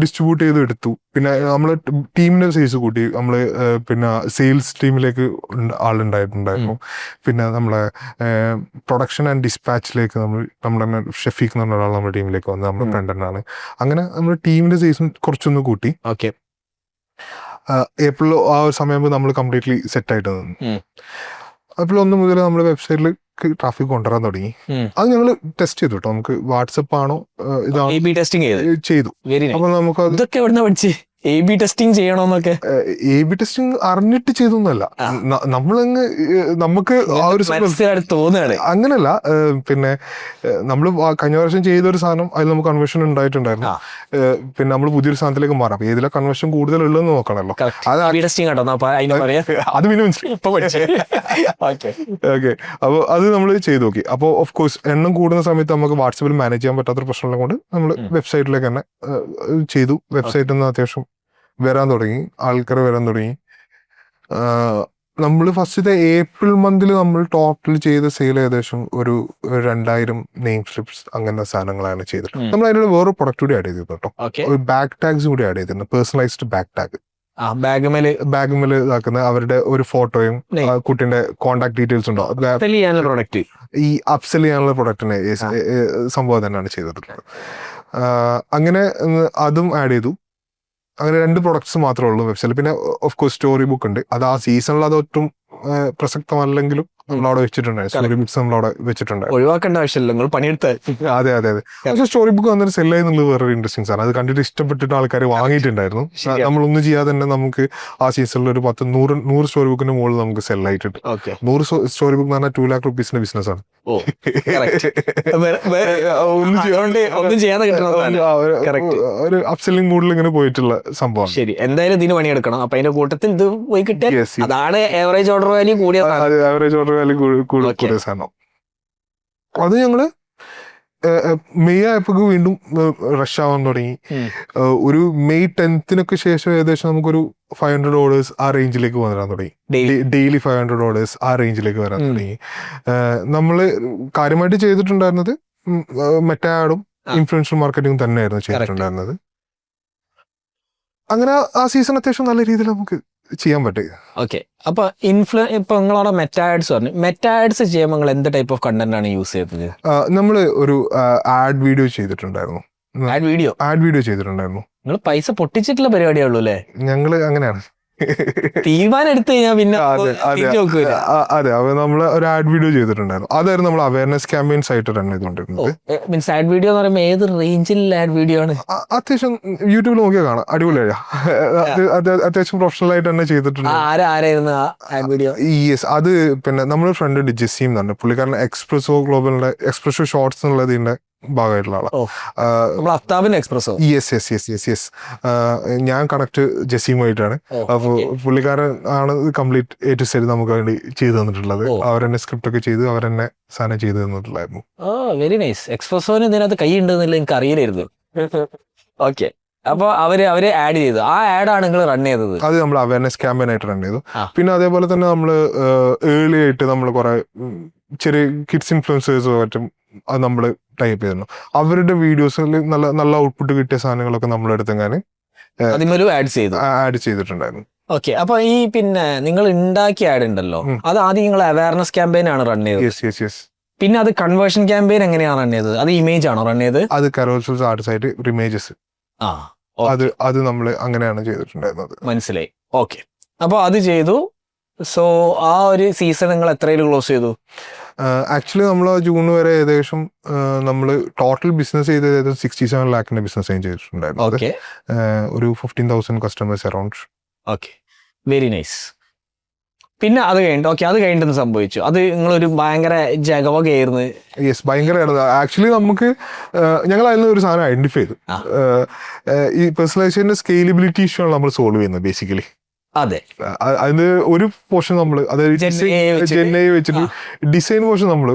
ഡിസ്ട്രിബ്യൂട്ട് ചെയ്ത് എടുത്തു. പിന്നെ നമ്മൾ ടീമിന്റെ സൈസ് കൂട്ടി. നമ്മള് പിന്നെ സെയിൽസ് ടീമിലേക്ക് ആളുണ്ടായിട്ടുണ്ടായിരുന്നു. പിന്നെ നമ്മളെ പ്രൊഡക്ഷൻ ആൻഡ് ഡിസ്പാച്ചിലേക്ക് നമ്മുടെ ഷെഫീഖ് എന്ന് പറഞ്ഞ ഒരാൾ നമ്മുടെ ടീമിലേക്ക് വന്നത് നമ്മുടെ ഫ്രണ്ട് തന്നെയാണ്. അങ്ങനെ നമ്മൾ ടീമിന്റെ സൈസും കുറച്ചൊന്ന് കൂട്ടി. ഓക്കെ. ഏപ്രിൽ ആ ഒരു സമയത്ത് നമ്മൾ കംപ്ലീറ്റ്ലി സെറ്റ് ആയിട്ട് നിന്നു. ഏപ്രിൽ 1 മുതൽ നമ്മൾ വെബ്സൈറ്റിൽ ട്രാഫിക് കൊണ്ടുവരാൻ തുടങ്ങി. അത് ഞങ്ങൾ ടെസ്റ്റ് ചെയ്തു കേട്ടോ. നമുക്ക് വാട്സപ്പ് ആണോ A/B ടെസ്റ്റിംഗ് ചെയ്തു. അപ്പൊ നമുക്ക് ഇതൊക്കെ എവിടുന്ന പഠിച്ച് A/B ടെസ്റ്റിംഗ് ചെയ്യണോന്നൊക്കെ? A/B ടെസ്റ്റിംഗ് അറിഞ്ഞിട്ട് ചെയ്തൊന്നുമല്ല, നമ്മളങ്ങ് നമുക്ക് ആ ഒരു തോന്നുകയാണ്. അങ്ങനല്ല. പിന്നെ നമ്മൾ കഴിഞ്ഞ പ്രാവശ്യം ചെയ്തൊരു സാധനം അതിൽ നമുക്ക് കൺവേർഷൻ ഉണ്ടായിട്ടുണ്ടായിരുന്നു. പിന്നെ നമ്മൾ പുതിയൊരു സാധനത്തിലേക്ക് മാറാം. അപ്പൊ ഏതിലെ കൺവേർഷൻ കൂടുതൽ ഉള്ളതെന്ന് നോക്കണല്ലോ. അത് പിന്നെ ഓക്കെ. അപ്പൊ അത് നമ്മൾ ചെയ്ത് നോക്കി. അപ്പോൾ ഓഫ് കോഴ്സ് എണ്ണം കൂടുന്ന സമയത്ത് നമുക്ക് വാട്സപ്പിൽ മാനേജ് ചെയ്യാൻ പറ്റാത്തൊരു പ്രശ്നമുള്ളത് കൊണ്ട് നമ്മൾ വെബ്സൈറ്റിലേക്ക് തന്നെ ചെയ്തു. വെബ്സൈറ്റിൽ നിന്ന് അത്യാവശ്യം വരാൻ തുടങ്ങി, ആൾക്കാർ വരാൻ തുടങ്ങി. നമ്മൾ ഫസ്റ്റത്തെ ഏപ്രിൽ മന്തിൽ നമ്മൾ ടോട്ടൽ ചെയ്ത സെയിൽ ഏകദേശം ഒരു 2000 നെയിം സ്ലിപ്സ് അങ്ങനത്തെ സാധനങ്ങളാണ് ചെയ്തിട്ടുള്ളത്. നമ്മൾ അതിനോട് വേറെ പ്രൊഡക്റ്റ് കൂടി ആഡ് ചെയ്തിരുന്നു കേട്ടോ. ഒരു ബാക്ക് ടാഗ്സ് കൂടി ആഡ് ചെയ്തിട്ടുണ്ട്, പേഴ്സണലൈസ്ഡ് ബാക്ക് ടാഗ്. ബാഗുമേല് ഇതാക്കുന്ന അവരുടെ ഒരു ഫോട്ടോയും കുട്ടിന്റെ കോണ്ടാക്ട് ഡീറ്റെയിൽസ് ഉണ്ടോ, പ്രൊഡക്റ്റ് ഈ അപ്സെൽ ചെയ്യാനുള്ള പ്രൊഡക്റ്റിനെ സംഭവം തന്നെയാണ് ചെയ്തിട്ടുള്ളത്. അങ്ങനെ അതും ആഡ് ചെയ്തു. അങ്ങനെ 2 പ്രൊഡക്ട്സ് മാത്രമേ ഉള്ളൂ വെബ്സൈറ്റിൽ. പിന്നെ ഓഫ് കോഴ്സ് സ്റ്റോറി ബുക്ക് ഉണ്ട്. അത് ആ സീസണിൽ അത് ഒട്ടും പ്രസക്തമല്ലെങ്കിലും നമ്മളവിടെ വെച്ചിട്ടുണ്ടായിരുന്നു. സ്റ്റോറി ബുക്സ് നമ്മളവിടെ വെച്ചിട്ടുണ്ട്. ഒഴിവാക്കേണ്ട ആവശ്യമില്ല, നിങ്ങൾ പണിയെടുത്ത. അതെ. പക്ഷെ സ്റ്റോറി ബുക്ക് വന്നിട്ട് സെൽ ചെയ്യുന്നുള്ളത് വേറൊരു ഇൻട്രസ്റ്റിംഗ് സാധനം. അത് കണ്ടിട്ട് ഇഷ്ടപ്പെട്ടിട്ട് ആൾക്കാർ വാങ്ങിയിട്ടുണ്ടായിരുന്നു. നമ്മളൊന്നും ചെയ്യാതെ തന്നെ നമുക്ക് ആ സീസണിൽ ഒരു 100 സ്റ്റോറി ബുക്കിന്റെ മുകളിൽ നമുക്ക് സെൽ ആയിട്ടുണ്ട്. 100 സ്റ്റോറി ബുക്ക് എന്ന് പറഞ്ഞാൽ 2 lakh rupees ബിസിനസ് ആണ്. ഒരു അപ്സെല്ലിംഗ് മൂഡിൽ ഇങ്ങനെ പോയിട്ടുള്ള സംഭവം. ശരി, എന്തായാലും ഇതിന് പണിയെടുക്കണം. അപ്പൊ അതിന്റെ കൂട്ടത്തിൽ ഇത് പോയി കിട്ടിയ അതാണ് ആവറേജ് ഓർഡർ വാല്യൂ കൂടിയ സാധനം. അത് ഞങ്ങള് മെയ് ആയപ്പോക്ക് വീണ്ടും റഷ് ആവാൻ തുടങ്ങി. ഒരു മെയ് 10th ശേഷം ഏകദേശം നമുക്കൊരു $500 ആ റേഞ്ചിലേക്ക് വരാൻ തുടങ്ങി. ഡെയിലി $500 ആ റേഞ്ചിലേക്ക് വരാൻ തുടങ്ങി. നമ്മള് കാര്യമായിട്ട് ചെയ്തിട്ടുണ്ടായിരുന്നത് മെറ്റാ ആഡും ഇൻഫ്ലുവൻഷ്യൽ മാർക്കറ്റിംഗും തന്നെയായിരുന്നു ചെയ്തിട്ടുണ്ടായിരുന്നത്. അങ്ങനെ ആ സീസൺ അത്യാവശ്യം നല്ല രീതിയിൽ നമുക്ക് ചെയ്യാൻ പറ്റുക. ഓക്കെ. അപ്പൊ ഇപ്പൊ നിങ്ങളവിടെ മെറ്റാ ആഡ്സ് പറഞ്ഞു. മെറ്റാ ആഡ്സ് ചെയ്യുമ്പോൾ നിങ്ങൾ എന്ത് ടൈപ്പ് ഓഫ് കണ്ടന്റ് ആണ് യൂസ് ചെയ്തത്? നമ്മള് ഒരു ആഡ് വീഡിയോ ചെയ്തിട്ടുണ്ടായിരുന്നു. ആഡ് വീഡിയോ ചെയ്തിട്ടുണ്ടായിരുന്നു. നിങ്ങൾ പൈസ പൊട്ടിച്ചിട്ടുള്ള പരിപാടിയുള്ളൂ അല്ലേ? ഞങ്ങള് അങ്ങനെയാണ് തീരുമാനം എടുത്തു കഴിഞ്ഞാൽ പിന്നെ അതെ. അപ്പൊ നമ്മള് ഒരു ആഡ് വീഡിയോ ചെയ്തിട്ടുണ്ടായിരുന്നു. അതായിരുന്നു നമ്മൾ അവയർനെസ് ക്യാമ്പയിൻസ് ആയിട്ട് റൺ ചെയ്തുകൊണ്ടിരുന്നത്. മീൻസ് ആഡ് വീഡിയോ എന്ന് പറയുമ്പോൾ ഏത് റേഞ്ചിൽ ആഡ് വീഡിയോ ആണ്? അത്യാവശ്യം യൂട്യൂബിൽ നോക്കിയാൽ കാണാം, അടിപൊളിയാ. അത്യാവശ്യം പ്രൊഫഷണൽ ആയിട്ട് തന്നെ ചെയ്തിട്ടുണ്ട്. ആരായിരുന്നു ആഡ് വീഡിയോ? യെസ്, അത് പിന്നെ നമ്മുടെ ഫ്രണ്ട് ജസീം എന്ന് പറഞ്ഞു. പുള്ളിക്കാരൻ എക്സ്പ്രസോ ഗ്ലോബലിന്റെ എക്സ്പ്രസോ ഷോർട്സ് എന്നുള്ളതിന്റെ ഭാഗമായിട്ടുള്ള ആളാണ്. യെസ്. ഞാൻ കണക്ട് ജസീമായിട്ടാണ്. അപ്പൊ പുള്ളിക്കാരൻ ആണ് കംപ്ലീറ്റ് A to Z നമുക്ക് വേണ്ടി ചെയ്തു തന്നിട്ടുള്ളത്. അവരെന്നെ സ്ക്രിപ്റ്റ് ഒക്കെ ചെയ്ത് അവരെന്നെ സാധനം ചെയ്തു തന്നിട്ടുണ്ടായിരുന്നു. Very nice. എക്സ്പ്രസോന് ഇതിനകത്ത് കൈ ഉണ്ടെന്നില്ല എനിക്ക് അറിയില്ലായിരുന്നു. ഓക്കെ. അപ്പൊ അവര് ആഡ് ചെയ്തു. ആ ആഡാണ് നിങ്ങൾ റൺ ചെയ്തത്? അത് നമ്മൾ അവയർനെസ് ക്യാമ്പയിൻ ആയിട്ട് റൺ ചെയ്തു. പിന്നെ അതേപോലെ തന്നെ നമ്മള് ഏർലി ആയിട്ട് നമ്മൾ കുറെ ചെറിയ കിഡ്സ് ഇൻഫ്ലുവൻസേഴ്സ് പറ്റും അത് നമ്മള് ടൈപ്പ് ചെയ്തിരുന്നു. അവരുടെ വീഡിയോസിൽ നല്ല ഔട്ട്പുട്ട് കിട്ടിയ സാധനങ്ങളൊക്കെ നമ്മളെടുത്തെങ്ങാന് ആഡ് ചെയ്തിട്ടുണ്ടായിരുന്നു. ഓക്കെ. അപ്പൊ ഈ പിന്നെ നിങ്ങൾ ഉണ്ടാക്കിയ ആഡ് ഉണ്ടല്ലോ, അത് ആദ്യം നിങ്ങൾ അവയർനെസ് ക്യാമ്പയിൻ ആണ് റൺ ചെയ്തത്. Yes yes yes. പിന്നെ അത് കൺവേർഷൻ ക്യാമ്പയിൻ എങ്ങനെയാണ് റൺ ചെയ്തത്? അത് ഇമേജ് ആണോ റൺ ചെയ്തത്? അത് കരോൾസ് ആർട്സ് ആയിട്ട് ഇമേജസ്, ആ അത് നമ്മൾ അങ്ങനെയാണ് ചെയ്തിട്ടുണ്ടായിരുന്നത്. മനസ്സിലായി. ഓക്കെ. അപ്പൊ അത് ചെയ്തു. സോ ആ ഒരു സീസൺ നിങ്ങൾ എത്രയിൽ ക്ലോസ് ചെയ്തു? ആക്ച്വലി നമ്മൾ ജൂൺ വരെ ഏകദേശം നമ്മൾ ടോട്ടൽ ബിസിനസ് ചെയ്ത് ഏകദേശം 67 lakhന്റെ ബിസിനസ് ചെയ്തിട്ടുണ്ടായിരുന്നു. ഓക്കെ ഒരു 15,000 customers around. Okay, very nice. പിന്നെ അത് കഴിഞ്ഞിട്ട് അത് കഴിഞ്ഞിട്ട് സംഭവിച്ചു? അത് നിങ്ങളൊരു ഭയങ്കര ജഗവകയായിരുന്നു. യെസ്, ഭയങ്കരമായിരുന്നു. ആക്ച്വലി നമുക്ക് ഞങ്ങൾ അതിൽ ഒരു സാധനം ഐഡന്റിഫൈ ചെയ്തു. ഈ പേഴ്സണലൈസേഷന്റെ സ്കെയിലബിലിറ്റി ഇഷ്യൂ ആണ് നമ്മൾ സോൾവ് ചെയ്യുന്നത് ബേസിക്കലി. അതെ, അതിന് ഒരു പോർഷൻ നമ്മൾ അതായത് ജെൻ എ വെച്ചിട്ട് ഡിസൈൻ പോർഷൻ നമ്മൾ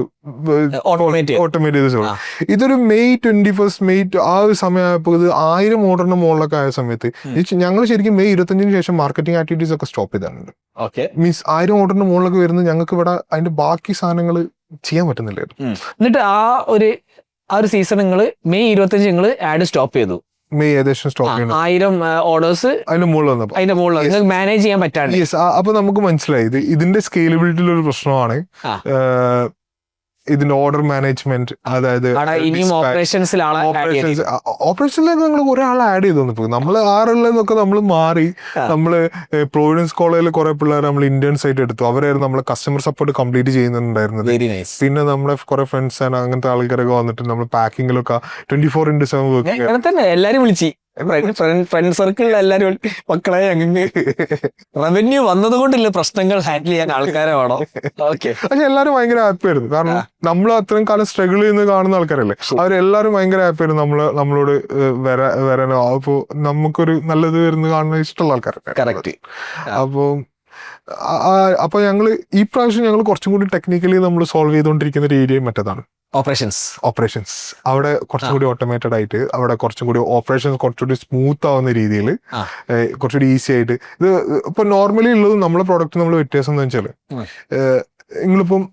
ഓട്ടോമേറ്റ് ചെയ്ത് സോൾവ്. ഇതൊരു മെയ് 21 ആ ഒരു സമയമായപ്പോൾ ഇത് 1000 ഓർഡറിന് മുകളിലൊക്കെ ആയ സമയത്ത് ഞങ്ങൾ ശരിക്കും മെയ് 25 ശേഷം മാർക്കറ്റിംഗ് ആക്ടിവിറ്റീസ് ഒക്കെ സ്റ്റോപ്പ് ചെയ്തിട്ടുണ്ട്. മീൻസ് 1000 ഓർഡറിന് മുകളിലൊക്കെ വരുന്നത് ഞങ്ങൾക്ക് ഇവിടെ അതിന്റെ ബാക്കി സാധനങ്ങൾ ചെയ്യാൻ പറ്റുന്നില്ലായിരുന്നു. എന്നിട്ട് ആ ഒരു സീസൺ നിങ്ങൾ മെയ് 25 നിങ്ങൾ ആഡ് സ്റ്റോപ്പ് ചെയ്തു. മെയ് ഏകദേശം സ്റ്റോപ്പ് ചെയ്യണം. 1000 ഓർഡേഴ്സ് അതിന്റെ മുകളിൽ വന്നപ്പോൾ അതിന്റെ മുകളിൽ മാനേജ് ചെയ്യാൻ പറ്റാണ്ട്. യെസ്. അപ്പൊ നമുക്ക് മനസ്സിലായി ഇതിന്റെ സ്കെയിലബിലിറ്റിയിൽ ഒരു പ്രശ്നമാണ്. ഇതിന്റെ ഓർഡർ മാനേജ്മെന്റ്, അതായത് ഓപ്പറേഷനിലേക്ക് ഞങ്ങൾ ഒരാളെ ആഡ് ചെയ്തു വന്നപ്പോ നമ്മൾ 6 നമ്മൾ മാറി. നമ്മള് പ്രൊവിഡൻസ് കോളേജിൽ കുറെ പിള്ളേർ നമ്മൾ ഇന്റേൺസ് ആയിട്ട് എടുത്തു. അവരായിരുന്നു നമ്മളെ കസ്റ്റമർ സപ്പോർട്ട് കംപ്ലീറ്റ് ചെയ്യുന്നുണ്ടായിരുന്നത്. പിന്നെ നമ്മളെ കുറെ ഫ്രണ്ട്സ് ആണ് അങ്ങനത്തെ ആൾക്കാരൊക്കെ വന്നിട്ട് നമ്മൾ പാക്കിങ്ങിലൊക്കെ 24/7 വർക്ക്. എല്ലാരും വിളിച്ചു ഫ്രണ്ട് സർക്കിളിൽ എല്ലാരും മക്കളെ അങ്ങനെ റവന്യൂ വന്നത് കൊണ്ടില്ല പ്രശ്നങ്ങൾ ഹാൻഡിൽ ചെയ്യാൻ ആൾക്കാരെ വേണം. ഓക്കെ. പക്ഷെ എല്ലാരും ഭയങ്കര ഹാപ്പി ആയിരുന്നു. കാരണം നമ്മൾ അത്രയും കാലം സ്ട്രഗിൾ ചെയ്യുന്ന കാണുന്ന ആൾക്കാരല്ലേ, അവരെല്ലാരും ഭയങ്കര ഹാപ്പി ആയിരുന്നു നമ്മളോട് വരാനോ. അപ്പോ നമുക്കൊരു നല്ലത് വരുന്ന കാണുന്ന ഇഷ്ടമുള്ള ആൾക്കാരൊക്കെ. കറക്റ്റ്. അപ്പൊ ഞങ്ങള് ഈ പ്രാവശ്യം ഞങ്ങൾ കുറച്ചും കൂടി ടെക്നിക്കലി നമ്മൾ സോൾവ് ചെയ്തുകൊണ്ടിരിക്കുന്ന ഒരു ഏരിയ മറ്റേതാണ് ഓപ്പറേഷൻസ്. അവിടെ കുറച്ചും കൂടി ഓട്ടോമേറ്റഡ് ആയിട്ട് അവിടെ കുറച്ചും കൂടി ഓപ്പറേഷൻസ് കുറച്ചുകൂടി സ്മൂത്ത് ആവുന്ന രീതിയിൽ കുറച്ചുകൂടി ഈസി ആയിട്ട്. ഇത് ഇപ്പൊ നോർമലി ഉള്ളത് നമ്മളെ പ്രോഡക്റ്റ് നമ്മൾ വ്യത്യാസം എന്ന് വെച്ചാല് നിങ്ങളിപ്പം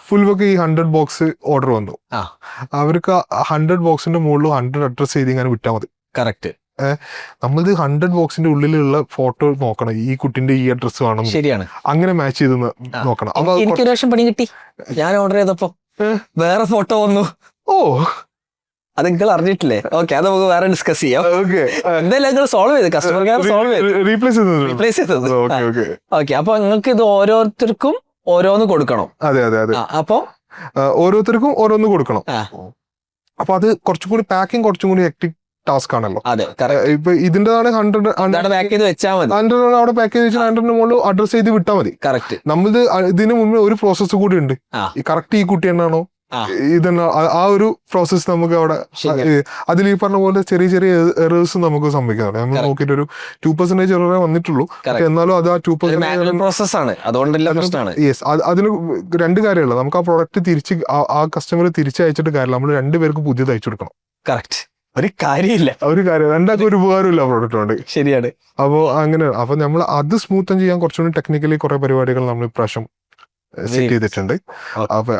ഫുൽവക്ക് ഈ 100 ബോക്സ് ഓർഡർ വന്നു. അവർക്ക് 100 ബോക്സിന്റെ മുകളിൽ 100 അഡ്രസ് ചെയ്ത് ഇങ്ങനെ വിട്ടാൽ മതി. കറക്റ്റ്. നമ്മളിത് 100 ബോക്സിന്റെ ഉള്ളിലുള്ള ഫോട്ടോ നോക്കണം, ഈ കുട്ടിന്റെ ഈ അഡ്രസ് വേണം, ശരിയാണ്, അങ്ങനെ മാച്ച് ചെയ്ത് നോക്കണം. എനിക്ക് ഒരു വർഷം പണി കിട്ടി. ഞാൻ ഓർഡർ ചെയ്തപ്പോ വേറെ ഫോട്ടോ വന്നു. അത് നിങ്ങൾ അറിഞ്ഞിട്ടില്ലേ? ഓക്കെ, അത് നമുക്ക് വേറെ ഡിസ്കസ് ചെയ്യാം. എന്തായാലും സോൾവ് ചെയ്ത് കസ്റ്റമർ കെയർ സോൾവ് ചെയ്ത് റീപ്ലേസ് ചെയ്തത്. ഓക്കെ. അപ്പൊ നിങ്ങൾക്ക് ഇത് ഓരോരുത്തർക്കും ഓരോന്ന് കൊടുക്കണം. അതെ അതെ അതെ. അപ്പൊ ഓരോരുത്തർക്കും ഓരോന്ന് കൊടുക്കണം. അപ്പൊ അത് കുറച്ചും കൂടി പാക്കിംഗ് കുറച്ചും കൂടി ഹെക്ടിക് ടാസ്ക് ആണല്ലോ. ഇപ്പൊ ഇതിന്റെതാണ് 100 പാക്ക് ചെയ്ത് വെച്ചാൽ മതി. 100 അവിടെ പാക്ക് ചെയ്ത് വെച്ചാൽ 100 മുകളിൽ അഡ്രസ് ചെയ്ത് വിട്ടാൽ മതി. കറക്റ്റ്. നമ്മളിത് ഇതിന് മുന്നേ ഒരു പ്രോസസ്സ് കൂടി ഉണ്ട്. ഈ കറക്റ്റ് ഈ കുട്ടി എന്നാണോ ഇതെന്നാ ആ ഒരു പ്രോസസ്സ് നമുക്ക് അവിടെ അതിൽ ഈ പറഞ്ഞ പോലെ ചെറിയ ചെറിയ എറേഴ്സ് നമുക്ക് സംഭവിക്കാറുണ്ട്. നമ്മൾ നോക്കിയിട്ട് ഒരു 2% എററേ വന്നിട്ടുള്ളൂ. എന്നാലും അത് ആ 2% പ്രോസസ്സാണ്. അതുകൊണ്ടല്ല പ്രശ്നമാണ്. യെസ്. അതിന് 2 കാര്യമുള്ളൂ. നമുക്ക് ആ പ്രോഡക്റ്റ് തിരിച്ച് ആ കസ്റ്റമർ തിരിച്ചയച്ചിട്ട് കാര്യമില്ല, നമ്മൾ 2 പേർക്ക് പുതിയത് അയച്ചു കൊടുക്കണം. കറക്റ്റ്. ഒരു കാര്യമില്ല, രണ്ടാക്കും ഒരു ഉപകാരമില്ല പ്രോഡക്റ്റ് കൊണ്ട്. ശരിയാണ്. അപ്പോൾ അങ്ങനെ അപ്പൊ നമ്മൾ അത് സ്മൂത്തൻ ചെയ്യാൻ കുറച്ചുകൂടി ടെക്നിക്കലി കുറെ പരിപാടികൾ നമ്മൾ ഇപ്രാവശ്യം സെറ്റ് ചെയ്തിട്ടുണ്ട്.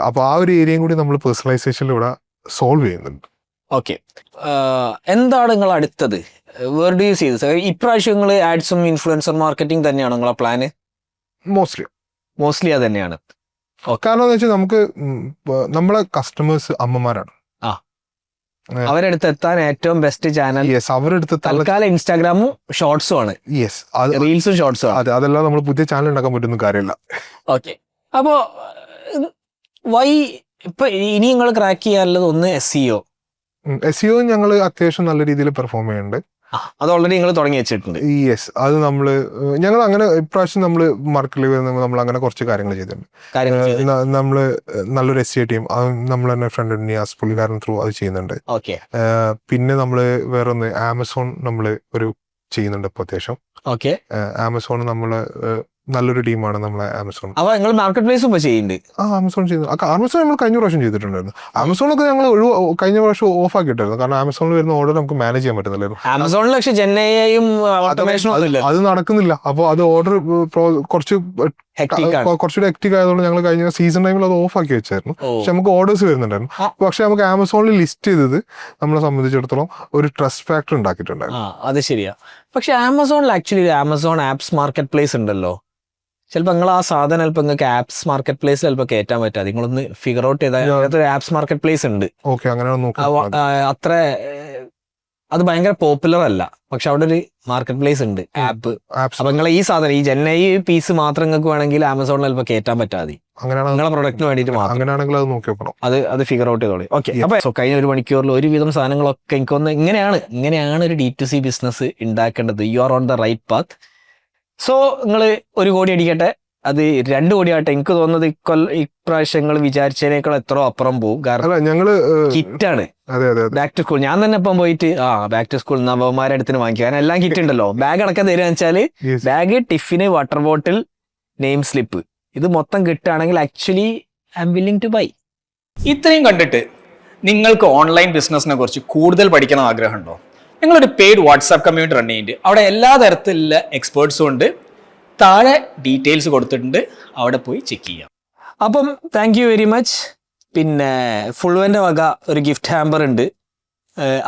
അപ്പൊ ആ ഒരു ഏരിയയും കൂടി നമ്മൾ പേഴ്സണലൈസേഷനിലൂടെ സോൾവ് ചെയ്യുന്നുണ്ട്. ഓക്കെ. എന്താണ് നിങ്ങൾ അടുത്തത്? Where do you see this? ഇപ്രാവശ്യം നിങ്ങൾ ആഡ്സും ഇൻഫ്ലുവൻസർ മാർക്കറ്റിംഗ് തന്നെയാണോ നിങ്ങളെ പ്ലാന്? മോസ്റ്റ്ലി അത് തന്നെയാണ്. കാരണം എന്ന് വെച്ചാൽ നമുക്ക് നമ്മളെ കസ്റ്റമേഴ്സ് അമ്മമാരാണ്. അവരെടുത്ത് എത്താൻ ഏറ്റവും ബെസ്റ്റ് ചാനൽ അവരെടുത്ത് തൽക്കാലം ഇൻസ്റ്റാഗ്രാമും ഷോർട്സും ആണ്. റീൽസും ഷോർട്സും. അതെ, അതെല്ലാം നമ്മൾ പുതിയ ചാനൽ ഉണ്ടാക്കാൻ പറ്റുന്ന കാര്യമില്ല. ഓക്കെ. അപ്പോ ഇപ്പൊ ഇനി നിങ്ങൾ ക്രാക്ക് ചെയ്യാനുള്ളത് ഒന്ന് SEO ഞങ്ങൾ അത്യാവശ്യം നല്ല രീതിയിൽ പെർഫോം ചെയ്യുന്നുണ്ട്. അത് ഓൾറെഡി നിങ്ങൾ തുടങ്ങി വെച്ചിട്ടുണ്ട്. യെസ്. അത് ഞങ്ങൾ അങ്ങനെ ഇപ്രാവശ്യം നമ്മൾ മാർക്കറ്റിൽ വരുന്ന നമ്മൾ അങ്ങനെ കുറച്ച് കാര്യങ്ങൾ ചെയ്തിട്ടുണ്ട്. നമ്മള് നല്ലൊരു SEO ടീം നമ്മൾ തന്നെ ഫ്രണ്ട് നിയാസ് പുള്ളിക്കാരൻ ത്രൂ അത് ചെയ്യുന്നുണ്ട്. പിന്നെ നമ്മള് വേറൊന്ന് ആമസോൺ നമ്മള് ഒരു ചെയ്യുന്നുണ്ട് ഇപ്പൊ അത്യാവശ്യം. ആമസോൺ നമ്മള് നല്ലൊരു ടീമാണ് നമ്മളെ ആമസോൺ. നിങ്ങൾ മാർക്കറ്റ് പ്ലേസ് ചെയ്യുന്നുണ്ട്? ആമസോൺ നമ്മൾ കഴിഞ്ഞ പ്രാവശ്യം ചെയ്തിട്ടുണ്ടായിരുന്നു. ആമസോണൊക്കെ ഞങ്ങൾ കഴിഞ്ഞ പ്രാവശ്യം ഓഫ് ആക്കിയിട്ടായിരുന്നു. കാരണം ആമസോണിൽ വരുന്ന ഓർഡർ നമുക്ക് മാനേജ് ചെയ്യാൻ പറ്റുന്നില്ലായിരുന്നു. ആമസോണിൽ പക്ഷേ അത് നടക്കുന്നില്ല. അപ്പോൾ അത് ഓർഡർ കുറച്ച് Hectic ആണ്. കുറച്ചുകൂടി ഹെക്ടിക് ആയതുകൊണ്ട് ഞങ്ങൾ കഴിഞ്ഞ സീസൺ ടൈമിൽ അത് ഓഫ് ആക്കി വെച്ചായിരുന്നു. ഓ. പക്ഷെ നമുക്ക് ഓർഡേഴ്സ് വരുന്നുണ്ടായിരുന്നു. പക്ഷെ നമുക്ക് ആമസോണിൽ ലിസ്റ്റ് ചെയ്തത് നമ്മളെ സംബന്ധിച്ചിടത്തോളം ഒരു ട്രസ്റ്റ് ഫാക്ടർ ഉണ്ടാക്കിയിട്ടുണ്ടായിരുന്നു. അത് ശരിയാ. പക്ഷെ ആമസോണിൽ ആക്ച്വലി ഒരു ആമസോൺ ആപ്സ് മാർക്കറ്റ് പ്ലേസ് ഉണ്ടല്ലോ. ചിലപ്പോൾ നിങ്ങൾ ആ സാധനം ചിലപ്പോൾ നിങ്ങൾക്ക് ആപ്സ് മാർക്കറ്റ് പ്ലേസ് ചിലപ്പോൾ കയറ്റാൻ പറ്റാതെ നിങ്ങളൊന്ന് ഫിഗർ ഔട്ട് ചെയ്താൽ അതിനകത്ത് ഒരു ആപ്സ് മാർക്കറ്റ് പ്ലേസ് ഉണ്ട്. ഓക്കെ, അങ്ങനെ നോക്കാം. അത്ര അത് ഭയങ്കര പോപ്പുലർ അല്ല, പക്ഷെ അവിടെ ഒരു മാർക്കറ്റ് പ്ലേസ് ഉണ്ട്, ആപ്പ്. അപ്പൊ നിങ്ങൾ ഈ സാധനം ഈ ചെന്നൈ പീസ് മാത്രം നിങ്ങൾക്ക് വേണമെങ്കിൽ ആമസോണിൽ ചിലപ്പോൾ കയറ്റാൻ പറ്റാതെ നിങ്ങളെ പ്രൊഡക്റ്റിന് വേണ്ടിയിട്ട് മാത്രം. അങ്ങനെയാണെങ്കിൽ അത് നോക്കി നോക്കണം. അത് ഫിഗർ ഔട്ട് ചെയ്തോളി. ഓക്കെ. അപ്പൊ കഴിഞ്ഞ ഒരു മണിക്കൂറിൽ ഒരുവിധം സാധനങ്ങളൊക്കെ എനിക്കൊന്ന് ഇങ്ങനെയാണ് ഒരു D2C ബിസിനസ് ഉണ്ടാക്കേണ്ടത്. You are on the right path. So നിങ്ങൾ 1 കോടി അടിക്കട്ടെ, അത് 2 കോടി ആട്ടെ. എനിക്ക് തോന്നുന്നത് ഇപ്രാവശ്യം നിങ്ങൾ വിചാരിച്ചതിനേക്കാൾ എത്രയോ അപ്പുറം പോകും. കാരണം ഞങ്ങള് കിറ്റാണ് അതെ ബാക്ക് ടു സ്കൂൾ. ഞാൻ തന്നെ ഇപ്പം പോയിട്ട് ബാക്ക് ടു സ്കൂൾ നവമാരുടെ അടുത്തിന് വാങ്ങിക്കുക. കാരണം എല്ലാം കിറ്റ് ഉണ്ടല്ലോ. ബാഗ് അടക്കം തരുക വെച്ചാല് bag, tiffin, water bottle, name slip, ഇത് മൊത്തം കിട്ടുകയാണെങ്കിൽ actually I'm willing to buy. ഇത്രയും കണ്ടിട്ട് നിങ്ങൾക്ക് ഓൺലൈൻ ബിസിനസിനെ കുറിച്ച് കൂടുതൽ പഠിക്കണം ആഗ്രഹമുണ്ടോ? നിങ്ങളൊരു പെയ്ഡ് വാട്സാപ്പ് കമ്മ്യൂണിറ്റി റൺ ചെയ്യുന്നുണ്ട്. അവിടെ എല്ലാ തരത്തിലുള്ള എക്സ്പേർട്സും ഉണ്ട്. താഴെ ഡീറ്റെയിൽസ് കൊടുത്തിട്ടുണ്ട്, അവിടെ പോയി ചെക്ക് ചെയ്യാം. അപ്പം താങ്ക് യു വെരി മച്ച്. പിന്നെ ഫുൾവൻ്റെ വക ഒരു ഗിഫ്റ്റ് ഹാമ്പർ ഉണ്ട്.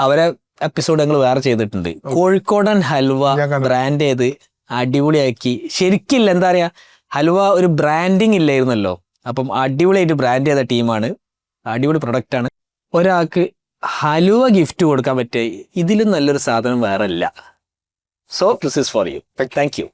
അവരെ എപ്പിസോഡ് ഞങ്ങൾ വേറെ ചെയ്തിട്ടുണ്ട്. കോഴിക്കോടൻ ഹൽവ ബ്രാൻഡ് ചെയ്ത് അടിപൊളിയാക്കി. ശരിക്കില്ല എന്താ പറയാ, ഹൽവ ഒരു ബ്രാൻഡിങ് ഇല്ലായിരുന്നല്ലോ. അപ്പം അടിപൊളിയായിട്ട് ബ്രാൻഡ് ചെയ്ത ടീമാണ്. അടിപൊളി പ്രൊഡക്റ്റാണ്. ഒരാൾക്ക് ഹലുവ ഗിഫ്റ്റ് കൊടുക്കാൻ പറ്റിയ ഇതിലും നല്ലൊരു സാധനം വേറെ ഇല്ല. So this is for you. Thank you.